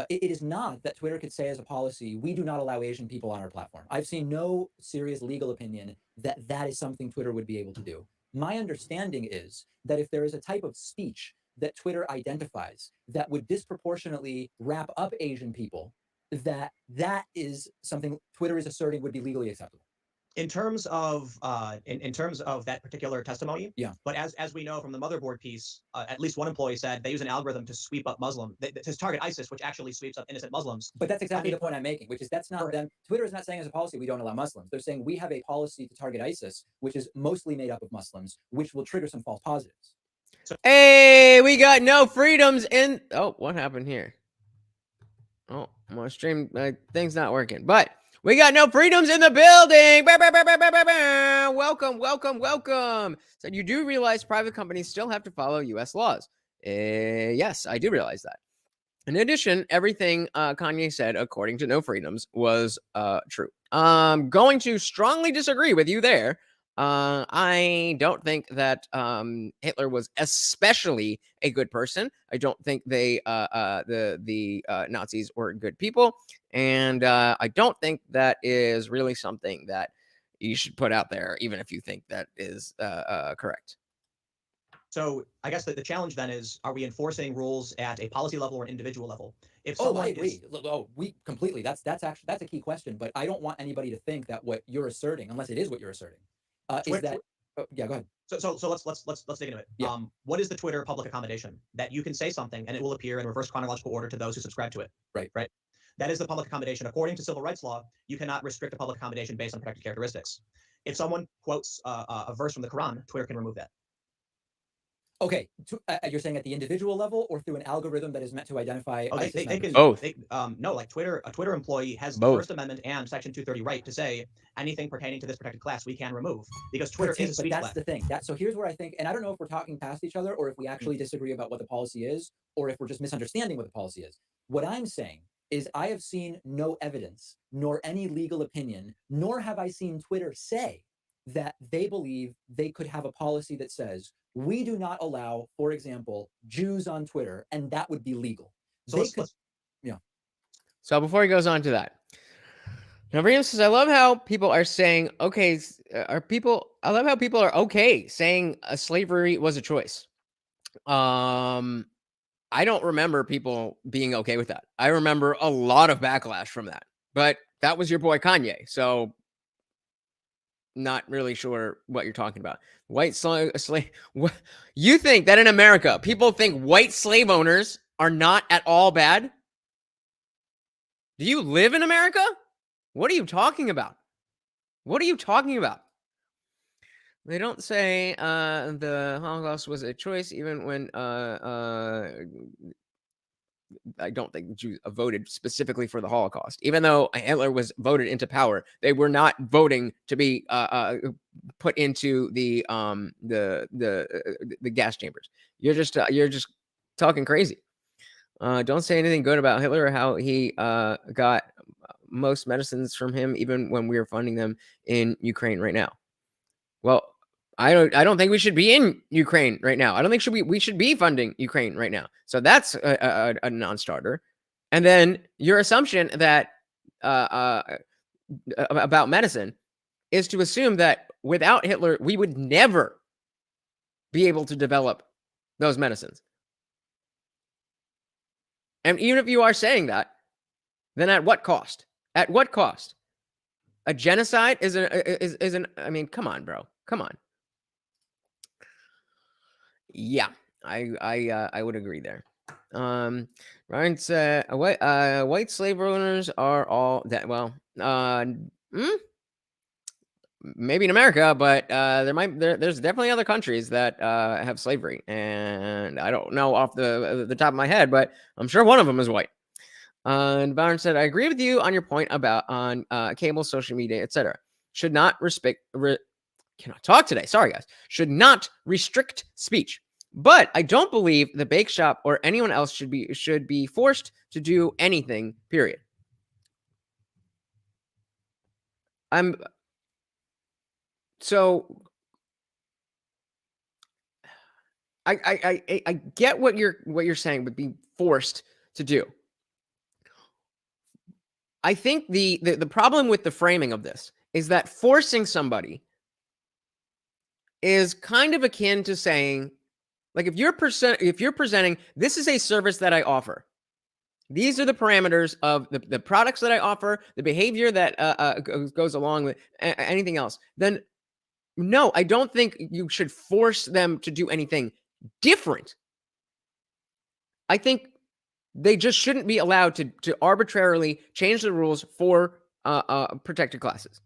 it is not that Twitter could say as a policy, we do not allow Asian people on our platform. I've seen no serious legal opinion that is something Twitter would be able to do. My understanding is that if there is a type of speech that Twitter identifies that would disproportionately wrap up Asian people, that is something Twitter is asserting would be legally acceptable. In terms of that particular testimony, yeah. But as we know from the motherboard piece, at least one employee said they use an algorithm to sweep up to target ISIS, which actually sweeps up innocent Muslims. But that's exactly the point I'm making, which is that's not them. Twitter is not saying as a policy we don't allow Muslims. They're saying we have a policy to target ISIS, which is mostly made up of Muslims, which will trigger some false positives. Hey, we got no freedoms in. Oh, what happened here? Oh, my stream thing's not working, but. We got no freedoms in the building. Welcome. So you do realize private companies still have to follow U.S. laws. Yes, I do realize that. In addition, everything Kanye said, according to No Freedoms, was true. Going to strongly disagree with you there. I don't think that Hitler was especially a good person. I don't think the Nazis were good people, and I don't think that is really something that you should put out there, even if you think that is correct. So I guess the challenge then is: are we enforcing rules at a policy level or an individual level? If I agree. We completely. That's a key question. But I don't want anybody to think that what you're asserting, unless it is what you're asserting. Is that yeah, go ahead. So let's dig into it. Yeah. What is the Twitter public accommodation? That you can say something and it will appear in reverse chronological order to those who subscribe to it. Right. That is the public accommodation. According to civil rights law, you cannot restrict a public accommodation based on protected characteristics. If someone quotes a verse from the Quran, Twitter can remove that. Okay, you're saying at the individual level or through an algorithm that is meant to identify ISIS they can both. No, like a Twitter employee has both. the First Amendment and Section 230 right to say anything pertaining to this protected class we can remove because Twitter is a speech But that's the thing. So here's where I think, and I don't know if we're talking past each other or if we actually disagree about what the policy is or if we're just misunderstanding what the policy is. What I'm saying is I have seen no evidence, nor any legal opinion, nor have I seen Twitter say that they believe they could have a policy that says we do not allow, for example, Jews on Twitter, and that would be legal. So They let's, could, let's yeah. So before he goes on to that, now Briam says, I love how people are saying, okay, I love how people are okay saying slavery was a choice. I don't remember people being okay with that. I remember a lot of backlash from that, but that was your boy Kanye. So not really sure what you're talking about. White slave. You think that in America, people think white slave owners are not at all bad? Do you live in America? What are you talking about? What are you talking about? They don't say the Holocaust was a choice, even when I don't think Jews voted specifically for the Holocaust. Even though Hitler was voted into power, they were not voting to be put into the gas chambers. You're just talking crazy. Don't say anything good about Hitler or how he got most medicines from him, even when we are funding them in Ukraine right now. Well, I don't think we should be in Ukraine right now. I don't think we should be funding Ukraine right now. So that's a non-starter. And then your assumption that about medicine is to assume that without Hitler, we would never be able to develop those medicines. And even if you are saying that, then at what cost? At what cost? A genocide is an. I mean, come on, bro. Come on. Yeah, I would agree there. Ryan said, white slave owners are all that. Well, maybe in America, but there's definitely other countries that have slavery, and I don't know off the top of my head, but I'm sure one of them is white. And Byron said, I agree with you on your point about on cable, social media, etc. Should not cannot talk today. Sorry, guys. Should not restrict speech. But I don't believe the bake shop or anyone else should be forced to do anything, period. So I get what you're saying, but be forced to do. I think the problem with the framing of this is that forcing somebody is kind of akin to saying, like, if you're presenting, this is a service that I offer. These are the parameters of the products that I offer, the behavior that goes along with anything else. Then, no, I don't think you should force them to do anything different. I think they just shouldn't be allowed to arbitrarily change the rules for protected classes.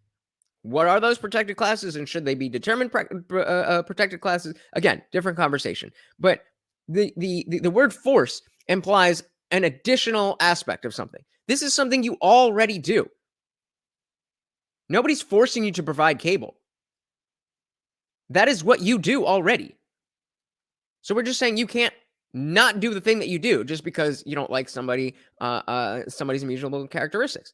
What are those protected classes, and should they be determined protected classes? Again, different conversation. But the word force implies an additional aspect of something. This is something you already do. Nobody's forcing you to provide cable. That is what you do already. So we're just saying you can't not do the thing that you do just because you don't like somebody's immutable characteristics.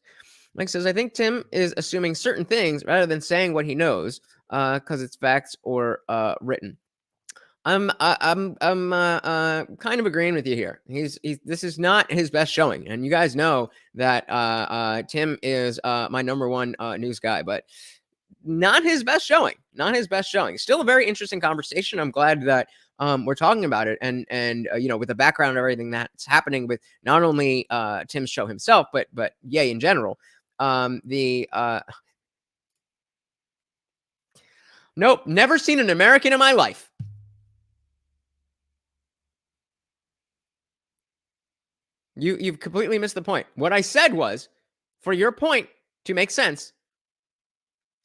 Mike says, I think Tim is assuming certain things rather than saying what he knows, because it's facts or written. I'm kind of agreeing with you here. This is not his best showing, and you guys know that Tim is my number one news guy, but not his best showing. Not his best showing. Still a very interesting conversation. I'm glad that we're talking about it, and with the background of everything that's happening with not only Tim's show himself, but Ye in general. Nope, never seen an American in my life. You've completely missed the point. What I said was, for your point to make sense,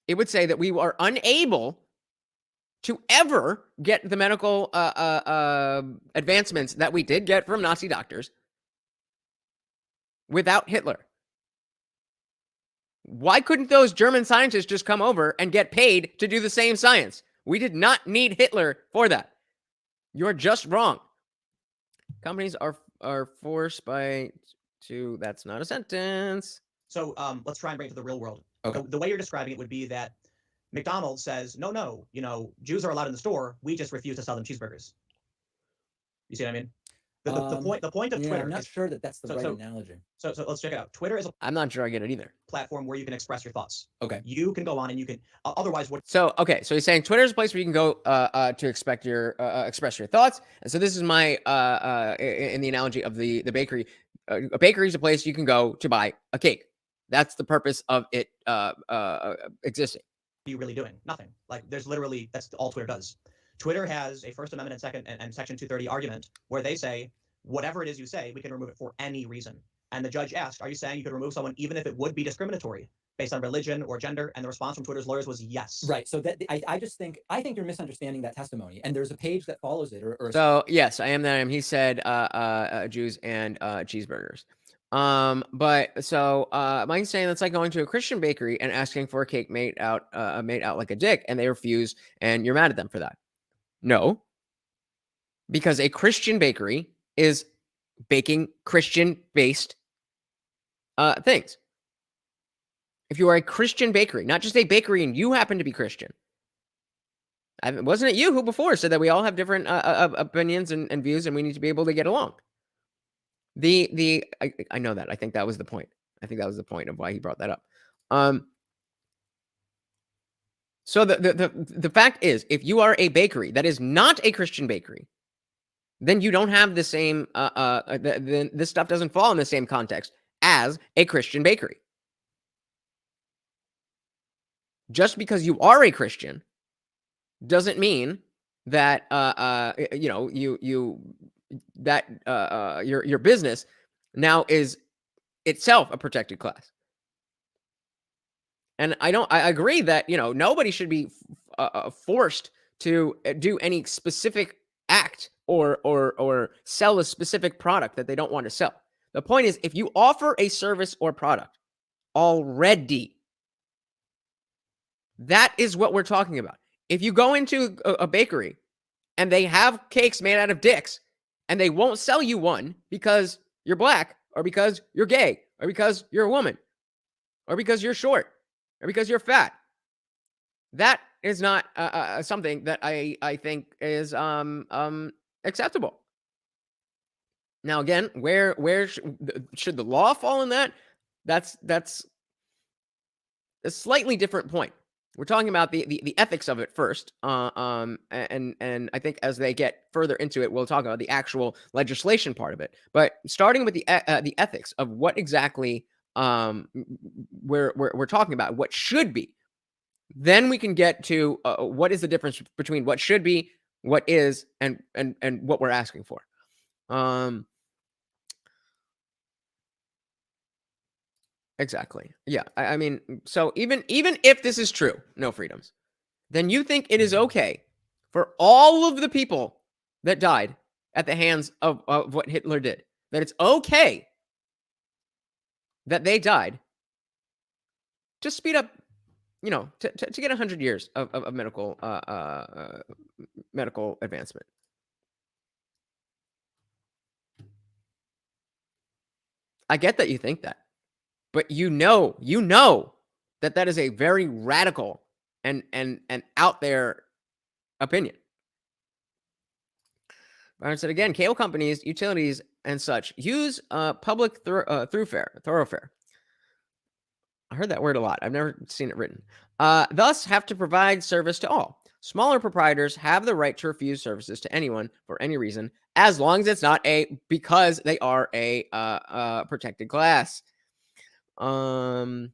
it would say that we are unable to ever get the medical advancements that we did get from Nazi doctors without Hitler. Why couldn't those German scientists just come over and get paid to do the same science? We did not need Hitler for that. You're just wrong. Companies are forced by That's not a sentence. So let's try and bring it to the real world. Okay. The way you're describing it would be that McDonald's says, no, Jews are allowed in the store. We just refuse to sell them cheeseburgers. You see what I mean? The point of Yeah, Twitter I'm not is sure that that's the so- right so- analogy. so let's check it out. Twitter is a I'm not sure I get it either. platform where you can express your thoughts. Okay. You can go on and you can otherwise what So okay, so he's saying Twitter is a place where you can go to express your thoughts. And so this is my in the analogy of the bakery. A bakery is a place you can go to buy a cake. That's the purpose of it existing. are you really doing? Nothing. Like there's literally that's all Twitter does. Twitter has a First Amendment and Second and Section 230 argument where they say whatever it is you say, we can remove it for any reason. And the judge asked, "Are you saying you could remove someone even if it would be discriminatory based on religion or gender?" And the response from Twitter's lawyers was yes. Right. So that I think you're misunderstanding that testimony. And there's a page that follows it. So yes, I am that I am. He said Jews and cheeseburgers. But so Mike's saying that's like going to a Christian bakery and asking for a cake made out like a dick, and they refuse, and you're mad at them for that. No, because a Christian bakery is baking Christian-based things. If you are a Christian bakery, not just a bakery and you happen to be Christian. Wasn't it you who before said that we all have different opinions and views and we need to be able to get along? I know that. I think that was the point. I think that was the point of why he brought that up. So the fact is, if you are a bakery that is not a Christian bakery, then you don't have the same, then this stuff doesn't fall in the same context as a Christian bakery. Just because you are a Christian doesn't mean that, your business now is itself a protected class. And I agree that, nobody should be forced to do any specific act or sell a specific product that they don't want to sell. The point is, if you offer a service or product already, that is what we're talking about. If you go into a bakery and they have cakes made out of dicks and they won't sell you one because you're black or because you're gay or because you're a woman or because you're short or because you're fat, that is not something that I think is acceptable. Now, again, where should the law fall in that? That's a slightly different point. We're talking about the ethics of it first, and I think as they get further into it, we'll talk about the actual legislation part of it. But starting with the ethics of what exactly we're talking about, what should be, then we can get to what is the difference between what should be, what is, and what we're asking for. Exactly. Yeah. I mean, so even if this is true, no freedoms, then you think it is okay for all of the people that died at the hands of what Hitler did, that it's okay that they died to speed up, to get 100 years of medical medical advancement. I get that you think that. But you know that is a very radical and out there opinion. Byron said again, cable companies, utilities, and such use public thoroughfare. I heard that word a lot. I've never seen it written. Thus have to provide service to all. Smaller proprietors have the right to refuse services to anyone for any reason, as long as it's not because they are a protected class. Can't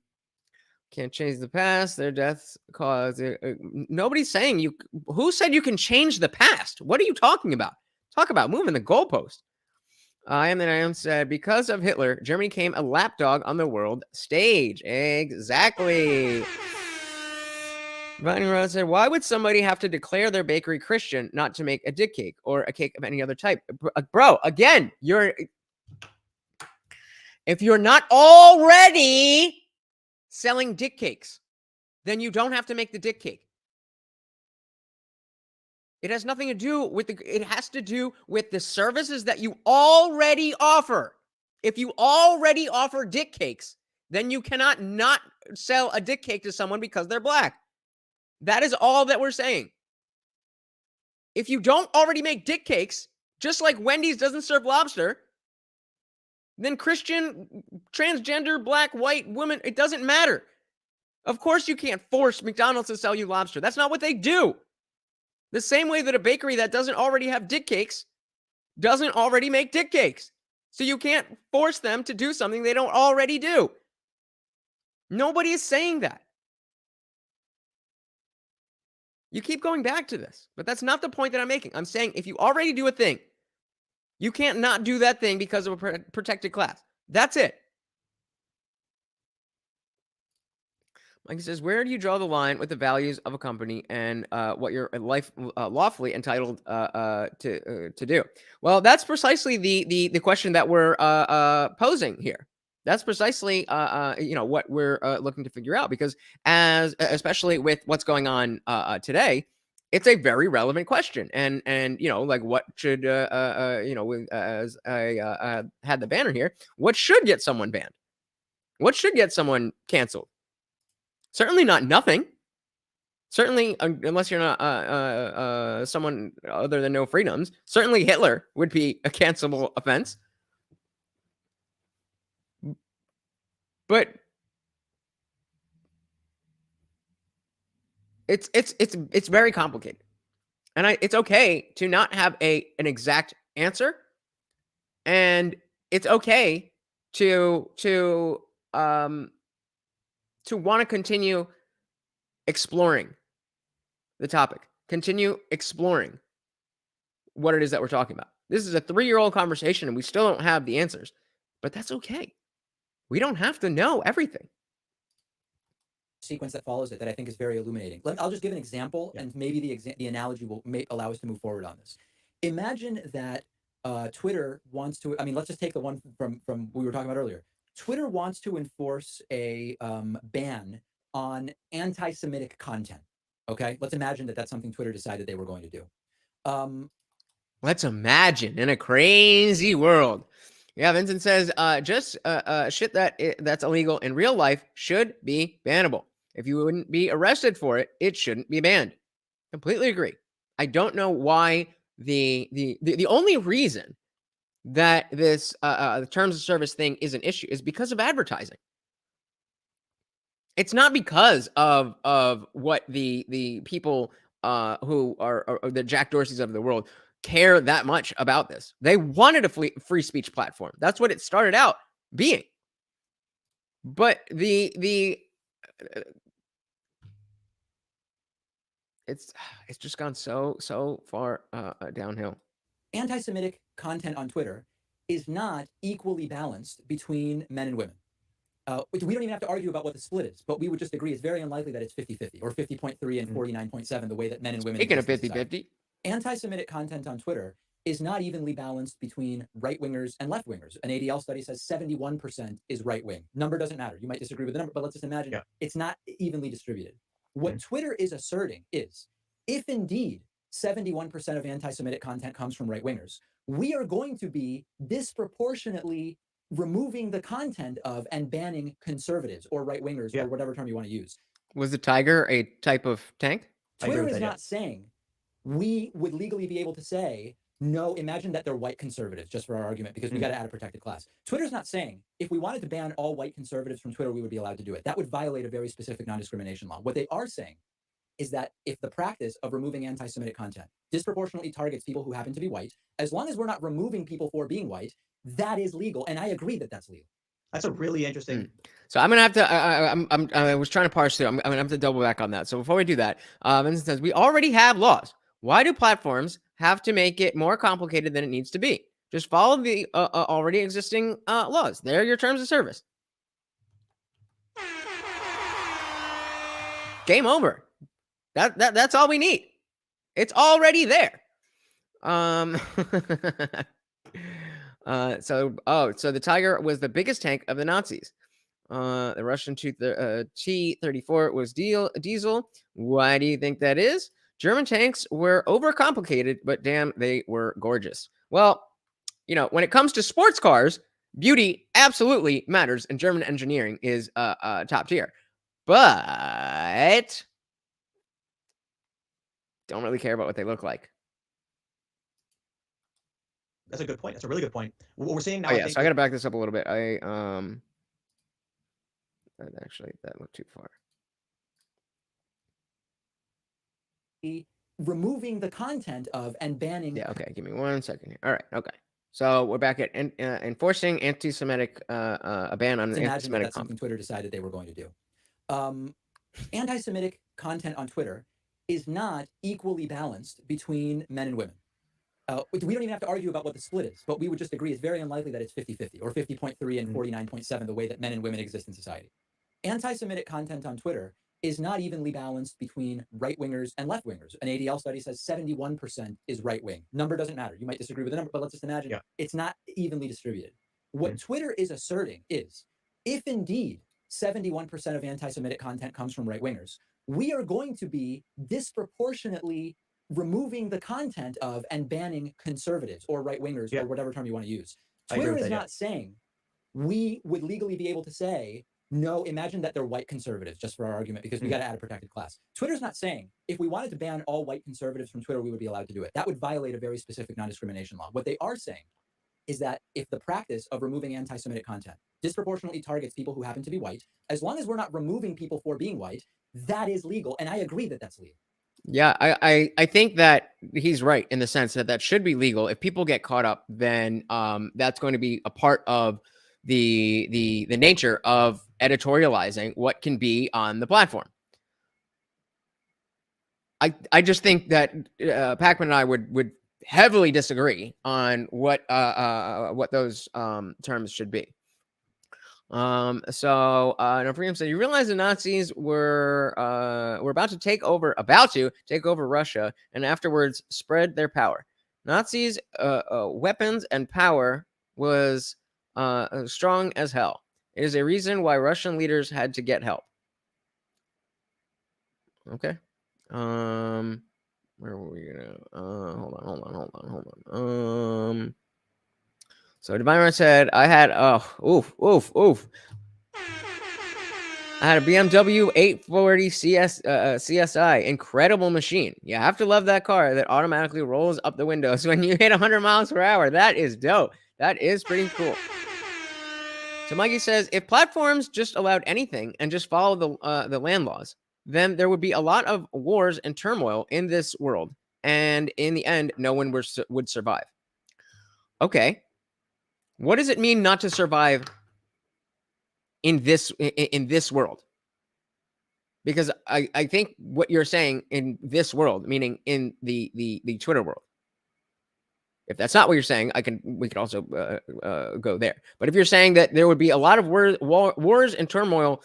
change the past. Their deaths cause nobody's saying you. Who said you can change the past? What are you talking about? Talk about moving the goalpost. I am said because of Hitler, Germany became a lapdog on the world stage. Exactly. Vining Rose said, why would somebody have to declare their bakery Christian not to make a dick cake or a cake of any other type? Bro, again, if you're not already selling dick cakes, then you don't have to make the dick cake. It has nothing to do with it has to do with the services that you already offer. If you already offer dick cakes, then you cannot not sell a dick cake to someone because they're black. That is all that we're saying. If you don't already make dick cakes, just like Wendy's doesn't serve lobster, then Christian, transgender, black, white, women, it doesn't matter. Of course you can't force McDonald's to sell you lobster. That's not what they do. The same way that a bakery that doesn't already have dick cakes doesn't already make dick cakes. So you can't force them to do something they don't already do. Nobody is saying that. You keep going back to this, but that's not the point that I'm making. I'm saying if you already do a thing, you can't not do that thing because of a protected class. That's it. Mike says, where do you draw the line with the values of a company and what you're lawfully entitled to do? Well, that's precisely the question that we're posing here. That's precisely what we're looking to figure out, because especially with what's going on today, it's a very relevant question. And like what should as I had the banner here, what should get someone banned? What should get someone canceled? Certainly not nothing. Certainly, unless you're not someone other than no freedoms. Certainly Hitler would be a cancelable offense. But it's very complicated. And it's okay to not have an exact answer. And it's okay to want to continue exploring the topic, continue exploring what it is that we're talking about. This is a 3-year-old conversation and we still don't have the answers, but that's okay. We don't have to know everything. Sequence that follows it that I think is very illuminating. I'll just give an example, and maybe the analogy will allow us to move forward on this. Imagine that Twitter wants to, let's just take the one from we were talking about earlier. Twitter wants to enforce a ban on anti-Semitic content. Okay, let's imagine that that's something Twitter decided they were going to do. Let's imagine in a crazy world. Yeah, Vincent says, just shit that's illegal in real life should be bannable. If you wouldn't be arrested for it, it shouldn't be banned. Completely agree. I don't know why the only reason that this the terms of service thing is an issue is because of advertising. It's not because of what the people who are the Jack Dorseys of the world care that much about this. They wanted a free speech platform. That's what it started out being. But it's just gone so far downhill. Anti-Semitic content on Twitter is not equally balanced between men and women. We don't even have to argue about what the split is, but we would just agree it's very unlikely that it's 50-50 or 50.3 and 49.7, the way that men and women. Speaking of 50-50. Anti-Semitic content on Twitter is not evenly balanced between right-wingers and left-wingers. An ADL study says 71% is right-wing. Number doesn't matter. You might disagree with the number, but let's just imagine it's not evenly distributed. What Twitter is asserting is, if indeed 71% of anti-Semitic content comes from right-wingers, we are going to be disproportionately removing the content of and banning conservatives or right-wingers or whatever term you want to use. Was the tiger a type of tank? Twitter is not saying we would legally be able to say, no, imagine that they're white conservatives, just for our argument, because we got to add a protected class. Twitter's not saying if we wanted to ban all white conservatives from Twitter, we would be allowed to do it. That would violate a very specific non-discrimination law. What they are saying is that if the practice of removing anti-Semitic content disproportionately targets people who happen to be white, as long as we're not removing people for being white, that is legal. And I agree that that's legal. That's a really interesting. So I'm gonna have to. I was trying to parse through. I'm gonna have to double back on that. So before we do that, Vincent says we already have laws. Why do platforms have to make it more complicated than it needs to be? Just follow the already existing laws. They're your terms of service. Game over. That's all we need. It's already there. So the Tiger was the biggest tank of the Nazis. The Russian T-34 was diesel. Why do you think that is? German tanks were overcomplicated, but damn, they were gorgeous. Well, when it comes to sports cars, Beauty absolutely matters, and German engineering is top tier. But don't really care about what they look like. That's a good point. That's a really good point. What we're seeing now, Oh I yeah, think, so I got to back this up a little bit. Actually, that looked too far. Removing the content of and banning. Yeah, okay. Give me 1 second here. All right, okay. So we're back at enforcing anti-Semitic, a ban on Let's imagine that anti-Semitic that's something Twitter decided they were going to do. Anti-Semitic content on Twitter is not equally balanced between men and women. We don't even have to argue about what the split is, but we would just agree it's very unlikely that it's 50-50 or 50.3 and 49.7, the way that men and women exist in society. Anti-Semitic content on Twitter is not evenly balanced between right-wingers and left-wingers. An ADL study says 71% is right-wing. Number doesn't matter. You might disagree with the number, but let's just imagine it's not evenly distributed. What Twitter is asserting is, if indeed 71% of anti-Semitic content comes from right-wingers, we are going to be disproportionately removing the content of and banning conservatives or right-wingers or whatever term you want to use. Twitter is not saying we would legally be able to say, no, imagine that they're white conservatives, just for our argument, because we got to add a protected class. Twitter's not saying if we wanted to ban all white conservatives from Twitter, we would be allowed to do it. That would violate a very specific non-discrimination law. What they are saying is that if the practice of removing anti-Semitic content disproportionately targets people who happen to be white, as long as we're not removing people for being white, that is legal. And I agree that that's legal. Yeah, I think that he's right in the sense that that should be legal. If people get caught up, then that's going to be a part of the nature of editorializing what can be on the platform. I just think that Pacman and I would heavily disagree on what those terms should be. No freedom said, you realize the Nazis were about to take over Russia and afterwards spread their power. Nazis weapons and power was strong as hell. It is a reason why Russian leaders had to get help. Okay. Where were we gonna hold on. So Divine said I had oof. I had a BMW 840 CSI, incredible machine. You have to love that car that automatically rolls up the windows when you hit 100 miles per hour. That is dope. That is pretty cool. So Mikey says, if platforms just allowed anything and just follow the land laws, then there would be a lot of wars and turmoil in this world, and in the end, no one would survive. Okay, what does it mean not to survive in this world? Because I think what you're saying in this world, meaning in the Twitter world. If that's not what you're saying, we could also go there. But if you're saying that there would be a lot of wars and turmoil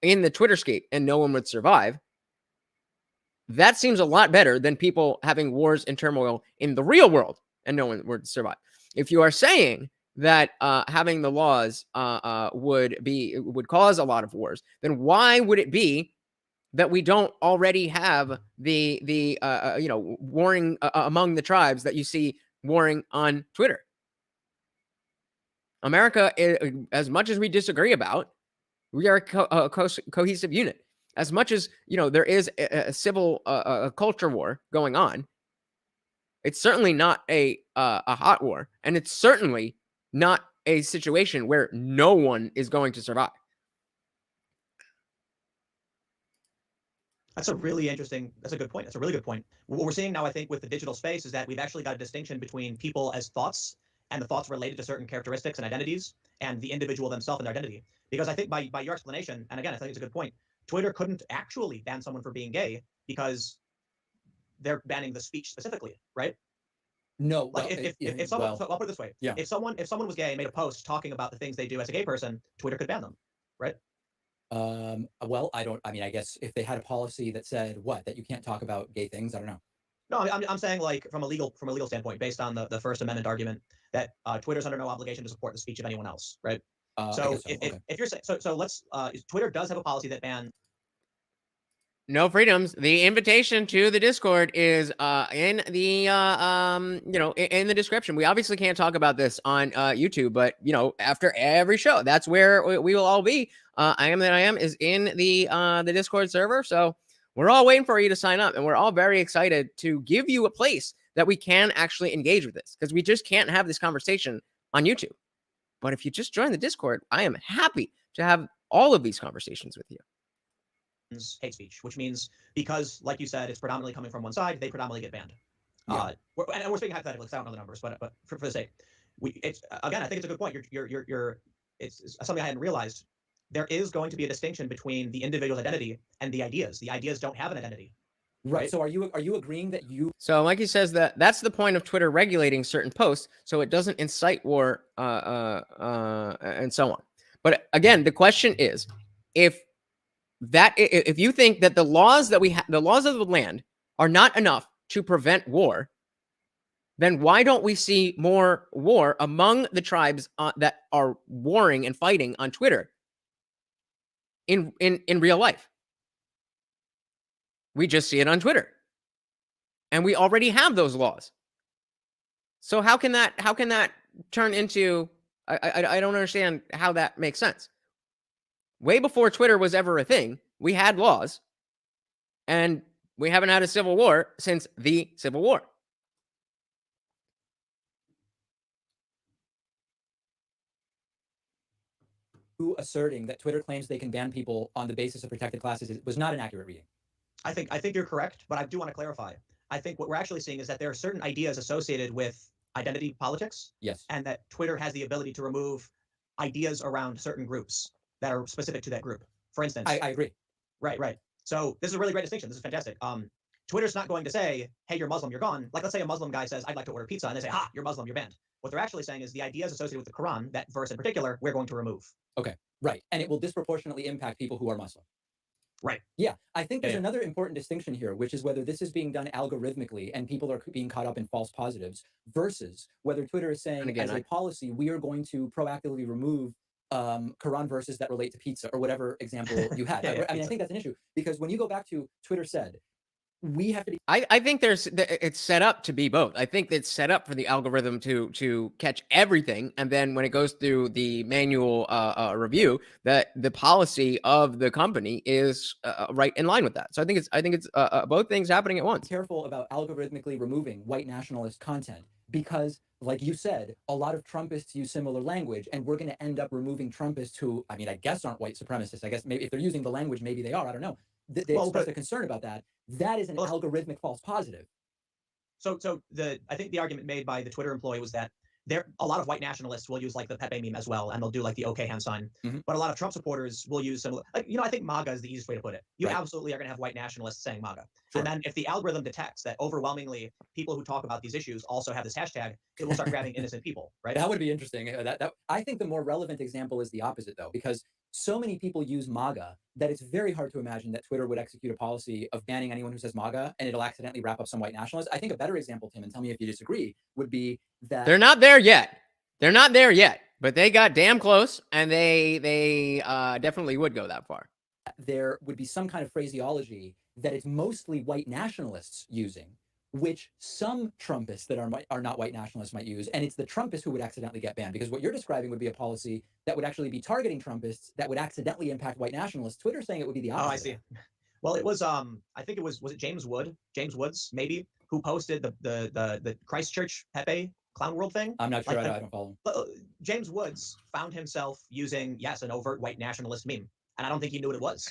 in the Twitterscape and no one would survive, that seems a lot better than people having wars and turmoil in the real world and no one would survive. If you are saying that having the laws would cause a lot of wars, then why would it be that we don't already have the warring among the tribes that you see warring on Twitter? America, as much as we disagree about, we are a cohesive unit. As much as there is a civil culture war going on, it's certainly not a hot war, and it's certainly not a situation where no one is going to survive. That's a really interesting, that's a good point. That's a really good point. What we're seeing now, I think, with the digital space is that we've actually got a distinction between people as thoughts and the thoughts related to certain characteristics and identities and the individual themselves and their identity. Because I think by your explanation, and again, I think it's a good point, Twitter couldn't actually ban someone for being gay because they're banning the speech specifically, right? No, like if someone, so I'll put it this way: yeah. if someone was gay and made a post talking about the things they do as a gay person, Twitter could ban them, right? Well, I guess if they had a policy that said that you can't talk about gay things, I don't know. No, I'm saying like from a legal standpoint, based on the First Amendment argument that Twitter's under no obligation to support the speech of anyone else, right? So if you're saying so let's Twitter does have a policy that bans No freedoms. The invitation to the Discord is in the in the description. We obviously can't talk about this on YouTube, but after every show, that's where we will all be. I am that I am is in the Discord server, so we're all waiting for you to sign up, and we're all very excited to give you a place that we can actually engage with this, because we just can't have this conversation on YouTube. But if you just join the Discord, I am happy to have all of these conversations with you. Hate speech, which means because, like you said, it's predominantly coming from one side, they predominantly get banned. Yeah. We're speaking hypothetically, because I don't know the numbers, but for the sake, it's again, I think it's a good point. It's something I hadn't realized. There is going to be a distinction between the individual's identity and the ideas. The ideas don't have an identity. Right. So are you agreeing that you? So Mikey says that's the point of Twitter regulating certain posts, so it doesn't incite war, and so on. But again, the question is, if you think that the laws that the laws of the land are not enough to prevent war, then why don't we see more war among the tribes that are warring and fighting on Twitter in real life? We just see it on Twitter, and we already have those laws. So how can that turn into? I don't understand how that makes sense. Way before Twitter was ever a thing, we had laws, and we haven't had a civil war since the Civil War. Asserting that Twitter claims they can ban people on the basis of protected classes was not an accurate reading. I think you're correct, but I do want to clarify. I think what we're actually seeing is that there are certain ideas associated with identity politics. Yes. And that Twitter has the ability to remove ideas around certain groups that are specific to that group. For instance, I agree. Right. So this is a really great distinction. This is fantastic. Twitter's not going to say, hey, you're Muslim, you're gone. Like, let's say a Muslim guy says, I'd like to order pizza, and they say, ha, you're Muslim, you're banned. What they're actually saying is the ideas associated with the Quran, that verse in particular, we're going to remove. Okay, right. And it will disproportionately impact people who are Muslim. Right. Yeah, I think there's another important distinction here, which is whether this is being done algorithmically and people are being caught up in false positives versus whether Twitter is saying, again, as a policy, we are going to proactively remove Quran verses that relate to pizza or whatever example you had. I mean, I think that's an issue because when you go back to Twitter said, we have to be. I think it's set up to be both. I think it's set up for the algorithm to catch everything, and then when it goes through the manual review, that the policy of the company is right in line with that. So I think it's both things happening at once. Careful about algorithmically removing white nationalist content because, like you said, a lot of Trumpists use similar language, and we're going to end up removing Trumpists who, I mean, I guess aren't white supremacists. I guess maybe if they're using the language, maybe they are. I don't know. They express a concern about that. That is an algorithmic false positive. So I think the argument made by the Twitter employee was that a lot of white nationalists will use like the Pepe meme as well, and they'll do like the OK hand sign. Mm-hmm. But a lot of Trump supporters will use similar. Like, I think MAGA is the easiest way to put it. You absolutely are going to have white nationalists saying MAGA. Sure. And then if the algorithm detects that overwhelmingly people who talk about these issues also have this hashtag, it will start grabbing innocent people, right? That would be interesting. I think the more relevant example is the opposite, though, because so many people use MAGA that it's very hard to imagine that Twitter would execute a policy of banning anyone who says MAGA and it'll accidentally wrap up some white nationalists. I think a better example, Tim, and tell me if you disagree, would be that they're not there yet. They're not there yet, but they got damn close, and they definitely would go that far. There would be some kind of phraseology that it's mostly white nationalists using, which some Trumpists that are not white nationalists might use, and it's the Trumpists who would accidentally get banned, because what you're describing would be a policy that would actually be targeting Trumpists that would accidentally impact white nationalists. Twitter's saying it would be the opposite. Oh, I see. Well, it was I think it was it James Woods maybe, who posted the Christchurch Pepe Clown World thing? I'm not sure. I don't follow him. James Woods found himself using, yes, an overt white nationalist meme, and I don't think he knew what it was.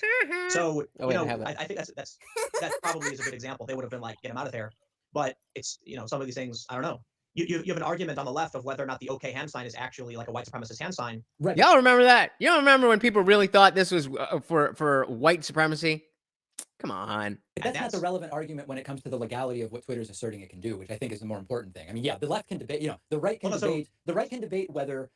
So I think that probably is a good example. They would have been like, get him out of there. But it's some of these things, I don't know. You have an argument on the left of whether or not the OK hand sign is actually like a white supremacist hand sign. Right. Y'all remember that? You don't remember when people really thought this was for white supremacy? Come on. That's not the relevant argument when it comes to the legality of what Twitter's asserting it can do, which I think is the more important thing. I mean, yeah, the left can debate, the right can debate. The right can debate whether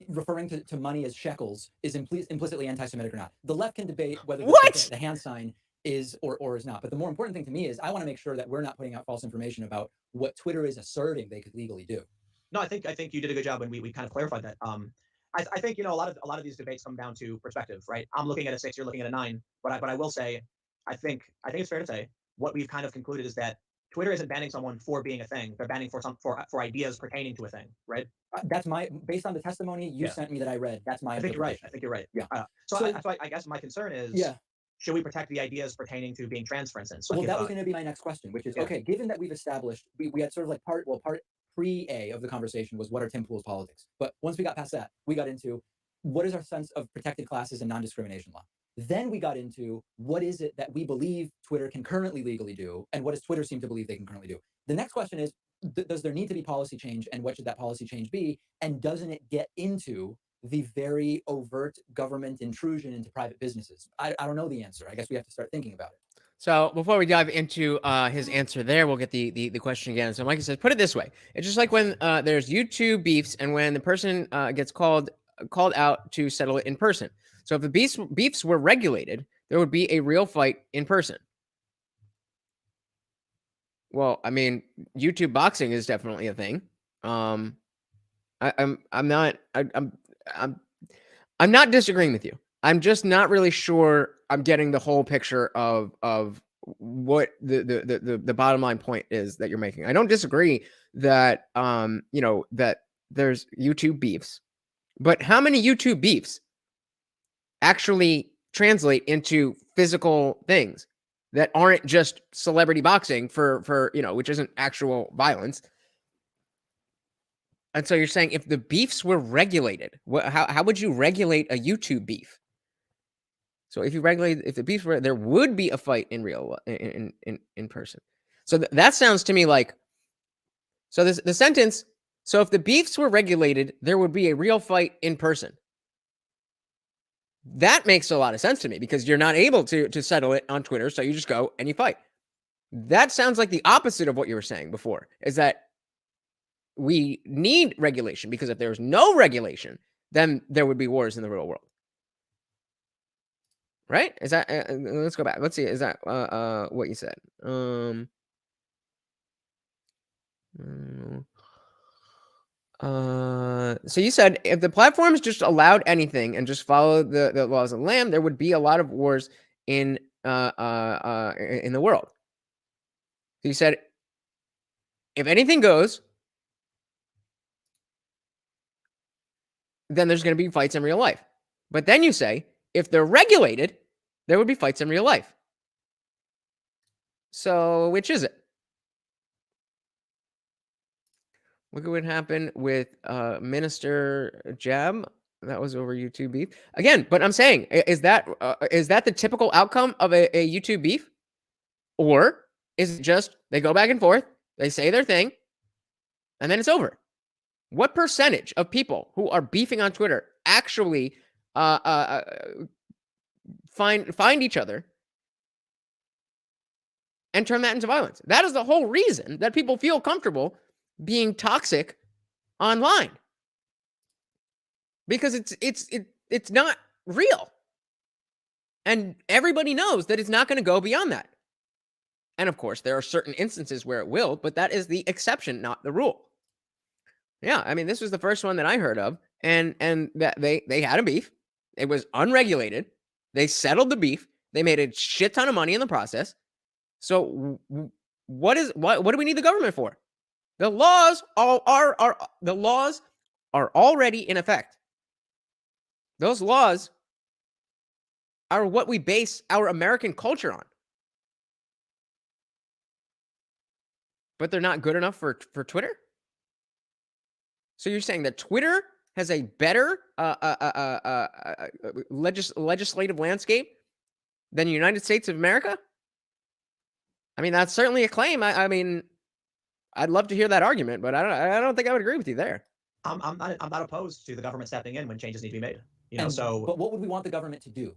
referring to money as shekels is implicitly anti-Semitic or not. The left can debate whether the hand sign is or is not. But the more important thing to me is I want to make sure that we're not putting out false information about what Twitter is asserting they could legally do. No, I think you did a good job when we kind of clarified that. I think a lot of these debates come down to perspective, right? I'm looking at a 6, you're looking at a 9, but I will say, I think it's fair to say what we've kind of concluded is that Twitter isn't banning someone for being a thing; they're banning for ideas pertaining to a thing, right? That's my based on the testimony you Yeah. sent me that I read. That's my I think you're right. interpretation. I think you're right. Yeah. So, So- I guess my concern is, Yeah. should we protect the ideas pertaining to being trans, for instance? Well, Like that if, was going to be my next question, which is Yeah. okay. Given that we've established, we had sort of like part pre-A of the conversation was what are Tim Pool's politics, but once we got past that, we got into what is our sense of protected classes and non-discrimination law. Then we got into what is it that we believe Twitter can currently legally do, and what does Twitter seem to believe they can currently do. The next question is, does there need to be policy change, and what should that policy change be, and doesn't it get into the very overt government intrusion into private businesses? I don't know the answer. I guess we have to start thinking about it. So before we dive into his answer there, we'll get the question again. So Mikey says, put it this way. It's just like when there's YouTube beefs and when the person gets called out to settle it in person. So if the beefs were regulated, there would be a real fight in person. Well, I mean, YouTube boxing is definitely a thing. I'm not disagreeing with you. I'm just not really sure I'm getting the whole picture of what the bottom line point is that you're making. I don't disagree that that there's YouTube beefs, but how many YouTube beefs actually translate into physical things that aren't just celebrity boxing for which isn't actual violence? And so you're saying if the beefs were regulated, how would you regulate a YouTube beef? So if the beefs were, there would be a fight in real in person. So that sounds to me like, so the sentence, so if the beefs were regulated, there would be a real fight in person. That makes a lot of sense to me because you're not able to settle it on Twitter, so you just go and you fight. That sounds like the opposite of what you were saying before, is that we need regulation because if there's no regulation, then there would be wars in the real world. Right? Is that let's go back. Let's see. Is that what you said? So you said if the platforms just allowed anything and just followed the laws of the land, there would be a lot of wars in the world. So you said if anything goes, then there's going to be fights in real life. But then you say if they're regulated, there would be fights in real life. So which is it? Look at what happened with Minister Jab. That was over YouTube beef again. But I'm saying, is that the typical outcome of a YouTube beef, or is it just they go back and forth, they say their thing, and then it's over? What percentage of people who are beefing on Twitter actually find each other and turn that into violence? That is the whole reason that people feel comfortable being toxic online, because it's not real, and everybody knows that it's not going to go beyond that. And of course, there are certain instances where it will, but that is the exception, not the rule. Yeah, I mean, this was the first one that I heard of, and that they had a beef. It was unregulated. They settled the beef. They made a shit ton of money in the process. So what do we need the government for? The laws are already in effect. Those laws are what we base our American culture on. But they're not good enough for Twitter? So you're saying that Twitter has a better legislative landscape than the United States of America? I mean, that's certainly a claim. I mean, I'd love to hear that argument, but I don't think I would agree with you there. I'm not opposed to the government stepping in when changes need to be made. But what would we want the government to do?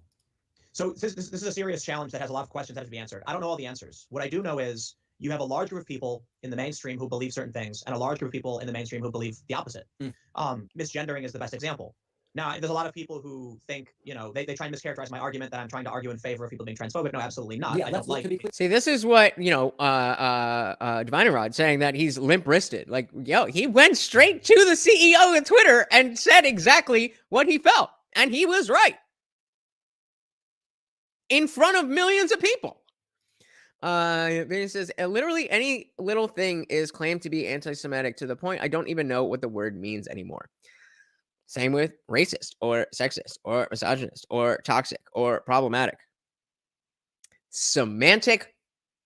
So this is a serious challenge that has a lot of questions that have to be answered. I don't know all the answers. What I do know is you have a large group of people in the mainstream who believe certain things, and a large group of people in the mainstream who believe the opposite. Misgendering is the best example. Now, there's a lot of people who think, they try and mischaracterize my argument that I'm trying to argue in favor of people being transphobic. No, absolutely not. Yeah, I don't like. See, this is what Divine Rod saying that he's limp wristed. Like, he went straight to the CEO of Twitter and said exactly what he felt, and he was right. in front of millions of people. It says literally any little thing is claimed to be anti-Semitic to the point I don't even know what the word means anymore. Same with racist or sexist or misogynist or toxic or problematic. Semantic,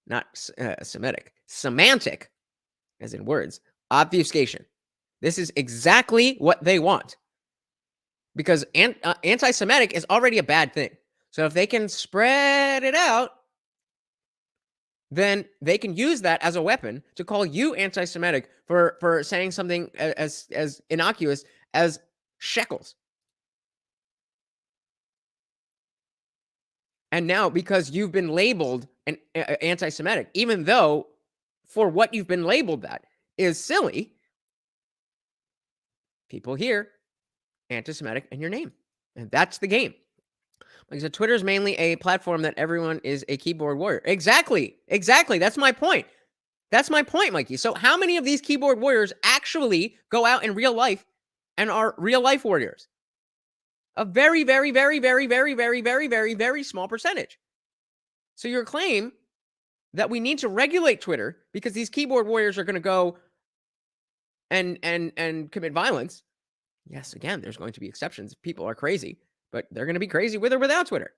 not Semitic, semantic, as in words, obfuscation. This is exactly what they want. Because anti-Semitic is already a bad thing. So if they can spread it out, then they can use that as a weapon to call you anti-Semitic for saying something as innocuous as shekels. And now, because you've been labeled an anti-Semitic, even though for what you've been labeled that is silly, people hear anti-Semitic in your name. And that's the game. Like I said, Twitter is mainly a platform that everyone is a keyboard warrior. Exactly. That's my point. That's my point, Mikey. So how many of these keyboard warriors actually go out in real life and are real life warriors? A very, very, very, very, very, very, very, very, very small percentage. So your claim that we need to regulate Twitter because these keyboard warriors are going to go and commit violence. Yes, again, there's going to be exceptions. People are crazy, but they're going to be crazy with or without Twitter.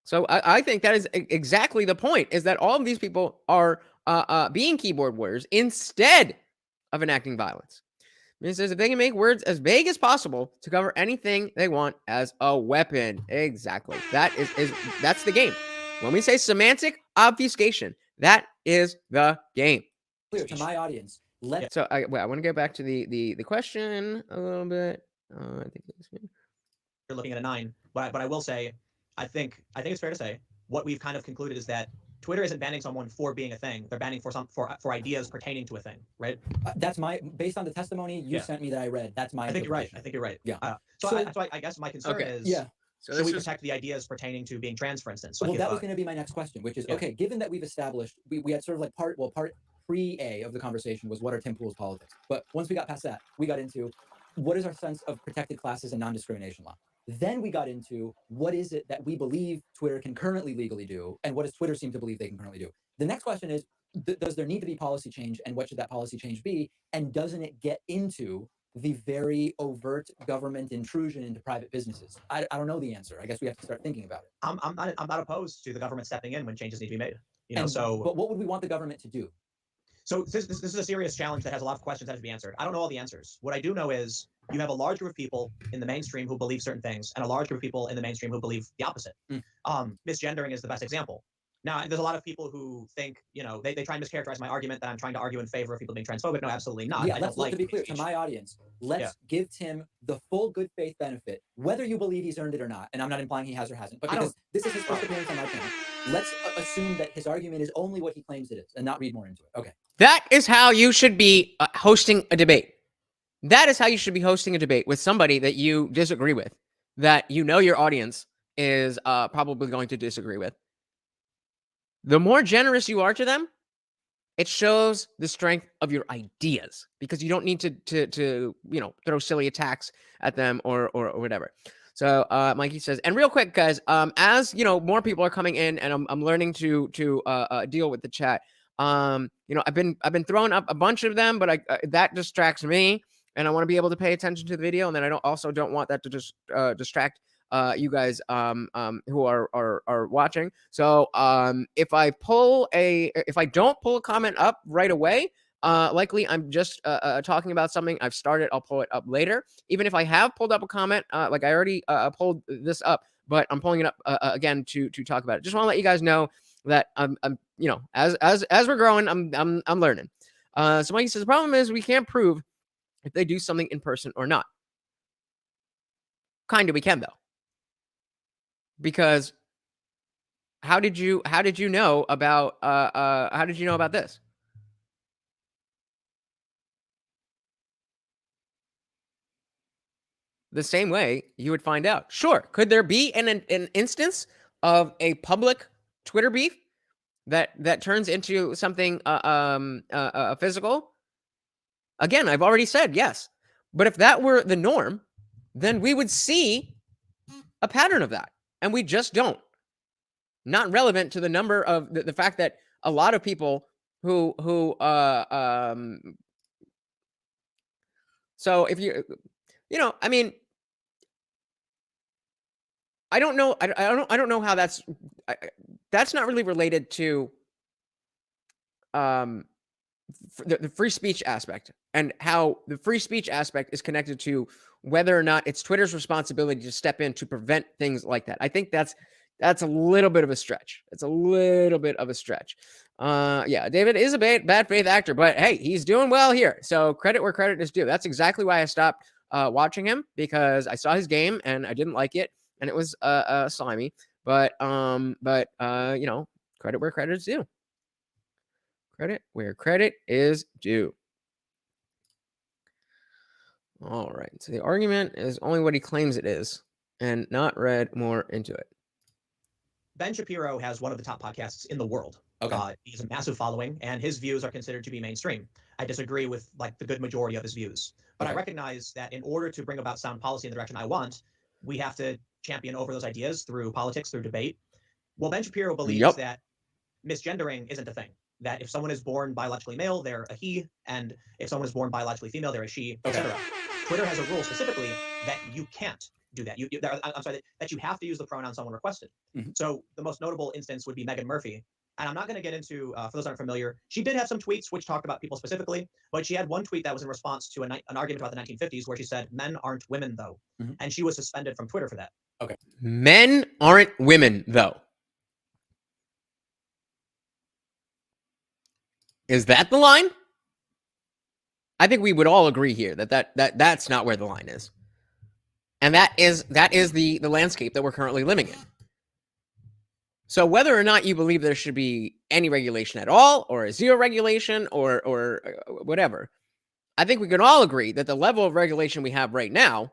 So I think that is exactly the point, is that all of these people are being keyboard warriors instead of enacting violence. It says if they can make words as vague as possible to cover anything they want as a weapon. Exactly. That's the game. When we say semantic obfuscation, that is the game. Clear to my audience. So I want to go back to the question a little bit. I think you're looking at a 9. But I will say, I think it's fair to say what we've kind of concluded is that Twitter isn't banning someone for being a thing. They're banning for ideas pertaining to a thing, right? That's based on the testimony you sent me that I read. That's my. I think you're right. Yeah. So I guess my concern is. Yeah. So should we protect the ideas pertaining to being trans, for instance? Well, that was going to be my next question, which is okay. Given that we've established, we had sort of like part pre-A of the conversation was what are Tim Pool's politics, but once we got past that, we got into what is our sense of protected classes and non-discrimination law. Then we got into what is it that we believe Twitter can currently legally do, and what does Twitter seem to believe they can currently do. The next question is, does there need to be policy change, and what should that policy change be, and doesn't it get into the very overt government intrusion into private businesses? I don't know the answer. I guess we have to start thinking about it. I'm not opposed to the government stepping in when changes need to be made. But what would we want the government to do? So this is a serious challenge that has a lot of questions that have to be answered. I don't know all the answers. What I do know is you have a large group of people in the mainstream who believe certain things, and a large group of people in the mainstream who believe the opposite. Misgendering is the best example. Now, there's a lot of people who think, they try and mischaracterize my argument that I'm trying to argue in favor of people being transphobic. No, absolutely not. Yeah, let's to be clear to my audience. Let's give Tim the full good faith benefit, whether you believe he's earned it or not. And I'm not implying he has or hasn't, but because this is his first appearance on my channel, let's assume that his argument is only what he claims it is, and not read more into it. Okay. That is how you should be hosting a debate. That is how you should be hosting a debate with somebody that you disagree with, that your audience is probably going to disagree with. The more generous you are to them, it shows the strength of your ideas, because you don't need to throw silly attacks at them or whatever. So Mikey says, and real quick, guys, as more people are coming in, and I'm learning to deal with the chat. I've been throwing up a bunch of them, but that distracts me, and I want to be able to pay attention to the video, and then I don't want that to just distract you guys who are watching. So if I don't pull a comment up right away, likely I'm just talking about something I've started. I'll pull it up later. Even if I have pulled up a comment, like I already pulled this up, but I'm pulling it up again to talk about it. Just want to let you guys know that I'm as we're growing, I'm learning. So Mikey says the problem is we can't prove if they do something in person or not. Kind of we can though. Because how did you know about this? The same way you would find out. Sure, could there be an instance of a public Twitter beef that turns into something physical? Again, I've already said yes. But if that were the norm, then we would see a pattern of that. and we just don't. Not relevant to the number of the fact that a lot of people who so if you I mean, I don't know. I don't know how that's not really related to the free speech aspect, and how the free speech aspect is connected to whether or not it's Twitter's responsibility to step in to prevent things like that. I think that's a little bit of a stretch. It's a little bit of a stretch. Yeah, David is a bad faith actor, but hey, he's doing well here. So credit where credit is due. That's exactly why I stopped watching him, because I saw his game and I didn't like it, and it was slimy. But credit where credit is due. Credit where credit is due. All right. So the argument is only what he claims it is, and not read more into it. Ben Shapiro has one of the top podcasts in the world. Okay. He has a massive following, and his views are considered to be mainstream. I disagree with the good majority of his views, but I recognize that in order to bring about sound policy in the direction I want, we have to champion over those ideas through politics, through debate. Well, Ben Shapiro believes that misgendering isn't a thing. That if someone is born biologically male, they're a he, and if someone is born biologically female, they're a she, etc. Twitter has a rule specifically that you can't do that. I'm sorry, that you have to use the pronoun someone requested. So the most notable instance would be Megan Murphy. And I'm not going to get into, for those who aren't familiar, she did have some tweets which talked about people specifically, but she had one tweet that was in response to an argument about the 1950s where she said, "Men aren't women, though." And she was suspended from Twitter for that. Okay. Men aren't women, though. Is that the line? I think we would all agree here that's not where the line is. And that is the landscape that we're currently living in. So whether or not you believe there should be any regulation at all, or a zero regulation, or whatever, I think we can all agree that the level of regulation we have right now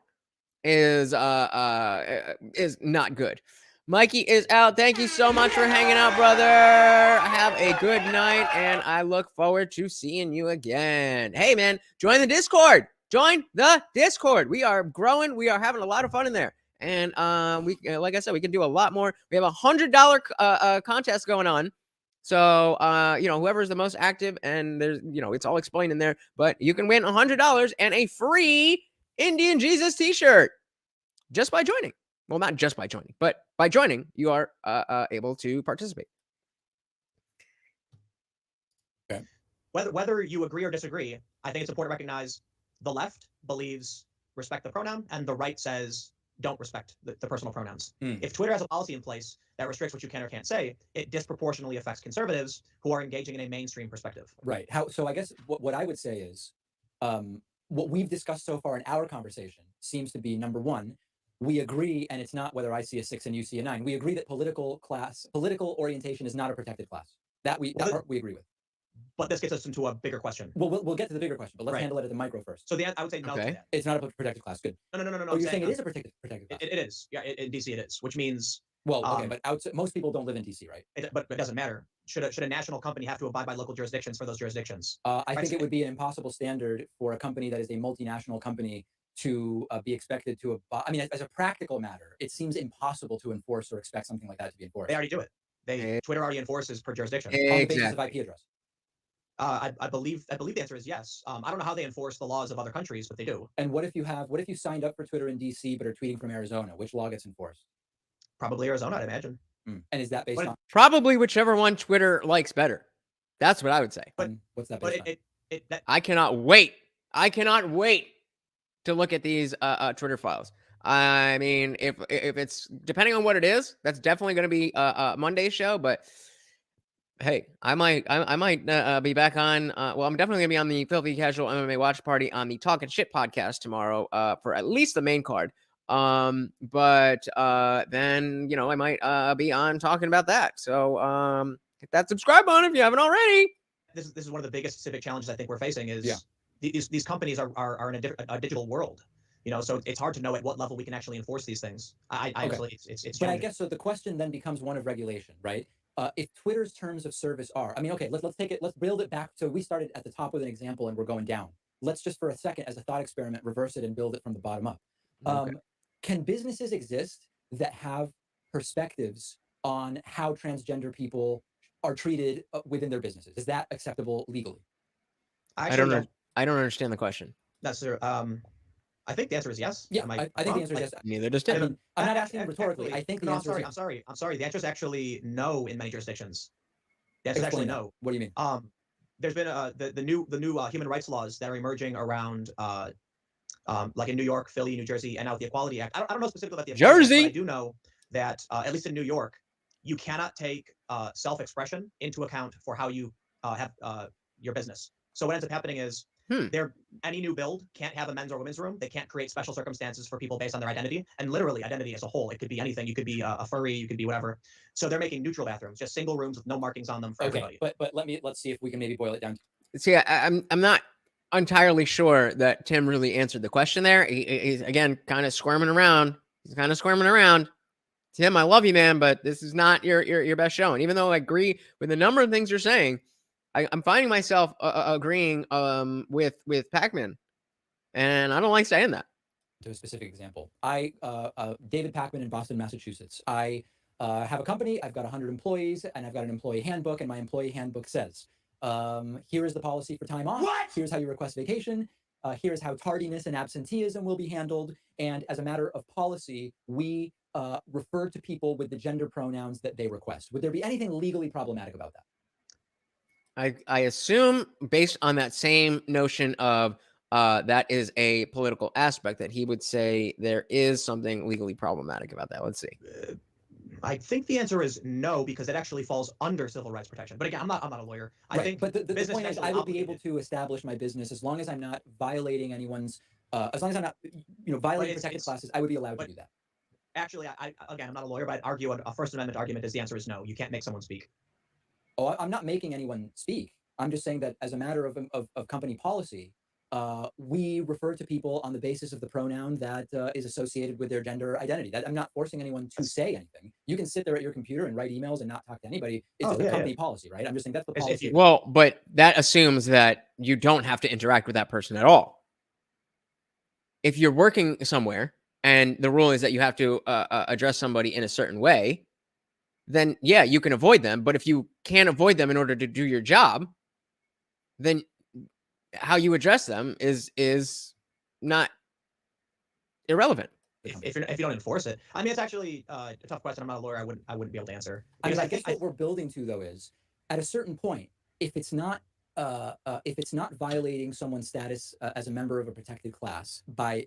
is not good. Mikey is out. Thank you so much for hanging out, brother. Have a good night, and I look forward to seeing you again. Hey, man, join the Discord. Join the Discord. We are growing. We are having a lot of fun in there. And we, like I said, we can do a lot more. We have a $100 contest going on. So, whoever is the most active, and there's, it's all explained in there, but you can win $100 and a free IndianJesus t-shirt just by joining. Well, not just by joining, but by joining, you are able to participate. Okay. Whether you agree or disagree, I think it's important to recognize the left believes respect the pronoun, and the right says don't respect the personal pronouns. If Twitter has a policy in place that restricts what you can or can't say, it disproportionately affects conservatives who are engaging in a mainstream perspective. Right. So I guess what I would say is what we've discussed so far in our conversation seems to be, number one, we agree, and it's not whether I see a 6 and you see a 9. We agree that political orientation is not a protected class. That part we agree with. But this gets us into a bigger question. Well, we'll get to the bigger question, but let's handle it at the micro first. So I would say no to that. It's not a protected class. Good. No. Oh, you're saying it is a protected class? It is. Yeah, in DC it is, which means... Well, okay, but most people don't live in DC, right? But it doesn't matter. Should a national company have to abide by local jurisdictions for those jurisdictions? I think it would be an impossible standard for a company that is a multinational company to be expected to abide. I mean, as a practical matter, it seems impossible to enforce or expect something like that to be enforced. They already do it. Twitter already enforces per jurisdiction. On the basis of IP address. I believe the answer is yes. I don't know how they enforce the laws of other countries, but they do. And what if you signed up for Twitter in DC but are tweeting from Arizona? Which law gets enforced? Probably Arizona, I'd imagine. And is that based on probably whichever one Twitter likes better? That's what I would say. But what's that based on? I cannot wait. To look at these Twitter files. I mean, if it's depending on what it is, that's definitely going to be a Monday show. But hey, I might be back on. Well, I'm definitely going to be on the Filthy Casual MMA Watch Party on the Talking Shit podcast tomorrow for at least the main card. But then I might be on talking about that. So hit that subscribe button if you haven't already. This is one of the biggest civic challenges I think we're facing is these companies are in a digital world. So it's hard to know at what level we can actually enforce these things. It's but I guess so. The question then becomes one of regulation, right? If Twitter's terms of service are, let's build it back. So we started at the top with an example and we're going down. Let's just for a second, as a thought experiment, reverse it and build it from the bottom up. Can businesses exist that have perspectives on how transgender people are treated within their businesses. Is that acceptable legally? I I actually don't don't. I don't understand the question. Necessarily. I think the answer is yes. Yeah, Am I think the wrong? answer is Like, yes. Neither does I Tim. mean, I'm not ac- asking ac- rhetorically. actually, I think the no, I'm answer is sorry. yes. I'm sorry. I'm sorry. The answer is actually no in many jurisdictions. The answer is actually Explain that. no. What do you mean? There's been the new human rights laws that are emerging around like in New York, Philly, New Jersey, and now the Equality Act. I don't know specifically about the Equality Act, but I Jersey. do know that at least in New York, you cannot take self-expression into account for how you have your business. So what ends up happening is Hmm. any new build can't have a men's or women's room. They can't create special circumstances for people based on their identity, and literally identity as a whole. It could be anything. You could be a furry. You could be whatever. So they're making neutral bathrooms, just single rooms with no markings on them for everybody. but let's see if we can maybe boil it down. See, I'm not entirely sure that Tim really answered the question there. He's again kind of squirming around. He's kind of squirming around. Tim, I love you, man, but this is not your best showing. Even though I agree with a number of things you're saying, I'm finding myself agreeing with Pac-Man, and I don't like saying that. To a specific example, David Packman in Boston, Massachusetts. I have a company. I've got 100 employees, and I've got an employee handbook. And my employee handbook says, here is the policy for time off. What? Here's how you request vacation. Here's how tardiness and absenteeism will be handled. And as a matter of policy, we refer to people with the gender pronouns that they request. Would there be anything legally problematic about that? I assume based on that same notion of that is a political aspect that he would say there is something legally problematic about that. Let's see. I think the answer is no, because it actually falls under civil rights protection. But again, I'm not a lawyer. I think but the point is, I would be able obligated. to establish my business as long as I'm not violating anyone's, as long as I'm not, violating protected classes. I would be allowed to do that. Actually, again, I'm not a lawyer, but I'd argue a First Amendment argument is the answer is no. You can't make someone speak. Oh, I'm not making anyone speak. I'm just saying that as a matter of company policy, we refer to people on the basis of the pronoun that is associated with their gender identity. That I'm not forcing anyone to say anything. You can sit there at your computer and write emails and not talk to anybody. It's just a company policy, right? I'm just saying that's the policy. Well, but that assumes that you don't have to interact with that person at all. If you're working somewhere and the rule is that you have to address somebody in a certain way, then yeah, you can avoid them. But if you can't avoid them in order to do your job, then how you address them is not irrelevant. If you don't enforce it, I mean, it's actually a tough question. I'm not a lawyer. I wouldn't be able to answer. Because I guess what we're building to though is at a certain point, if it's not violating someone's status as a member of a protected class by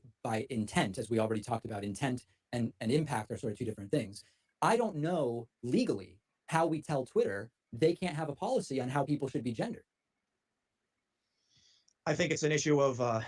intent, as we already talked about, intent and impact are sort of two different things. I don't know legally how we tell Twitter they can't have a policy on how people should be gendered. I think it's an issue of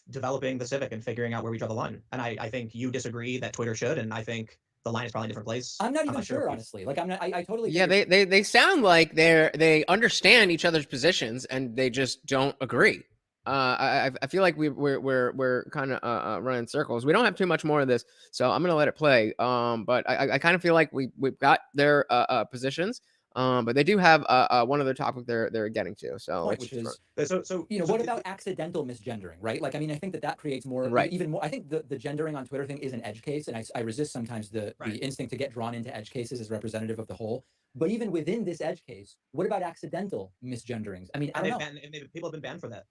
developing the civic and figuring out where we draw the line. And I think you disagree that Twitter should, and I think the line is probably in a different place. I'm not even sure, honestly. Like I'm not. I totally. Yeah, they sound like they understand each other's positions and they just don't agree. I feel like we're kind of running circles. We don't have too much more of this, so I'm gonna let it play. But I kind of feel like we've got their positions. But they do have one other topic they're getting to. So which is what about accidental misgendering, right? Like I mean, I think that creates more, even more. I think the gendering on Twitter thing is an edge case, and I resist sometimes the instinct to get drawn into edge cases as representative of the whole. But even within this edge case, what about accidental misgenderings? I mean, I don't know. People have been banned for that.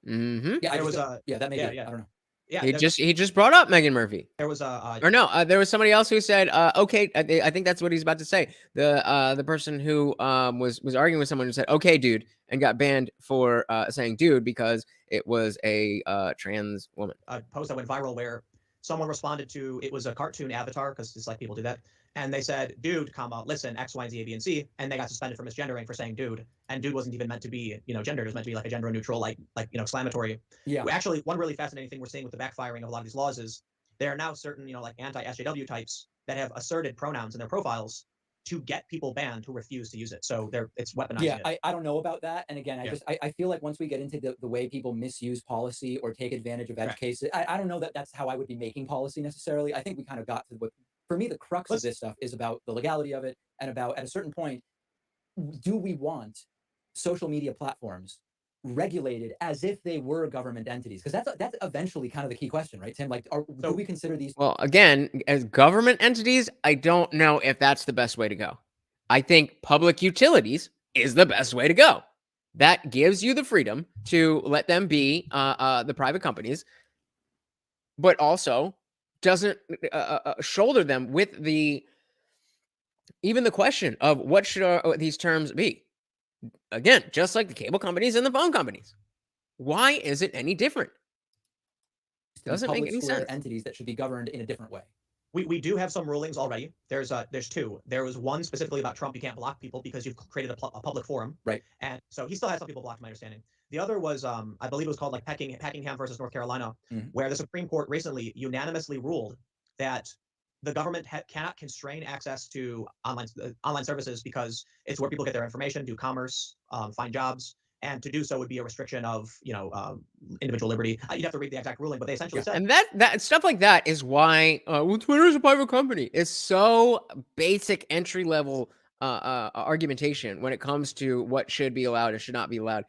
Mm-hmm. Yeah, that may be. I don't know. Yeah, he just brought up Meghan Murphy. There was there was somebody else who said, okay, I think that's what he's about to say. The person who was arguing with someone who said, okay, dude, and got banned for saying dude because it was a trans woman. A post that went viral where someone responded to, it was a cartoon avatar, because it's like people do that. And they said, dude, comma, listen, X, Y, and Z, A, B, and C. And they got suspended for misgendering for saying dude. And dude wasn't even meant to be, gendered. It was meant to be like a gender neutral, like exclamatory. Yeah. Actually, one really fascinating thing we're seeing with the backfiring of a lot of these laws is there are now certain, like anti-SJW types that have asserted pronouns in their profiles to get people banned who refuse to use it. So it's weaponizing it. I don't know about that. And again, I feel like once we get into the way people misuse policy or take advantage of edge cases, I don't know that that's how I would be making policy necessarily. I think we kind of got to what, for me, the crux of this stuff is about the legality of it and about, at a certain point, do we want social media platforms regulated as if they were government entities? Because that's eventually kind of the key question, right, Tim? Like, do we consider these? Well, again, as government entities, I don't know if that's the best way to go. I think public utilities is the best way to go. That gives you the freedom to let them be the private companies, but also doesn't shoulder them with even the question of what should these terms be. Again, just like the cable companies and the phone companies. Why is it any different? Doesn't make any sense. Entities that should be governed in a different way. We do have some rulings already. There's two. There was one specifically about Trump. You can't block people because you've created a public forum. Right. And so he still has some people blocked, my understanding. The other was, I believe it was called like Peckingham versus North Carolina, where the Supreme Court recently unanimously ruled that the government cannot constrain access to online services because it's where people get their information, do commerce, find jobs. And to do so would be a restriction of, individual liberty. You'd have to read the exact ruling, but they essentially said. And that stuff like that is why Twitter's a private company. It's so basic entry level argumentation when it comes to what should be allowed and should not be allowed.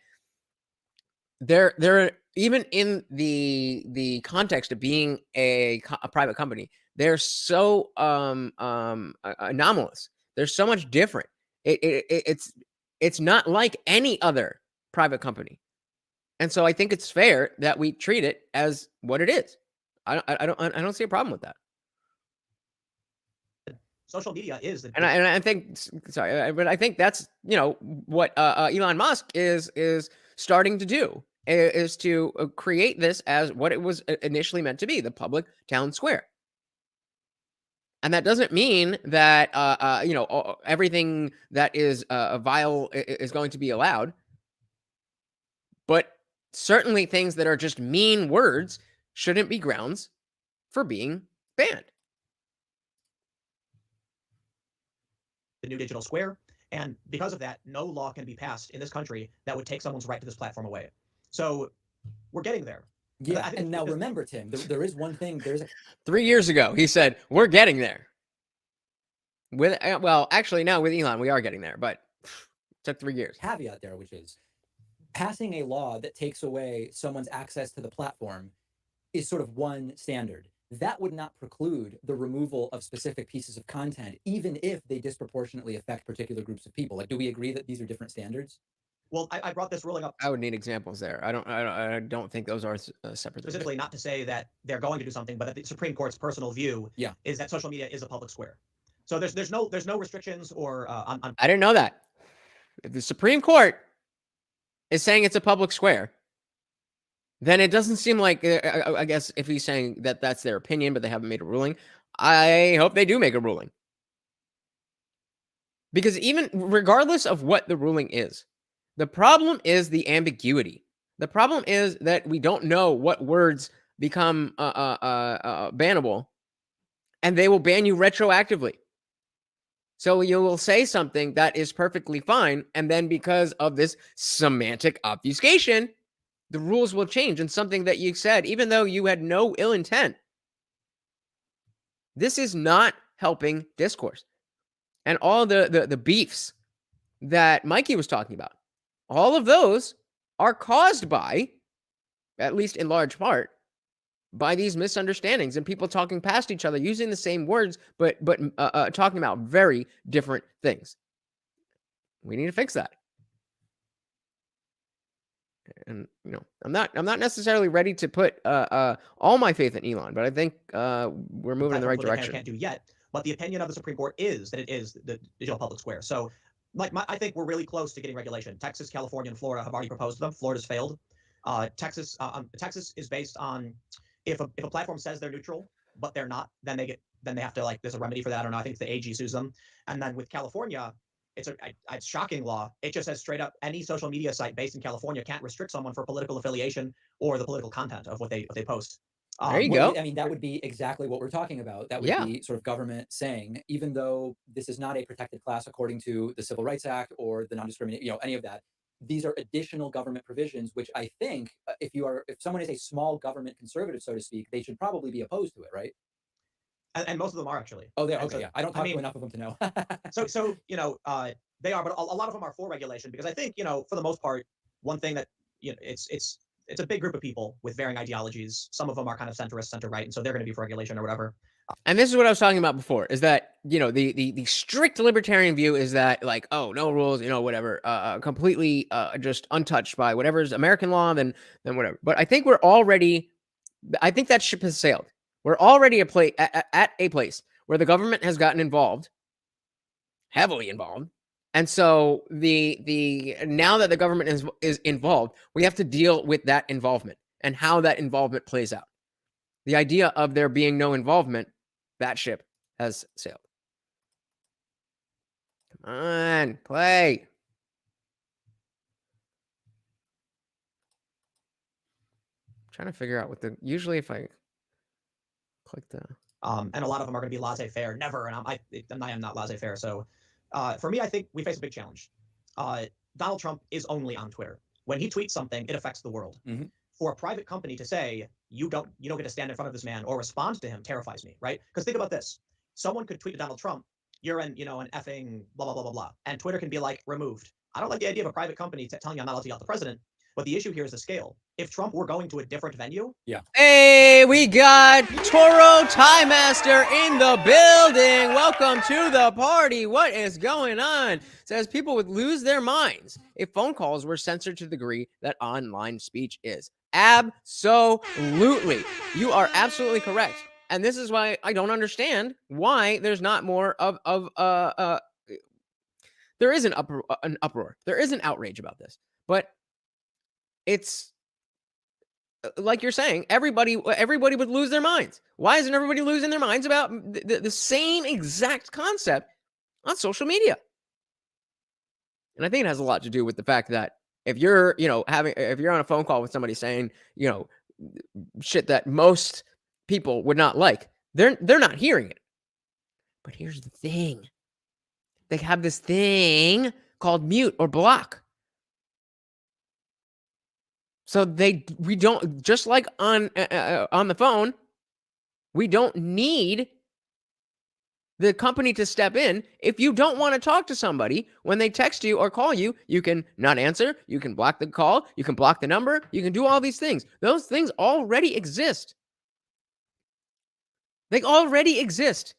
They're even in the context of being a private company, they're so anomalous. They're so much different. It's not like any other private company. And so I think it's fair that we treat it as what it is. I don't see a problem with that. Social media is the and I think but I think that's what Elon Musk is starting to do, is to create this as what it was initially meant to be, the public town square. And that doesn't mean that everything that is vile is going to be allowed, but certainly things that are just mean words shouldn't be grounds for being banned. The new digital square, and because of that, no law can be passed in this country that would take someone's right to this platform away. So we're getting there. Yeah, and now remember, Tim, there is one thing. 3 years ago, he said, we're getting there. Well, actually, now with Elon, we are getting there, but it took 3 years. Caveat there, which is passing a law that takes away someone's access to the platform is sort of one standard. That would not preclude the removal of specific pieces of content, even if they disproportionately affect particular groups of people. Like, do we agree that these are different standards? Well, I brought this ruling up. I would need examples there. I don't think those are separate. Specifically, not to say that they're going to do something, but that the Supreme Court's personal view is that social media is a public square. So there's no restrictions or on. I didn't know that. If the Supreme Court is saying it's a public square, then it doesn't seem like, I guess if he's saying that that's their opinion, but they haven't made a ruling, I hope they do make a ruling. Because even regardless of what the ruling is, the problem is the ambiguity. The problem is that we don't know what words become bannable, and they will ban you retroactively. So you will say something that is perfectly fine, and then because of this semantic obfuscation, the rules will change, and something that you said, even though you had no ill intent. This is not helping discourse. And all the beefs that Mikey was talking about, all of those are caused by, at least in large part, by these misunderstandings and people talking past each other, using the same words, but talking about very different things. We need to fix that. And I'm not necessarily ready to put all my faith in Elon, but I think we're moving in the right direction. Can't do yet, but the opinion of the Supreme Court is that it is the digital public square. So, I think we're really close to getting regulation. Texas, California, and Florida have already proposed them. Florida's failed. Texas is based on if a platform says they're neutral, but they're not, then they have to, there's a remedy for that. I don't know. I think the AG sues them. And then with California, it's a shocking law. It just says straight up, any social media site based in California can't restrict someone for political affiliation or the political content of what they post. There you go. I mean, that would be exactly what we're talking about. That would be sort of government saying, even though this is not a protected class according to the Civil Rights Act or the non-discrimination, any of that, these are additional government provisions, which I think if someone is a small government conservative, so to speak, they should probably be opposed to it, right? And most of them are actually. Oh, they're okay. Yeah, I don't talk to enough of them to know. so they are, but a lot of them are for regulation because I think for the most part, one thing that it's a big group of people with varying ideologies. Some of them are kind of centrist, center right, and so they're going to be for regulation or whatever. And this is what I was talking about before, is that, the strict libertarian view is that, like, oh, no rules, whatever, completely just untouched by whatever's American law, then whatever. But I think that ship has sailed. We're already at a place where the government has gotten involved, heavily involved. And so now that the government is involved, we have to deal with that involvement and how that involvement plays out. The idea of there being no involvement, that ship has sailed. Come on, play. I'm trying to figure out usually if I click the... And a lot of them are going to be laissez-faire, never, and I am not laissez-faire. So for me, I think we face a big challenge. Donald Trump is only on Twitter. When he tweets something, it affects the world. Mm-hmm. For a private company to say, you don't get to stand in front of this man or respond to him terrifies me, right? Because think about this. Someone could tweet to Donald Trump, you're an effing blah, blah, blah, blah, blah. And Twitter can be like, removed. I don't like the idea of a private company telling you I'm not allowed to yell at the president. But the issue here is the scale. If Trump were going to a different venue. Yeah. Hey, we got Toro Tie Master in the building. Welcome to the party. What is going on? Says people would lose their minds if phone calls were censored to the degree that online speech is. Absolutely. You are absolutely correct. And this is why I don't understand why there's not more there is an uproar. There is an outrage about this. But it's like you're saying, everybody would lose their minds. Why isn't everybody losing their minds about the same exact concept on social media? And I think it has a lot to do with the fact that if you're, if you're on a phone call with somebody saying, shit that most people would not like, they're not hearing it. But here's the thing. They have this thing called mute or block. So we don't, just like on the phone, we don't need the company to step in. If you don't want to talk to somebody when they text you or call you, you can not answer, you can block the call, you can block the number, you can do all these things. Those things already exist. They already exist.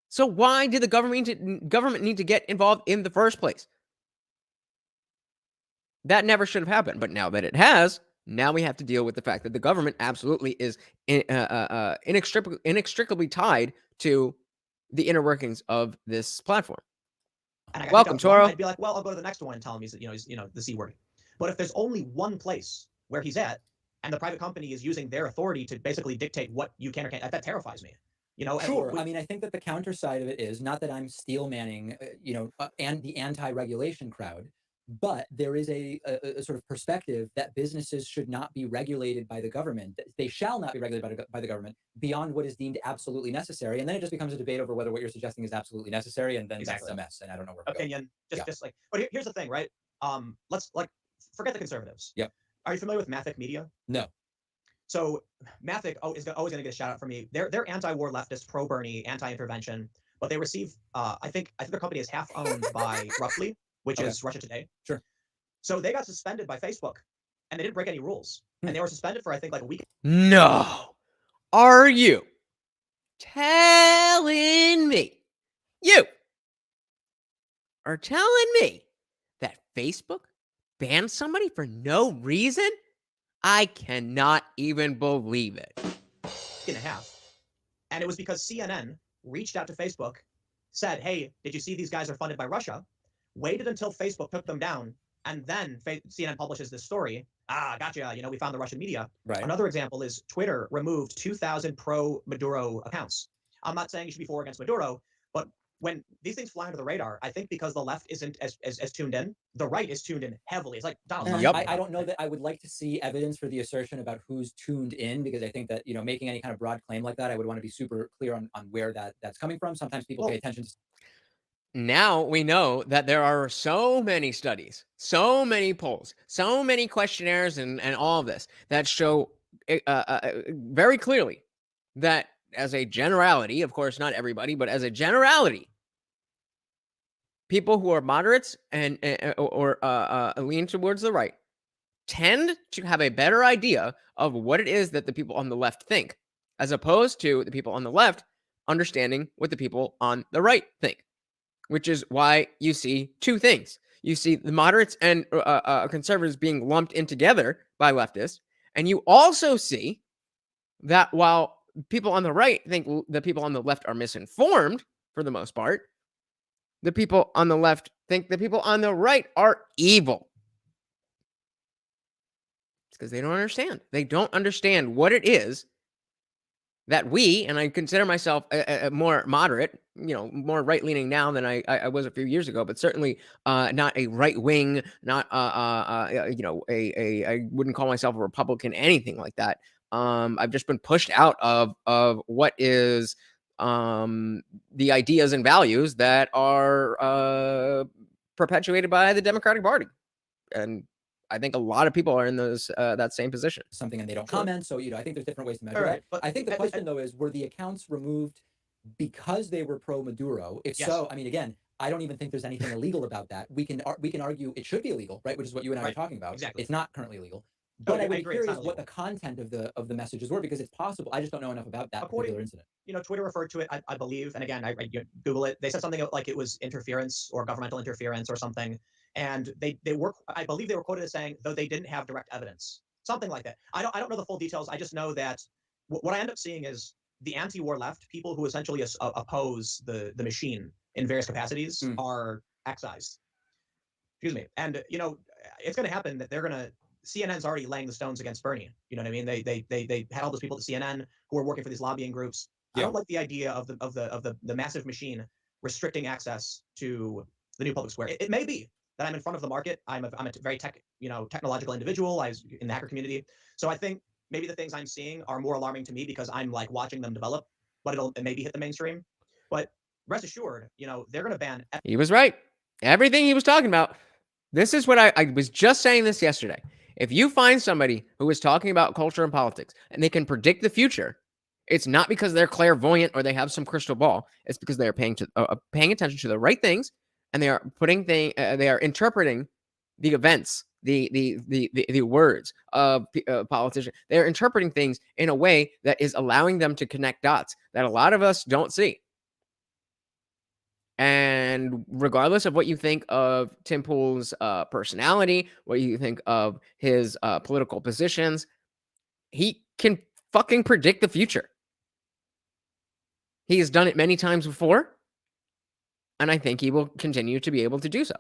So why did the government need to get involved in the first place? That never should have happened. But now that it has, now we have to deal with the fact that the government absolutely is inextricably tied to the inner workings of this platform. And Welcome, Toro. I'd be like, well, I'll go to the next one and tell him he's the C word. But if there's only one place where he's at, and the private company is using their authority to basically dictate what you can or can't, that terrifies me. Sure. I mean, I think that the counter side of it is not that I'm steel manning, and the anti-regulation crowd, but there is a sort of perspective that businesses should not be regulated by the government. They shall not be regulated by the government beyond what is deemed absolutely necessary. And then it just becomes a debate over whether what you're suggesting is absolutely necessary. And then that's a mess. And I don't know where opinion. But here's the thing, right? Let's forget the conservatives. Yep. Are you familiar with Mathic Media? No. So Mathic is always going to get a shout out from me. They're anti-war leftist, pro-Bernie, anti-intervention, but they receive I think their company is half owned by Roughly, which is Russia Today. Sure. So they got suspended by Facebook, and they didn't break any rules, and they were suspended for I think like a week. No, are you telling me you are telling me that Facebook banned somebody for no reason? I cannot even believe it. And a half. And it was because CNN reached out to Facebook, said, hey, did you see these guys are funded by Russia? Waited until Facebook took them down, and then CNN publishes this story. Gotcha. We found the Russian media. Right. Another example is Twitter removed 2,000 pro-Maduro accounts. I'm not saying you should be for or against Maduro, but when these things fly under the radar, I think because the left isn't as tuned in, the right is tuned in heavily. It's like Donald Trump. Yep. I don't know that I would like to see evidence for the assertion about who's tuned in, because I think that, making any kind of broad claim like that, I would want to be super clear on where that's coming from. Sometimes people pay attention to. Now we know that there are so many studies, so many polls, so many questionnaires and all of this that show very clearly that, as a generality, of course, not everybody, but as a generality, people who are moderates or lean towards the right tend to have a better idea of what it is that the people on the left think, as opposed to the people on the left understanding what the people on the right think, which is why you see two things. You see the moderates and conservatives being lumped in together by leftists, and you also see that while people on the right think the people on the left are misinformed for the most part, the people on the left think the people on the right are evil. It's because they don't understand. They don't understand what it is that we, and I consider myself a more moderate, more right-leaning now than I was a few years ago, but certainly not a right-wing, not I wouldn't call myself a Republican, anything like that. I've just been pushed out of what is the ideas and values that are perpetuated by the Democratic Party, and I think a lot of people are in that same position. Something and they don't comment. So, I think there's different ways to measure Right, that. but I think the question, though, is were the accounts removed because they were pro-Maduro? If Yes. so, I mean, again, I don't even think there's anything illegal about that. We can argue it should be illegal, right? Which is what you and I were Right. talking about. Exactly. It's not currently illegal. But I would be agree, it's curious not what the illegal. content of the messages were, because it's possible. I just don't know enough about that particular incident. Twitter referred to it, I believe, and again, I Google it. They said something like it was interference or governmental interference or something, and they were, I believe, they were quoted as saying, though they didn't have direct evidence, something like that. I don't know the full details. I just know that what I end up seeing is the anti-war left, people who essentially oppose the machine in various capacities, are excised. Excuse me, and it's going to happen that they're going to. CNN's already laying the stones against Bernie. You know what I mean? They had all those people at CNN who are working for these lobbying groups. I don't like the idea of the massive machine restricting access to the new public square. It may be that I'm in front of the market. I'm a very technological individual. I was in the hacker community, so I think maybe the things I'm seeing are more alarming to me because I'm like watching them develop, but it maybe hit the mainstream. But rest assured, they're going to ban. He was right. Everything he was talking about. This is what I was just saying this yesterday. If you find somebody who is talking about culture and politics and they can predict the future, it's not because they're clairvoyant or they have some crystal ball. It's because they are paying attention to the right things, and they are they are interpreting the events, the words of politicians. They're interpreting things in a way that is allowing them to connect dots that a lot of us don't see. And regardless of what you think of Tim Pool's personality, what you think of his political positions, he can fucking predict the future. He has done it many times before, and I think he will continue to be able to do so.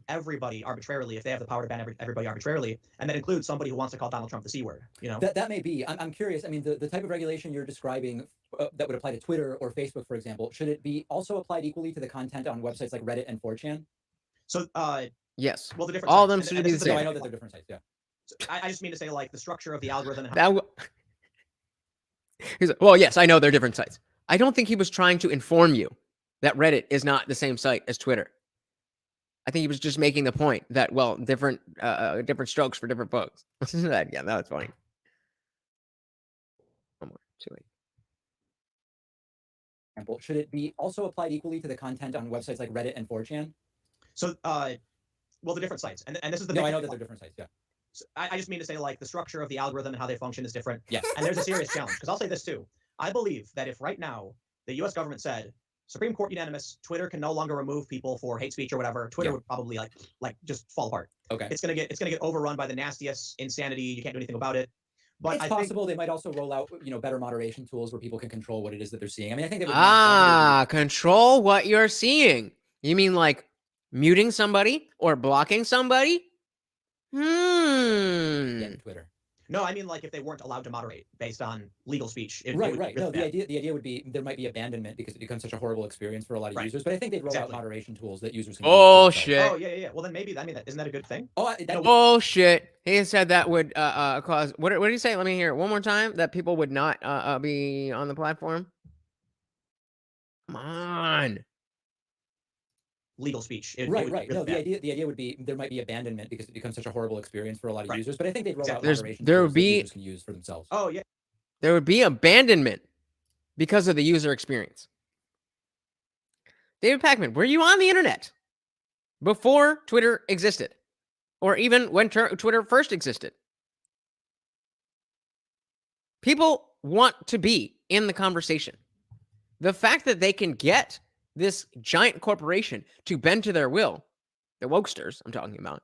Everybody arbitrarily if they have the power to ban everybody arbitrarily, and that includes somebody who wants to call Donald Trump the C word. That may be. I'm curious. I mean, the type of regulation you're describing that would apply to Twitter or Facebook, for example, should it be also applied equally to the content on websites like Reddit and 4chan? So yes, well, the different all of sites, them should be the same. No, I know that they're different sites. Yeah. So I just mean to say, like, the structure of the algorithm. And that he's like, well, yes, I know they're different sites. I don't think he was trying to inform you that Reddit is not the same site as Twitter. I think he was just making the point that, well, different strokes for different folks. Yeah, that was funny. One more, 2-8. Should it be also applied equally to the content on websites like Reddit and 4chan? So well, the different sites, and this is the no, I know that they're different sites. Yeah. So I just mean to say, like, the structure of the algorithm and how they function is different. Yes. And there's a serious challenge, because I'll say this too. I believe that if right now the U.S. government said Supreme Court unanimous, Twitter can no longer remove people for hate speech or whatever, Twitter would probably like just fall apart. Okay. It's gonna get overrun by the nastiest insanity. You can't do anything about it. But it's possible they might also roll out, better moderation tools where people can control what it is that they're seeing. I mean, I think they would control what you're seeing. You mean like muting somebody or blocking somebody? Twitter. No, I mean, like, if they weren't allowed to moderate based on legal speech. Right. No, the idea would be there might be abandonment because it becomes such a horrible experience for a lot of users. But I think they'd roll out moderation tools that users can use. Shit. Oh, yeah. Well, then maybe, isn't that a good thing? Shit. He said that would cause, what did he say? Let me hear it one more time. That people would not be on the platform. Come on. Legal speech. Right. No, the idea would be there might be abandonment because it becomes such a horrible experience for a lot of users. But I think they'd roll out moderation tools that users can use for themselves. Oh, yeah. There would be abandonment because of the user experience. David Pakman, were you on the internet before Twitter existed? or even when Twitter first existed. People want to be in the conversation. The fact that they can get this giant corporation to bend to their will, the wokesters I'm talking about,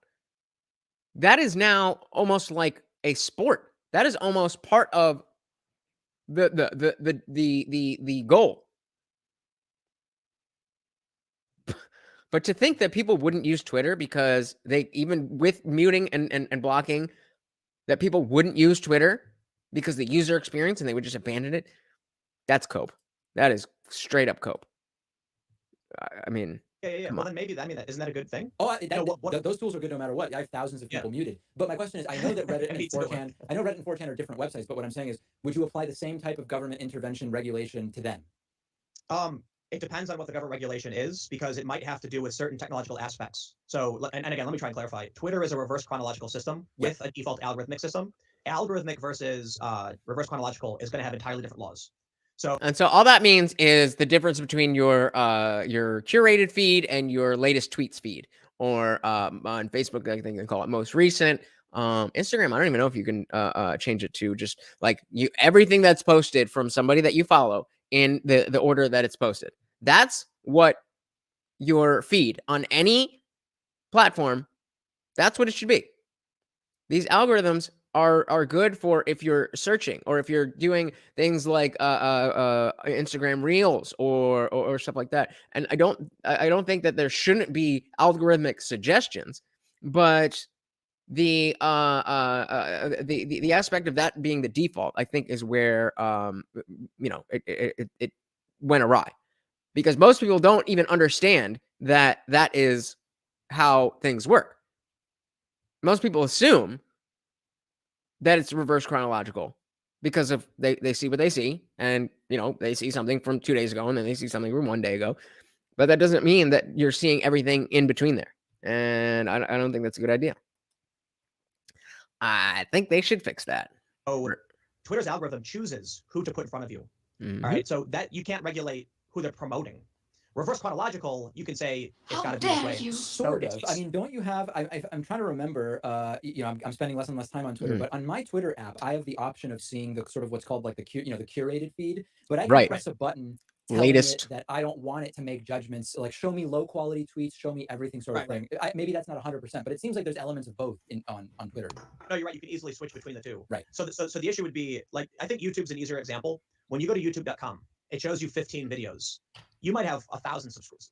that is now almost like a sport. That is almost part of the goal. But to think that people wouldn't use Twitter because they, even with muting and blocking, that people wouldn't use Twitter because the user experience and they would just abandon it, that's cope. That is straight up cope. I mean, Yeah. come Well, on. then maybe isn't that a good thing? Oh, what- those tools are good no matter what. I have thousands of Yeah. people muted. But my question is, I know that Reddit Me and too. 4chan, I know Reddit and 4chan are different websites, but what I'm saying is, would you apply the same type of government intervention regulation to them? It depends on what the government regulation is, because it might have to do with certain technological aspects. So, and again, let me try and clarify. Twitter is a reverse chronological system with a default algorithmic system. Algorithmic versus reverse chronological is going to have entirely different laws. And so all that means is the difference between your curated feed and your latest tweets feed, or on Facebook, I think they call it most recent. Instagram, I don't even know if you can change it to just like everything that's posted from somebody that you follow in the order that it's posted. That's what your feed on any platform, that's what it should be. These algorithms are good for if you're searching or if you're doing things like Instagram Reels or stuff like that. And I don't think that there shouldn't be algorithmic suggestions, but the aspect of that being the default, I think, is where it went awry, because most people don't even understand that that is how things work. Most people assume that it's reverse chronological because of they see what they see, and they see something from 2 days ago and then they see something from 1 day ago, but that doesn't mean that you're seeing everything in between there, and I don't think that's a good idea. I think they should fix that. Oh, Twitter's algorithm chooses who to put in front of you. Mm-hmm. All right, so that you can't regulate who they're promoting. Reverse chronological, you can say it's got to be this way. Sort of. I mean, don't you have? I'm trying to remember. I'm spending less and less time on Twitter, but on my Twitter app, I have the option of seeing the sort of what's called like the curated feed. But I can press a button telling it that I don't want it to make judgments, like show me low quality tweets, show me everything sort of thing. Maybe that's not 100%, but it seems like there's elements of both on Twitter. No, you're right. You can easily switch between the two. Right. So the issue would be, like, I think YouTube's an easier example. When you go to youtube.com, it shows you 15 videos. You might have 1,000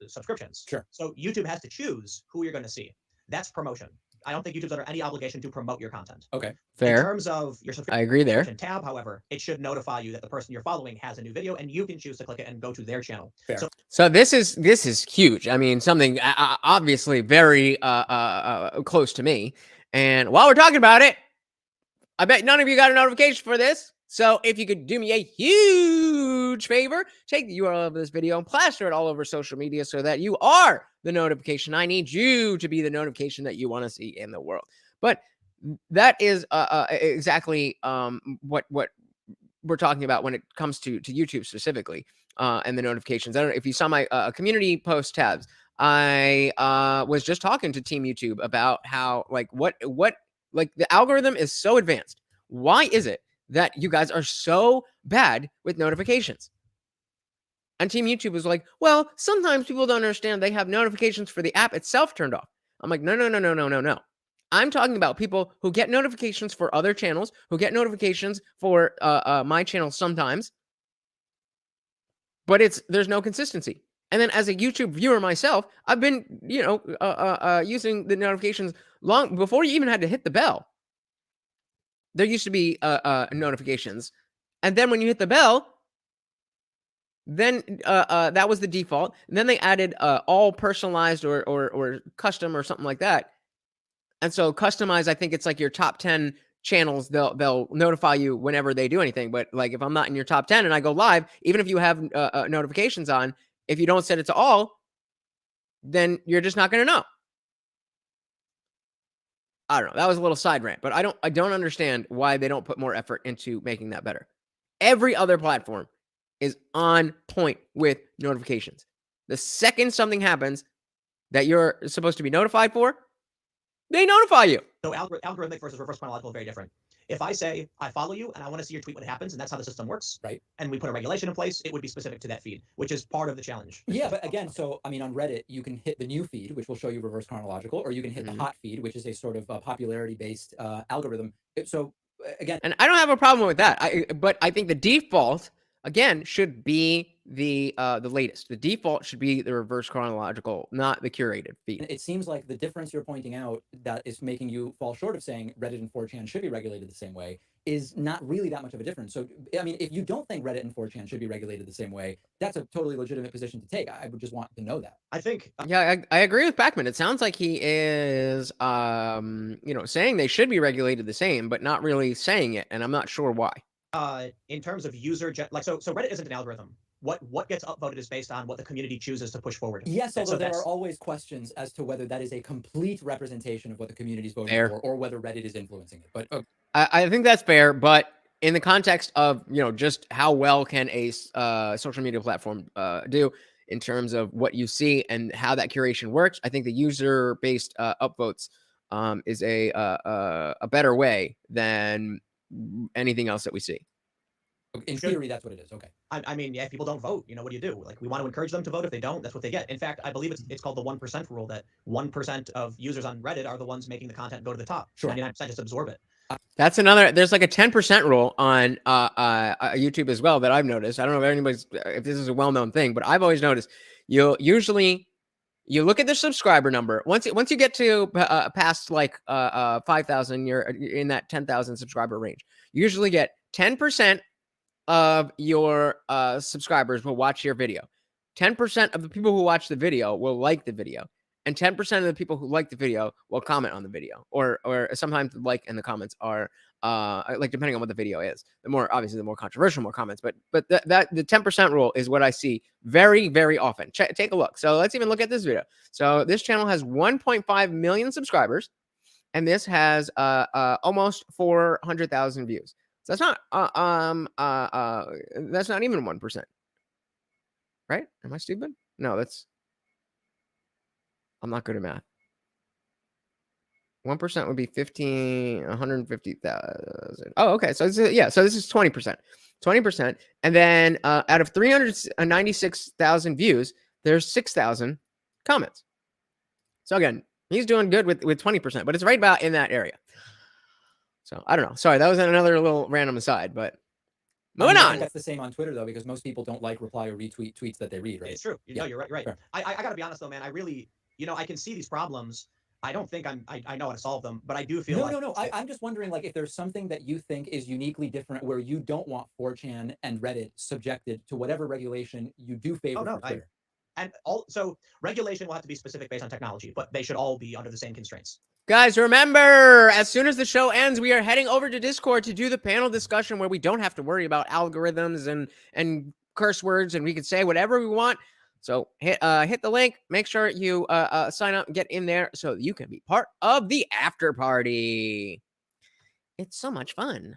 subscriptions. Sure. So YouTube has to choose who you're going to see. That's promotion. I don't think YouTube's under any obligation to promote your content. Okay. Fair. In terms of your subscription, I agree there. Tab, however, it should notify you that the person you're following has a new video, and you can choose to click it and go to their channel. Fair. So this is huge. I mean, something obviously very close to me. And while we're talking about it, I bet none of you got a notification for this. So if you could do me a huge favor, take the URL of this video and plaster it all over social media so that you are the notification. I need you to be the notification that you want to see in the world. But that is exactly what we're talking about when it comes to YouTube specifically, and the notifications. I don't know if you saw my community post tabs. I was just talking to Team YouTube about how what the algorithm is so advanced. Why is it that you guys are so bad with notifications? And Team YouTube was like, well, sometimes people don't understand they have notifications for the app itself turned off. I'm like, no. I'm talking about people who get notifications for other channels, who get notifications for my channel sometimes, but there's no consistency. And then as a YouTube viewer myself, I've been, using the notifications long before you even had to hit the bell. There used to be notifications, and then when you hit the bell, then that was the default. And then they added all personalized or custom or something like that. And so customized, I think it's like your top 10 channels. They'll notify you whenever they do anything. But like if I'm not in your top 10 and I go live, even if you have notifications on, if you don't set it to all, then you're just not going to know. I don't know. That was a little side rant, but I don't understand why they don't put more effort into making that better. Every other platform is on point with notifications. The second something happens that you're supposed to be notified for, They notify you. So algorithmic versus reverse chronological are very different. If I say I follow you and I want to see your tweet when it happens, and that's how the system works, right? And we put a regulation in place, it would be specific to that feed, which is part of the challenge. Yeah, but again, so I mean, on Reddit, you can hit the new feed, which will show you reverse chronological, or you can hit the hot feed, which is a sort of popularity-based algorithm. So again, and I don't have a problem with that. But I think the default again should be the latest. The default should be the reverse chronological, not the curated feed. it seems like the difference you're pointing out that is making you fall short of saying Reddit and 4chan should be regulated the same way is not really that much of a difference. So, I mean, if you don't think Reddit and 4chan should be regulated the same way, that's a totally legitimate position to take. I would just want to know that. I think. Yeah, I agree with Backman. It sounds like he is, saying they should be regulated the same, but not really saying it, and I'm not sure why. In terms of user, so Reddit isn't an algorithm. What gets upvoted is based on what the community chooses to push forward. Yes, although there are always questions as to whether that is a complete representation of what the community is voting for, or whether Reddit is influencing it. But I think that's fair, but in the context of just how well can a social media platform do in terms of what you see and how that curation works, I think the user-based upvotes is a better way than anything else that we see. In theory, that's what it is. Okay. I mean, yeah, if people don't vote, what do you do? Like, we want to encourage them to vote. If they don't, that's what they get. In fact, I believe it's called the 1% rule, that 1% of users on Reddit are the ones making the content go to the top. Sure. 99% just absorb it. That's another. There's like a 10% rule on YouTube as well that I've noticed. I don't know if this is a well-known thing, but I've always noticed you look at the subscriber number. Once you get to past like 5,000, you're in that 10,000 subscriber range. You usually get 10% of your subscribers will watch your video. 10% of the people who watch the video will like the video. And 10% of the people who like the video will comment on the video, or sometimes the like and the comments are like depending on what the video is. The more controversial, more comments. But the 10% rule is what I see very, very often. Take a look. So let's even look at this video. So this channel has 1.5 million subscribers, and this has almost 400,000 views. So that's not even 1%, right? Am I stupid? No, I'm not good at math. 1% would be 150,000. Oh, okay. So so this is 20%. 20%. And then out of 396,000 views, there's 6,000 comments. So again, he's doing good with 20%, but it's right about in that area. So I don't know. Sorry, that was another little random aside, but moving on. I think that's the same on Twitter, though, because most people don't like, reply, or retweet tweets that they read, right? It's true. No, you're right. Sure. I got to be honest, though, man. I really, I can see these problems. I don't think I know how to solve them, but I do feel No. I'm just wondering, like, if there's something that you think is uniquely different where you don't want 4chan and Reddit subjected to whatever regulation you do favor for Twitter. And so regulation will have to be specific based on technology, but they should all be under the same constraints. Guys, remember, as soon as the show ends, we are heading over to Discord to do the panel discussion where we don't have to worry about algorithms and curse words, and we can say whatever we want. So hit the link. Make sure you sign up and get in there so you can be part of the after party. It's so much fun.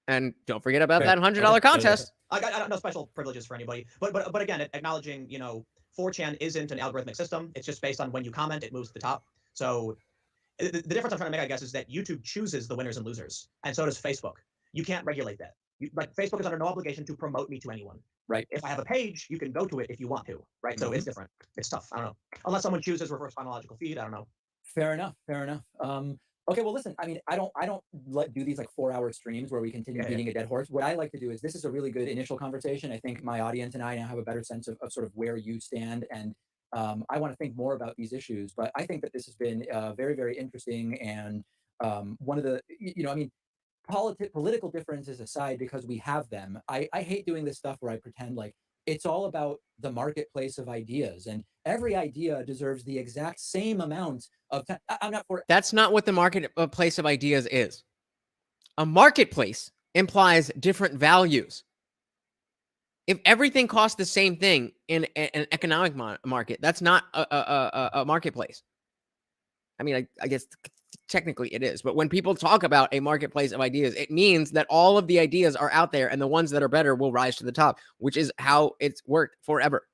And don't forget about that $100 contest. I got no special privileges for anybody, but again, acknowledging 4chan isn't an algorithmic system. It's just based on when you comment, it moves to the top. So the difference I'm trying to make, I guess, is that YouTube chooses the winners and losers, and so does Facebook. You can't regulate that. Facebook is under no obligation to promote me to anyone. Right. If I have a page, you can go to it if you want to. Right. So it's different. It's tough. I don't know. Unless someone chooses reverse chronological feed. I don't know. Fair enough. Okay, well, listen, I mean, I don't do these like 4-hour streams where we continue beating a dead horse. What I like to do is, this is a really good initial conversation. I think my audience and I now have a better sense of sort of where you stand, and I want to think more about these issues. But I think that this has been very, very interesting, and one of the, I mean, political differences aside, because we have them, I hate doing this stuff where I pretend like it's all about the marketplace of ideas, and every idea deserves the exact same amount of time. I'm not for it. That's not what the marketplace of ideas is. A marketplace implies different values. If everything costs the same thing in an economic market, that's not a marketplace. I mean, I guess technically it is, but when people talk about a marketplace of ideas, it means that all of the ideas are out there, and the ones that are better will rise to the top, which is how it's worked forever.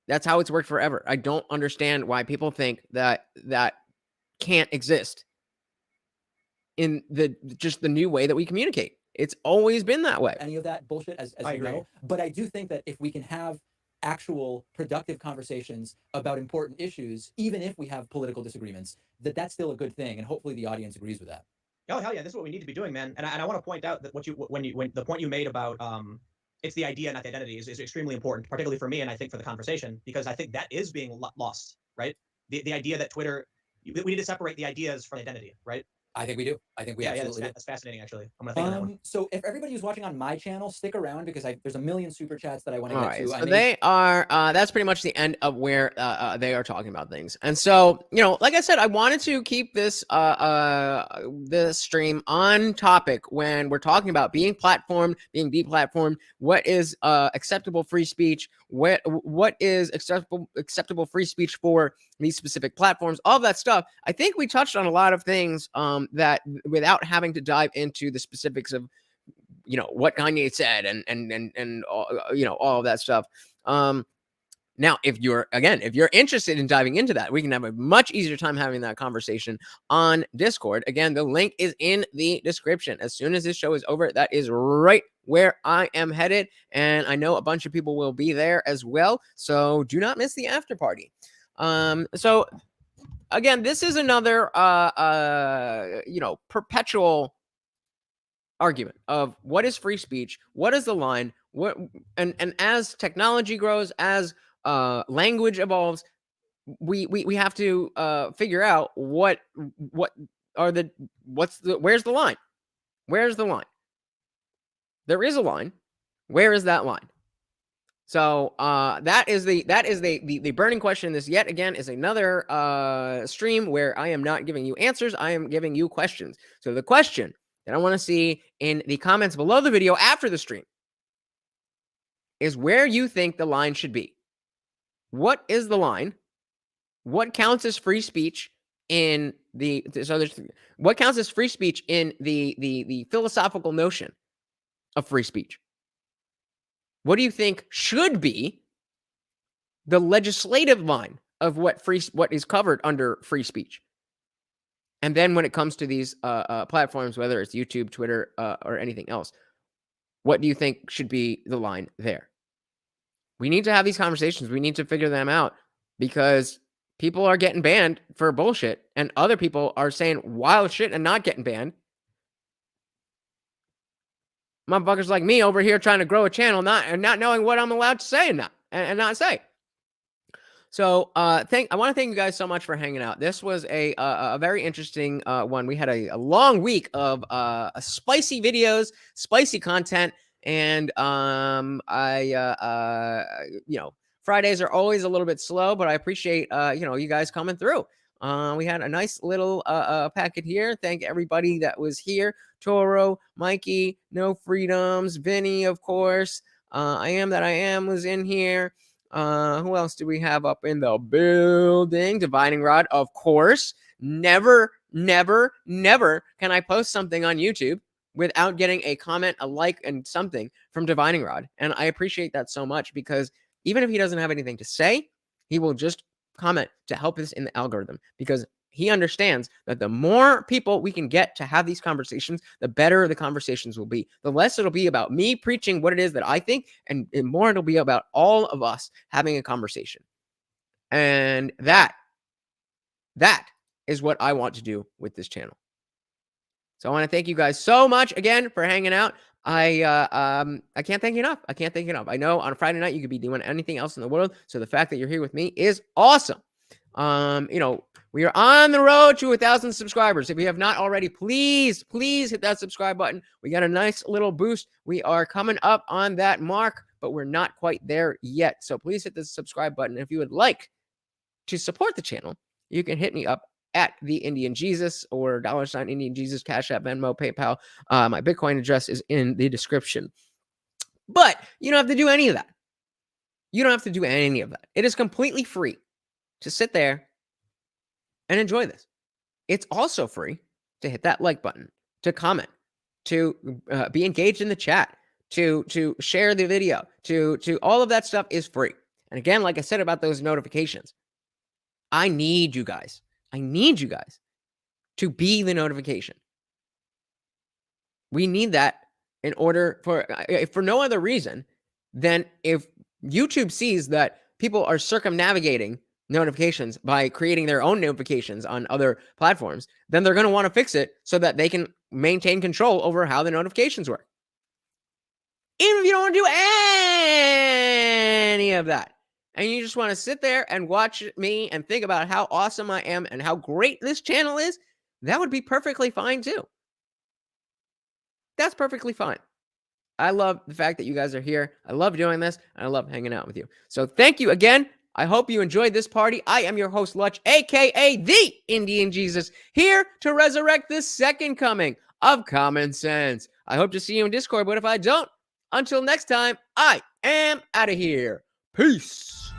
That's how it's worked forever. I don't understand why people think that that can't exist in just the new way that we communicate. It's always been that way. Any of that bullshit, as I you agree. know. But I do think that if we can have actual productive conversations about important issues, even if we have political disagreements, that's still a good thing, and hopefully the audience agrees with that. Oh hell yeah, this is what we need to be doing, man. And I want to point out that when the point you made about it's the idea, not the identity, is extremely important, particularly for me, and I think for the conversation, because I think that is being lost, right? The idea that Twitter, we need to separate the ideas from the identity, right? I think we do. I think we absolutely do. That's fascinating, actually. I'm gonna think of that one. So if everybody who's watching on my channel, stick around because there's a million super chats that I want to All get right, to. so they are. That's pretty much the end of where they are talking about things. And so, you know, like I said, I wanted to keep this this stream on topic when we're talking about being platformed, being deplatformed. What is acceptable free speech? What is acceptable free speech for these specific platforms? All of that stuff. I think we touched on a lot of things that without having to dive into the specifics of, you know, what Kanye said and all, you know, all of that stuff. Now, if you're interested in diving into that, we can have a much easier time having that conversation on Discord. Again, the link is in the description. As soon as this show is over, that is right where I am headed, and I know a bunch of people will be there as well. So do not miss the after party. So again, this is another you know, perpetual argument of what is free speech, what is the line, what, and as technology grows, as language evolves, we have to figure out where's the line? Where's the line? There is a line. Where is that line? So that is the burning question. This yet again is another stream where I am not giving you answers. I am giving you questions. So the question that I want to see in the comments below the video after the stream is where you think the line should be. What is the line? What counts as free speech in what counts as free speech in the philosophical notion of free speech? What do you think should be the legislative line of what is covered under free speech? And then when it comes to these platforms, whether it's YouTube, Twitter, or anything else, what do you think should be the line there? We need to have these conversations. We need to figure them out because people are getting banned for bullshit and other people are saying wild shit and not getting banned. Motherfuckers like me over here trying to grow a channel, not knowing what I'm allowed to say and not say. So I want to thank you guys so much for hanging out. This was a very interesting one. We had a long week of spicy videos, spicy content, and you know, Fridays are always a little bit slow, but I appreciate you know, you guys coming through. We had a nice little packet here. Thank everybody that was here. Toro, Mikey, No Freedoms, Vinny, of course. I Am That I Am was in here. Who else do we have up in the building? Divining Rod, of course. Never can I post something on YouTube without getting a comment, a like, and something from Divining Rod. And I appreciate that so much because even if he doesn't have anything to say, he will just comment to help us in the algorithm because he understands that the more people we can get to have these conversations, the better the conversations will be. The less it'll be about me preaching what it is that I think, and more it'll be about all of us having a conversation. And that is what I want to do with this channel. So I want to thank you guys so much again for hanging out. I can't thank you enough. I can't thank you enough. I know on a Friday night you could be doing anything else in the world. So the fact that you're here with me is awesome. You know, we are on the road to 1,000 subscribers. If you have not already, please hit that subscribe button. We got a nice little boost. We are coming up on that mark, but we're not quite there yet. So please hit the subscribe button. If you would like to support the channel, you can hit me up at TheIndianJesus or $IndianJesus, CashApp, Venmo, PayPal. My Bitcoin address is in the description. But you don't have to do any of that. You don't have to do any of that. It is completely free to sit there and enjoy this. It's also free to hit that like button, to comment, to be engaged in the chat, to share the video, to all of that stuff is free. And again, like I said about those notifications, I need you guys. I need you guys to be the notification. We need that in order for no other reason than if YouTube sees that people are circumnavigating notifications by creating their own notifications on other platforms, then they're going to want to fix it so that they can maintain control over how the notifications work. Even if you don't want to do any of that, and you just want to sit there and watch me and think about how awesome I am and how great this channel is, that would be perfectly fine too. That's perfectly fine. I love the fact that you guys are here. I love doing this, and I love hanging out with you. So thank you again. I hope you enjoyed this party. I am your host, Lutch, a.k.a. the Indian Jesus, here to resurrect the second coming of common sense. I hope to see you in Discord, but if I don't, until next time, I am out of here. Peace.